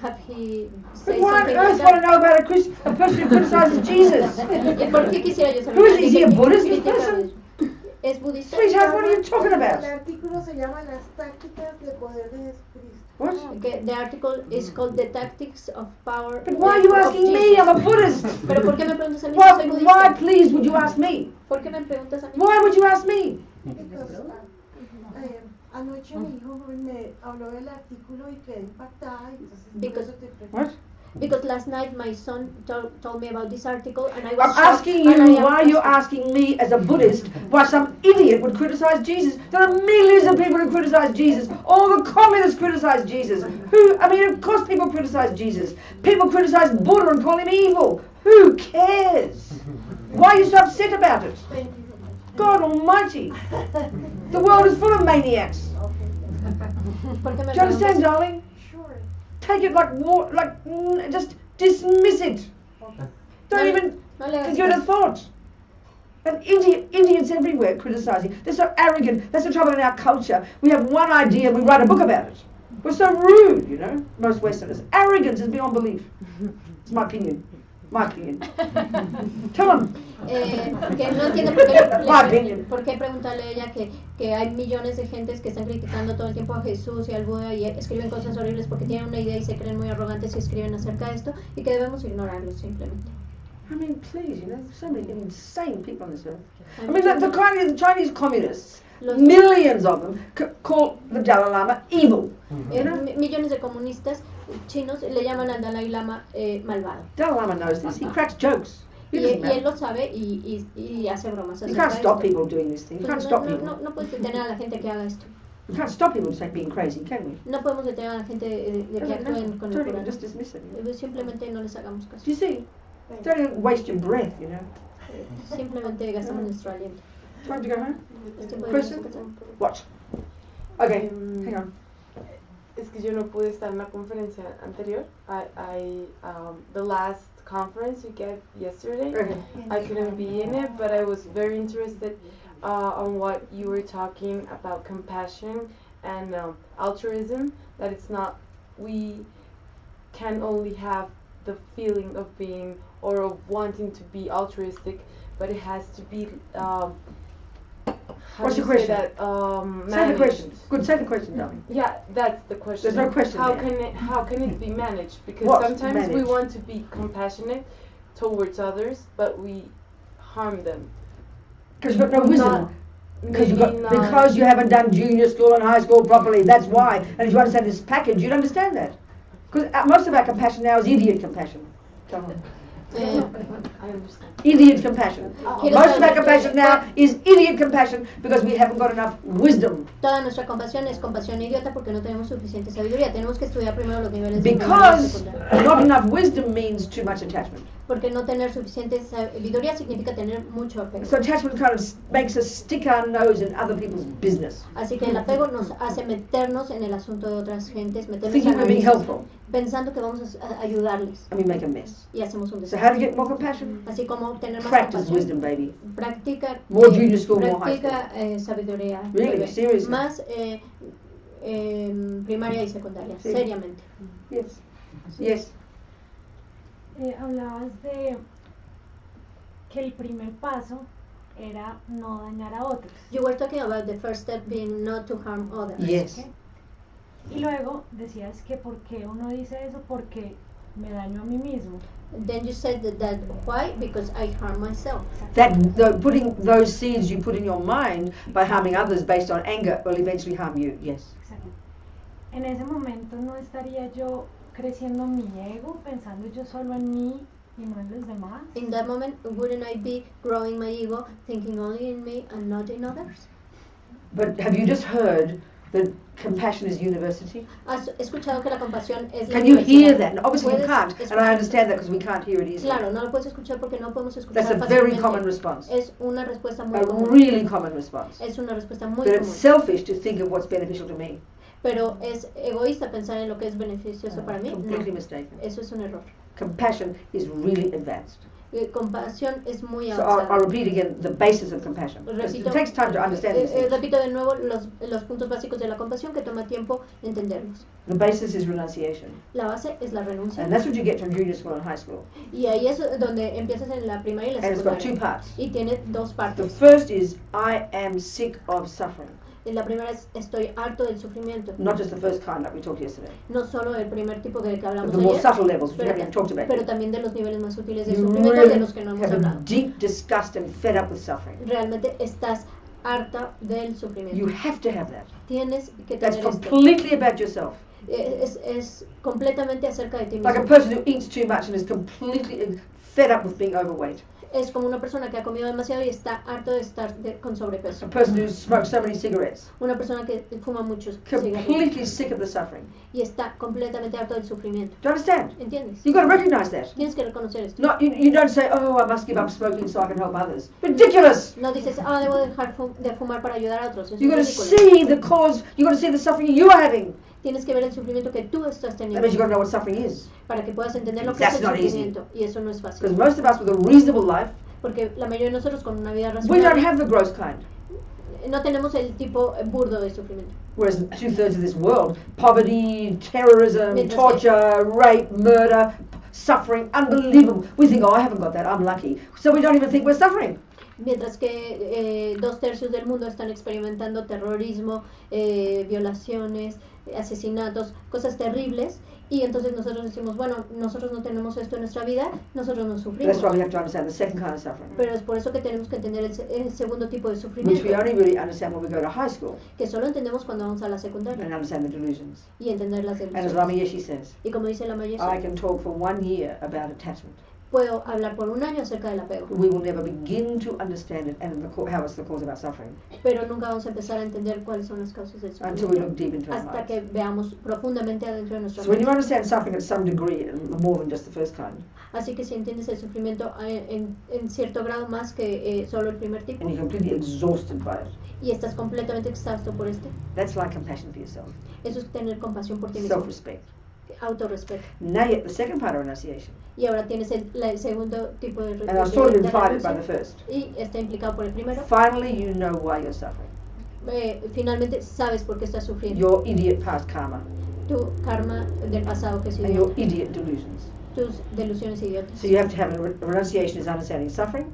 have he But say why on something earth like want to that? know about a person who criticizes Jesus? ¿Y por qué quisiera yo saber? Who is he? Is he a ¿Alguien que Buddhist critica person? a Buda? ¿Es budista? Sweetheart, what are you talking El about? artículo se llama Las tácticas de poder de Jesucristo. What? Okay, the article is called The Tactics of Power. But why are you of asking me? Jesus. I'm a Buddhist. ¿Pero por qué me preguntas a mí si Why, soy why, budista? please, would you ask me? ¿Por qué me preguntas a mí? Why would you ask me? Because, anoche mi hijo me habló del artículo y quedé impactada. Y entonces por Because- eso te pregunto. What? Because last night my son told me about this article and I was I'm shocked. asking and I you am why you're asking- asking me as a Buddhist why some idiot would criticize Jesus. There are millions of people who criticize Jesus. All the communists criticize Jesus. Of course people criticize Jesus. People criticize Buddha and call him evil. Who cares? Why are you so upset about it? Thank you so much. God almighty. The world is full of maniacs. ¿Por qué me Do you understand, preguntas? darling? Sure. Take it just dismiss it. Don't even No le hagas give it a caso. thought. And idiots everywhere criticizing. They're so arrogant. That's the trouble in our culture. We have one idea and we write a book about it. We're so rude, most Westerners. Arrogance is beyond belief. It's my opinion. My opinion. Tell them. Que no entiendo por qué, My opinion. por qué preguntarle a ella que hay millones de gentes que están criticando todo el tiempo a Jesús y al Buda y escriben cosas horribles porque tienen una idea y se creen muy arrogantes y escriben acerca de esto y que debemos ignorarlos simplemente. Please, there's so many insane people on this earth. Hay The Chinese communists, Los- millions of them, call the Dalai Lama evil. millones de comunistas chinos le llaman al Dalai Lama malvado. Dalai Lama knows this. He cracks jokes. He Y doesn't él lo matter. sabe y hace bromas. You acerca can't de stop esto. people doing this thing. You can't Pues stop no, people. no puedes detener a la gente que haga esto. You can't stop people from being crazy, can we? No podemos detener a la gente de que actúen con Don't locura. even just dismiss it. Simplemente no les hagamos caso. Do you see? Don't even waste your breath, Simplemente gastamos nuestro aliento. Time to go home? Es tiempo de Question? irnos a casa. What? Okay, hang on. Es que yo no pude estar en la conferencia anterior. The last conference you gave yesterday, Okay. I couldn't be in it, but I was very interested on what you were talking about compassion and altruism. That it's not, we can only have the feeling of being or of wanting to be altruistic, but it has to be. How What's do your you say question? that? Say the question. Managed. Good, say the question, darling. Yeah, that's the question. There's no question How there. can it be managed? Because What sometimes we managed? want to be compassionate towards others, but we harm them. Because you've got no wisdom. Not- Because maybe not- because you haven't done junior school and high school properly. That's why. And if you understand this package, you'd understand that. Because most of our compassion now is idiot compassion. Come on. Eh, I understand. Idiot compassion. Quiero Most of our saber- compassion now is idiot compassion because we haven't got enough wisdom. Toda nuestra compasión es compasión idiota porque no tenemos suficiente sabiduría. Tenemos que estudiar primero los niveles de primaria y Because secundaria. not enough wisdom means too much attachment. Porque no tener suficiente sabiduría significa tener mucho apego. So attachment kind of makes us stick our nose in other people's business, Así que el apego nos hace meternos en el asunto de otras gentes, meternos thinking en we're being helpful, pensando que vamos a ayudarles and we make a mess. y hacemos un So how to desastre. get more compassion? Así como obtener más Practice compasión. wisdom, baby. Practica, More junior school, more high practica sabiduría. Really? bebé. Seriously? Más primaria y secundaria, Sí. seriamente. Yes. Yes. Hablabas de que el primer paso era no dañar a otros. You were talking about the first step being not to harm others. Yes. ¿ok? Y luego decías que por qué uno dice eso, porque me daño a mí mismo. Then you said that why? Because I harm myself. Putting those seeds you put in your mind by harming others based on anger will eventually harm you. Yes. Exacto. En ese momento no estaría yo creciendo mi ego, pensando yo solo en mí y no en los demás. In that moment, wouldn't I be growing my ego, thinking only in me and not in others? But have you just heard that compassion is university? ¿Has escuchado que la compasión es la Can you hear universidad? that? And obviously you ¿Puedes can't, and I escuchar? understand that because we can't hear it easily. Claro, no lo puedes escuchar porque no podemos escuchar That's a very fácilmente. common response. Es una respuesta muy A común. really common response. Es una respuesta muy That común. it's selfish to think of what's beneficial to me. Pero es egoísta pensar en lo que es beneficioso para mí. Completely No, mistaken. eso es un error. Compassion is really advanced. Compasión es muy So I'll avanzada. repeat again the basis of compassion. It takes time to understand these things. Repito de nuevo los puntos básicos de la compasión que toma tiempo entenderlos. The basis is renunciation. La base es la renuncia. And that's what you get from junior school and high school. Y ahí es donde empiezas en la primaria y la And it's got two secundaria. parts. Y tiene dos The partes. first is I am sick of suffering. La primera es estoy harto del sufrimiento. Not just the first kind like we talked yesterday. No solo el primer tipo del que hablamos The more ayer, subtle levels, which we pero, haven't talked about pero yet. también de los niveles más sutiles de You sufrimiento de really los que no hemos have a hablado. deep disgust and fed up with suffering. Realmente estás harta del You sufrimiento. have to have that. Tienes que That's tener esto. completely about yourself. Es completamente acerca de ti Like a mismo. person who eats too much and is completely fed up with being overweight. Es como una persona que ha comido demasiado y está harto de estar con sobrepeso. A person who smokes so many cigarettes. Una persona que fuma muchos cigarrillos Completely sick of the suffering. y está completamente harto del sufrimiento. Do you understand? ¿Entiendes? You've got to recognize that. Tienes que reconocer esto. Not, you don't say, oh, I must give up smoking so I can help others. Ridiculous! No dices, debo dejar de fumar para ayudar a otros. Eso You've got es to ridículo. see the cause, you've got to see the suffering you are having. Tienes que ver el sufrimiento que tú estás That teniendo means you've got to know what suffering is. para que puedas entender lo que es That's el not easy. sufrimiento. Y eso no es Because fácil. most of us with a reasonable life, Porque la mayoría de nosotros con una vida we don't razonable have the gross kind. no tenemos el tipo burdo de sufrimiento. Whereas 2/3 of this world, poverty, terrorism, Mientras que- torture, rape, murder, suffering, unbelievable. We think, oh, I haven't got that, I'm lucky. So we don't even think we're suffering. Mientras que 2/3 del mundo están experimentando terrorismo, violaciones, asesinatos, cosas terribles. Y entonces nosotros decimos, bueno, nosotros no tenemos esto en nuestra vida, nosotros no sufrimos. That's why we have to understand the second kind of suffering, Pero es por eso que tenemos que entender el segundo tipo de which we sufrimiento, only really understand when we go to high school que solo entendemos cuando vamos a la and secundaria understand the delusions. y entender las And as delusiones. Rami Yeshi says, Y como dice la Mayeshi, I can talk for 1 year about attachment. puedo hablar por un año acerca del apego, We will never begin to understand it and how it's the cause of our suffering pero nunca vamos a empezar a entender cuáles son las causas del until we look sufrimiento deep into our hasta lives. que veamos profundamente adentro de nuestra So when you mente. understand suffering at some degree, more than just the first kind, Así que si entiendes el sufrimiento en cierto grado más que solo el primer tipo and you're completely exhausted by it, y estás completamente exhausto por that's like compassion for yourself, eso es tener compasión por ti mismo, self-respect. autorrespeto. Now you get the second part of renunciation, Y ahora tienes el segundo tipo de and I was sort of de divided by renuncia, the first. y está implicado por el primero. Finally, you know why you're suffering. Finalmente sabes por qué estás sufriendo. Your idiot past karma Tu karma del pasado que es and your idiota, idiot delusions. tus delusiones idiotas. So you have to have renunciation is understanding suffering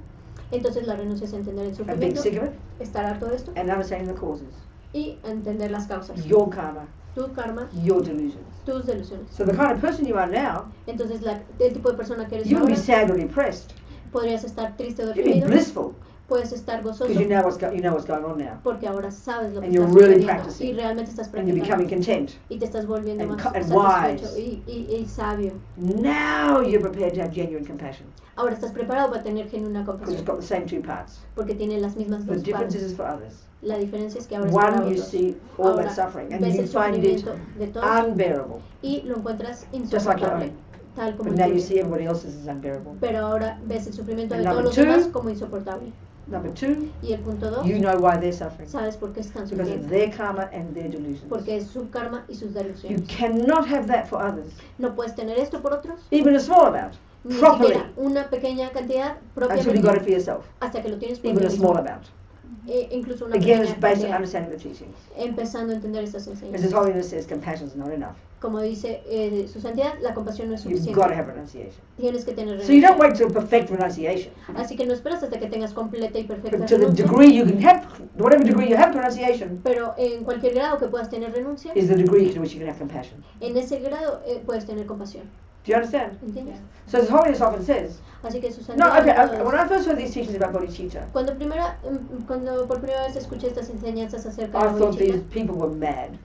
Entonces la renuncia es entender el and being sufrimiento, sick of it, estar harto de esto and understanding the causes. y entender las causas. Your karma, Tu karma, your delusions. tus delusiones. So the kind of person you are now, Entonces el tipo de persona que eres you can be ahora, sad or depressed. podrías estar triste o You can be deprimido, blissful puedes estar gozoso because you know what's going on now, porque ahora sabes lo que And está you're really sucediendo practicing. y realmente estás and you're becoming practicando content. y te estás volviendo and más and satisfecho wise. y sabio. Now you're prepared to have genuine compassion Ahora estás preparado para tener genuina because it's compasión got the same two parts. porque tiene las mismas The dos difference partes. is for others. La diferencia es que ahora es para One, you otros. see all Ahora that suffering and ves you el find it sufrimiento de todos unbearable. y lo encuentras Just like your insoportable, own. tal como But el now you tuyo. see everybody else's is unbearable. Pero ahora ves el sufrimiento de And todos los number two, demás como insoportable. Number two, Y el punto 2, you know why they're suffering. sabes por qué están Because of sufriendo. their karma and their delusions. Porque es su karma y sus You delusiones. cannot have that for others, No puedes tener esto por otros, even a small amount, ni properly, siquiera una pequeña cantidad until you got it for propiamente yourself, hasta que lo tienes por even ti a small mismo. amount. Incluso una Again, pequeña it's based on cantidad. understanding the teachings. Empezando a entender estas As His enseñanzas. Holiness says, compassion is not enough. Como dice su santidad, la compasión no es You've suficiente. got to have renunciation. Tienes que tener So you don't renuncia. wait till perfect renunciation. Así que no esperas hasta que tengas completa y perfecta But to the renuncia. degree you can have, whatever degree you have renunciation, Pero en cualquier grado que puedas tener renuncia, is the degree to which you can have compassion. en ese grado puedes tener compasión. Do you understand? ¿Entiendes? So His Holiness often says, Así que su no, santidad. okay, when I first heard these teachings about bodhicitta, Cuando por primera vez escuché estas enseñanzas acerca de I la thought these bodhicitta, people were mad.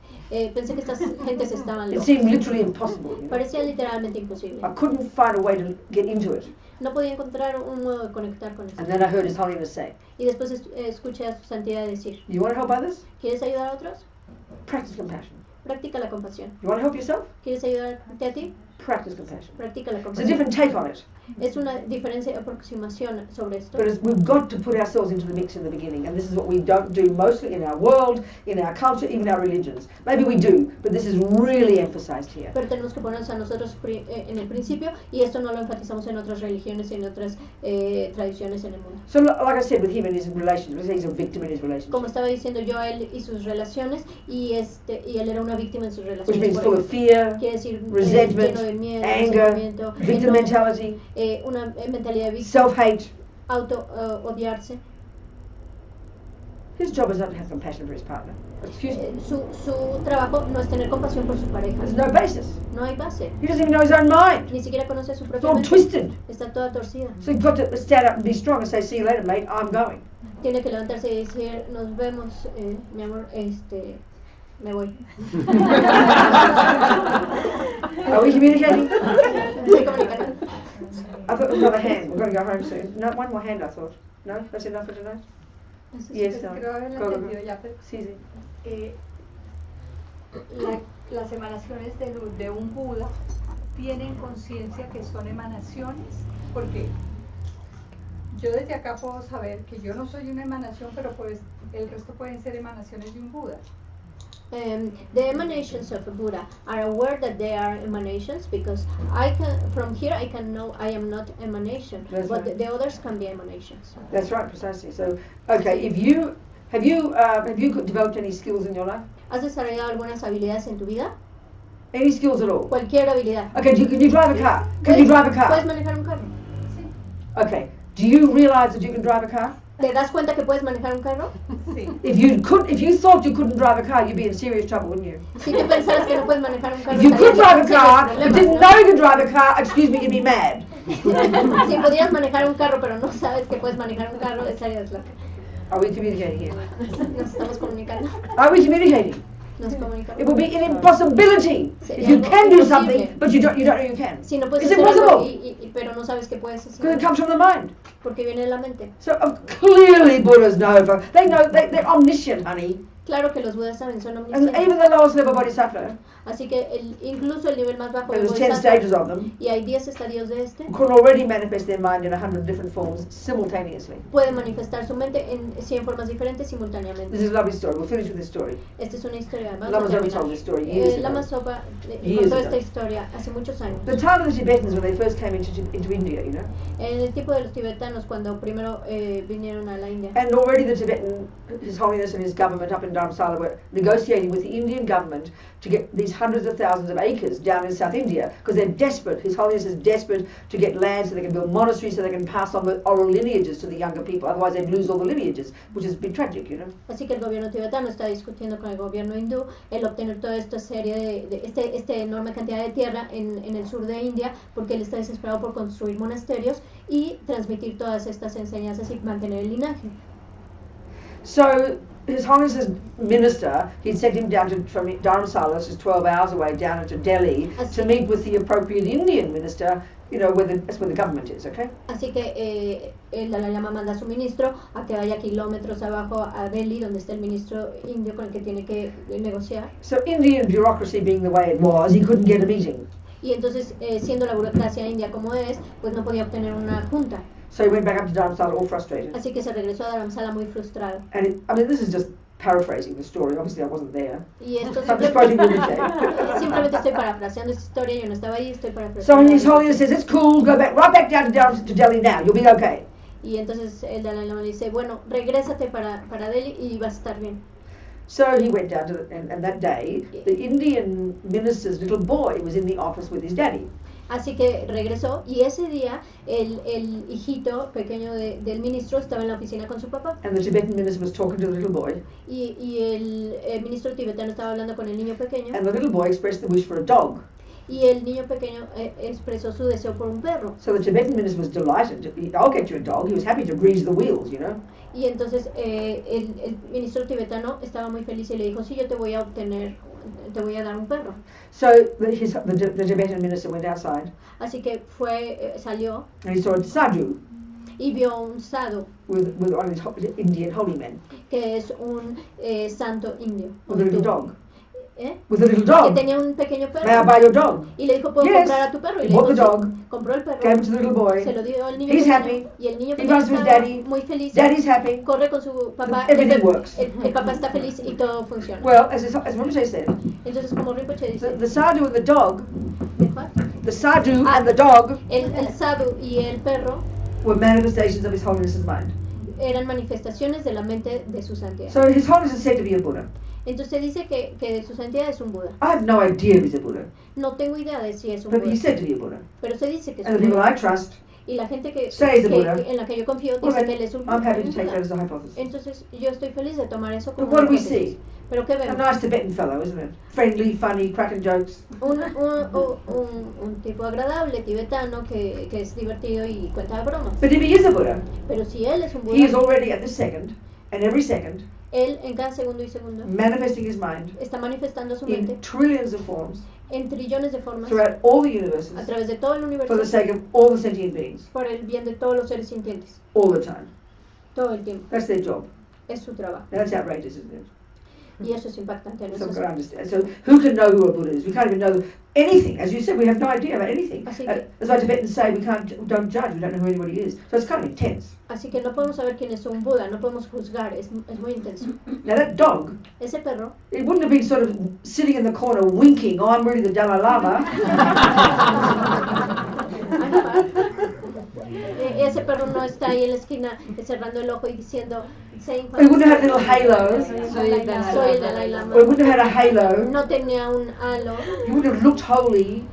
pensé que estas gentes estaban It locas. seemed literally impossible. You know? Parecía literalmente imposible. I couldn't find a way to get into it. No podía encontrar un modo de conectar con eso. And then I heard His Holiness say, Y después escuché a su santidad decir, you want to help others? ¿quieres ayudar a otros? Practice compassion. Practica la compasión. You want to help yourself? ¿Quieres ayudarte a ti? practice compassion. Practica la It's a compasión. different take on it. Es una diferente aproximación sobre esto. But we've got to put ourselves into the mix in the beginning, and this is what we don't do mostly in our world, in our culture, even our religions. Maybe we do, but this is really emphasized here. Pero tenemos que ponernos a nosotros en el principio, y esto no lo enfatizamos en otras religiones y en otras tradiciones en el mundo. So, like I said, with him and his relations, he's a victim in his relationship, Como estaba diciendo yo, a él y sus relaciones, y él era una víctima en sus which relaciones. means Por full ejemplo, of fear, quiere decir resentment, lleno de miedo, anger, resentimiento, victim mentality, una mentalidad de víctima, self-hate. odiarse. His job is not to have compassion for his partner. Excuse me. Su trabajo no es tener compasión por su pareja. There's no basis. No hay base. He doesn't even know his own mind. Ni siquiera conoce su It's propia all mente. twisted. Está toda torcida. So you've got to stand up and be strong and say, "See you later, mate. I'm going." Tiene que levantarse y decir, nos vemos, mi amor, me voy. Are we communicating? Estoy comunicando. I thought there was another hand. We've got to go home soon. No, one more hand, I thought. No, that's enough for tonight. Yes, no. Creo haberlo Go, go. entendido ya, pero Sí, sí. las emanaciones de un Buda tienen conciencia que son emanaciones, porque yo desde acá puedo saber que yo no soy una emanación, pero pues el resto pueden ser emanaciones de un Buda. The emanations of a Buddha are aware that they are emanations, because from here I can know I am not emanation, That's but right. the others can be emanations. That's right, precisely. So, okay, have you developed any skills in your life? ¿Has desarrollado algunas habilidades en tu vida? Any skills at all? Cualquier habilidad. Okay, can you drive a car? Can you drive a ¿Puedes car? manejar un carro? Okay. Do you realize that you can drive a car? ¿Te das cuenta que puedes manejar un carro? Sí. If you thought you couldn't drive a car, you'd be in serious trouble, wouldn't you? Si tú pensaras que no puedes manejar un carro, If you could drive a estarías car, en but serios didn't problemas, know you could drive a car, excuse me, you'd be mad. ¿no? Si podías manejar un carro, pero no sabes que puedes manejar un carro, estarías loca. Are we communicating here? Nos estamos comunicando. Are we communicating? Nos comunicamos. It would be an impossibility if you can do something, but you don't know you can. Si no puedes It's hacer algo, impossible. pero no sabes que puedes Because it hacer, comes from the mind. porque viene de la mente. So clearly Buddhas know. They're omniscient, honey. Claro que los budas saben, son And omniscientes. even the lowest level bodhisattva, Así que incluso el nivel más bajo and de there's 10 bodhisattva, stages of them, y hay 10 estadios de este, can already manifest their mind in 100 different forms simultaneously. puede manifestar su mente en 100 formas diferentes simultáneamente. This is a lovely story. We'll finish with this story. Esta es una historia. Vamos Lama a Zopa terminar. told this story years ago. Lama Zopa Years contó ago. esta historia hace muchos años. The time of the Tibetans when they first came into India, you know, En el tiempo de los tibetanos, cuando primero vinieron a la India. and already the Tibetan, His Holiness and his government up in Dharamsala were negotiating with the Indian government to get these hundreds of thousands of acres down in South India, because they're desperate. His Holiness is desperate to get land so they can build monasteries, so they can pass on the oral lineages to the younger people. Otherwise they'd lose all the lineages, which is a bit tragic, you know. Así que el gobierno tibetano está discutiendo con el gobierno hindú el obtener toda esta serie esta enorme cantidad de tierra en el sur de India, porque él está desesperado por construir monasterios y transmitir todas estas enseñanzas y mantener el linaje. So His Holiness's minister, he sent him down from Dharamsala, which is 12 hours away, down into Delhi, to meet with the appropriate Indian minister, you know, that's where the government is, okay? Así que el Dalai Lama manda a su ministro a que vaya kilómetros abajo a Delhi, donde está el ministro indio con el que tiene que negociar. So Indian bureaucracy being the way it was, he couldn't get a meeting. Y entonces, siendo la burocracia india como es, pues no podía obtener una junta. So he went back up to Dharamsala all frustrated. Así que se regresó a Dharamsala muy frustrado. And I mean, this is just paraphrasing the story. Obviously, I wasn't there. Y esto I'm just quoting what he said. simplemente estoy parafraseando esta historia, yo no estaba ahí, estoy So parafraseando. His Holiness says, it's cool, go back, right back down to Delhi now, you'll be okay. Y entonces el Dalai Lama le dice, bueno, regrésate para Delhi y vas a estar bien. So he went down to, and that day, the Indian minister's little boy was in the office with his daddy. Así que regresó y ese día el hijito pequeño del ministro estaba en la oficina con su papá. And the Tibetan minister was talking to the little boy. Y el ministro tibetano estaba hablando con el niño pequeño. And the little boy expressed the wish for a dog. Y el niño pequeño expresó su deseo por un perro. So the Tibetan minister was delighted. I'll get you a dog. He was happy to grease the wheels, you know. Y entonces el ministro tibetano estaba muy feliz y le dijo, sí, yo te voy a dar un perro. So the Tibetan minister went outside. Así que salió And he saw a sadhu y vio un sadhu, with one of his Indian holy men que es un santo indio. with a little dog. With a little que dog. tenía un pequeño May I perro. buy your dog? Y le dijo, ¿puedo Yes. comprar a tu perro? Y He le bought dijo, the dog, sí. Compró el perro, gave it to the little boy. se lo dio al niño He's pequeño, happy. y el niño He pequeño runs with estaba daddy. muy feliz. Daddy's happy. Corre con su papá. Everything el, works. el papá está feliz y todo funciona. Well, as Rinpoche said, Entonces, como Rinpoche dice, the sadhu and the dog, ¿cuál? the sadhu Ah. and the dog El sadhu y el perro were manifestations of His Holiness's mind. eran manifestaciones de la mente de su santidad. So His Holiness is said to be a Buddha. Entonces dice que su santidad es un Buda. I have no idea if he's a Buddha, No tengo idea de si es un but Buda, he's said to be a Buddha. pero se dice que es And un the people Buda. I trust, Y la gente say he's a Buddha. en la que yo confío well, dice que él es un I'm happy to take Buda. that as a hypothesis. Entonces yo estoy feliz de tomar eso como But what do we hipótesis. see? Pero ¿qué A vemos? nice Tibetan fellow, isn't it? Friendly, funny, cracking jokes. Un tipo agradable tibetano que es divertido y cuenta bromas. But if he is a Buddha, Pero si él es un he is Buda, already at the second, and every second, él en cada segundo y segundo manifesting his mind está manifestando su mente in trillions of forms en trillones de formas throughout all the a universes través de todo el for the universo sake of all the sentient beings, por el bien de todos los seres sintientes, all the time. todo el tiempo. That's their job. Es su trabajo. That's outrageous, isn't it? Y eso es impactante. ¿no es So, así? I understand. So who can know who a Buddha is? We can't even know anything. As you said, we have no idea about anything. Así que- That's why Tibetans say we don't judge, we don't know who anybody is. So it's kind of intense. Así que no podemos saber quién es un Buda, no podemos juzgar, es muy intenso. Now that dog, Ese perro it wouldn't have been sort of sitting in the corner winking, oh, I'm really the Dalai Lama. ese perro no está ahí en la esquina cerrando el ojo y diciendo saying, It wouldn't have had little halos. soy el Dalai Lama. Or it wouldn't have had a halo. No tenía un halo, You wouldn't have looked holy.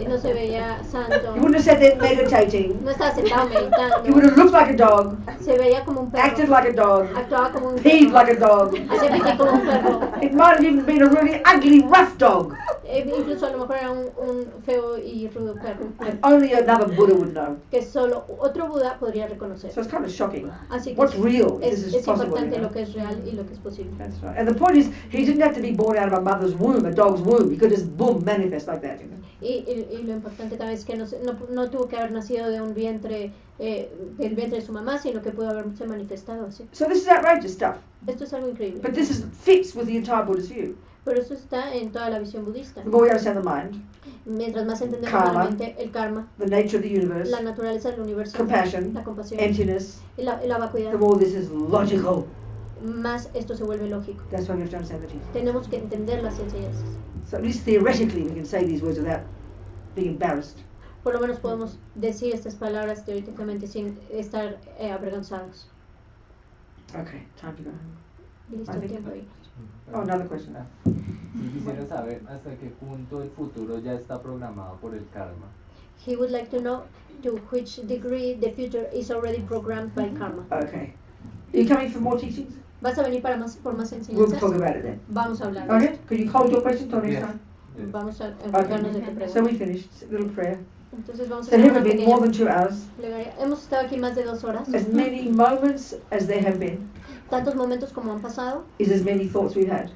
no se veía santo, You wouldn't have sat there meditating. no estaba sentado meditando, You would have looked like a dog, se veía como un perro, acted like a dog, actuaba como un peed perro, like a dog. hacía pipí como un perro. It might have even been a really ugly, rough dog. Incluso a lo mejor era un feo y rudo perro And only another Buddha would know. que solo otro Buda podría reconocer. So it's kind of shocking. Así que What's real? This es is possible. importante You know? lo que es real y lo que es posible. That's right. And the point is, he didn't have to be born out of a mother's womb, a dog's womb. He could just boom manifest like that. You know? Y lo importante también es que no tuvo que haber nacido de un vientre, del vientre de su mamá, sino que pudo haberse manifestado así. So this is outrageous stuff. Esto es algo increíble. But this fits with the entire Buddhist view. Pero eso está en toda la visión budista. The more we understand the mind, Mientras más entendemos Karma, la mente, el karma, the nature of the universe, la naturaleza del universo, compassion, la compasión, emptiness, y la vacuidad, the more this is logical. más esto se vuelve lógico. That's why we have to understand the teaching. Tenemos que entender las enseñanzas. So at least theoretically we can say these words without being embarrassed. Por lo menos podemos decir estas palabras teóricamente sin estar avergonzados. Okay, time to go home. Listo, I think- tiempo ahí. Oh, another question. Sí, quisiera saber hasta qué punto el futuro ya está programado por el karma. He would like to know to which degree the future is already programmed by karma. Okay. Are you coming for more teachings? ¿Vas a venir por más We'll enseñanzas? talk about it then. Vamos a hablar de Okay? esto. Could you hold your question till next Yes. time? Yes. Vamos a enfocarnos de tu Okay. So pregunta. we finished. A little prayer. Entonces vamos a There hacer have una been more pequeña than 2 hours. plegaria. Hemos estado aquí más de 2 horas. As many moments as there have been Tantos momentos como han pasado, is as many thoughts we've had.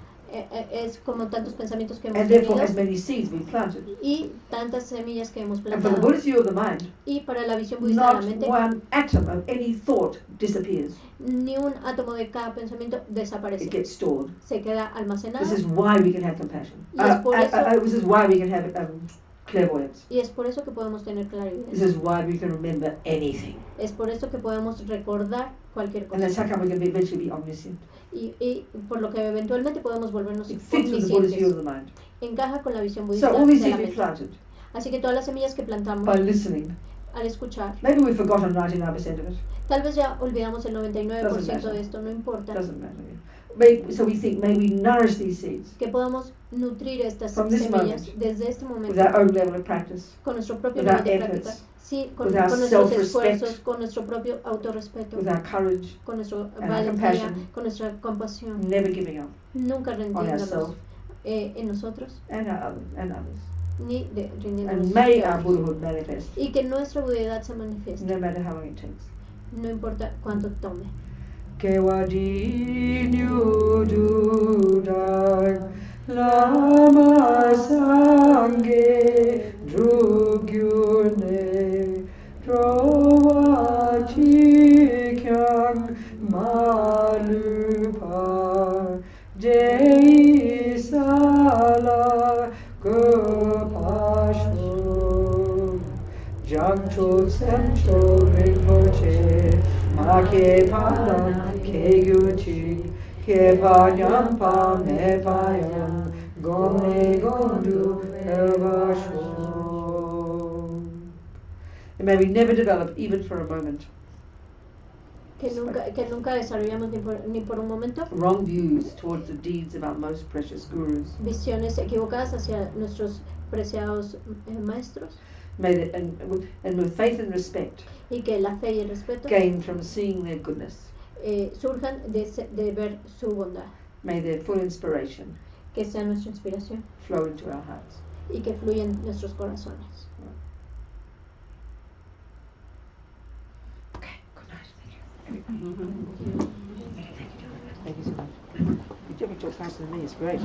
es como tantos pensamientos que hemos And therefore as tenido many seeds we've planted. y tantas semillas que hemos And for the plantado. Buddhist view of the mind, Y para la visión budista de la not mente, one atom of any thought disappears. ni un átomo de cada pensamiento It desaparece. gets stored. Se queda almacenado. This is why we can have compassion. Y es por eso- This is why we can have clairvoyance. Y es por eso que podemos tener This clarividencia. is why we can remember anything. Es por eso que podemos recordar cualquier And that's cosa. how come we can eventually be omniscient. Y por lo que eventualmente podemos volvernos It fits with the Buddhist view of the mind. Encaja con la visión budista So all these de la seeds we mente. planted Así que todas las semillas que plantamos by listening. al escuchar, Maybe we've forgotten 99% of it. tal vez ya olvidamos el 99% Doesn't matter. de esto, no importa. Doesn't matter. So we think, may we nourish these seeds Que podamos nutrir estas From this semillas moment, desde este with momento, our own level of practice, con nuestro propio with our nivel de práctica, efforts, sí, with our con nuestros self-respect, esfuerzos, con nuestro propio autorrespeto, with our courage, con nuestra our valentía, compassion. con nuestra compasión, never giving up nunca rindiéndonos ourselves. En nosotros, and others. ni rindiéndonos. And may a our otros. Buddhahood manifest, Y que nuestra budeidad se manifieste, no matter how long it takes. no importa cuánto tome. Kewadinyu dudar lama sangye drugyune drowa chikyang malupa jai sala Jamcho Sancho Rinpoche, Make Param Keguchi, Kepanyam Me Payam, Gomne Gondu Elvasho. And may we never develop, even for a moment, que nunca desarrollamos ni por un momento wrong views towards the deeds of our most precious gurus. visiones equivocadas hacia nuestros preciados maestros. May they, and with faith and respect, Y que la fe y el respeto gain from seeing their goodness. Surjan de ver su bondad. May their full inspiration Que sea nuestra inspiración flow into our hearts. y que fluya en nuestros corazones. Okay, good night. Thank you so much. Your job is faster than me, it's great.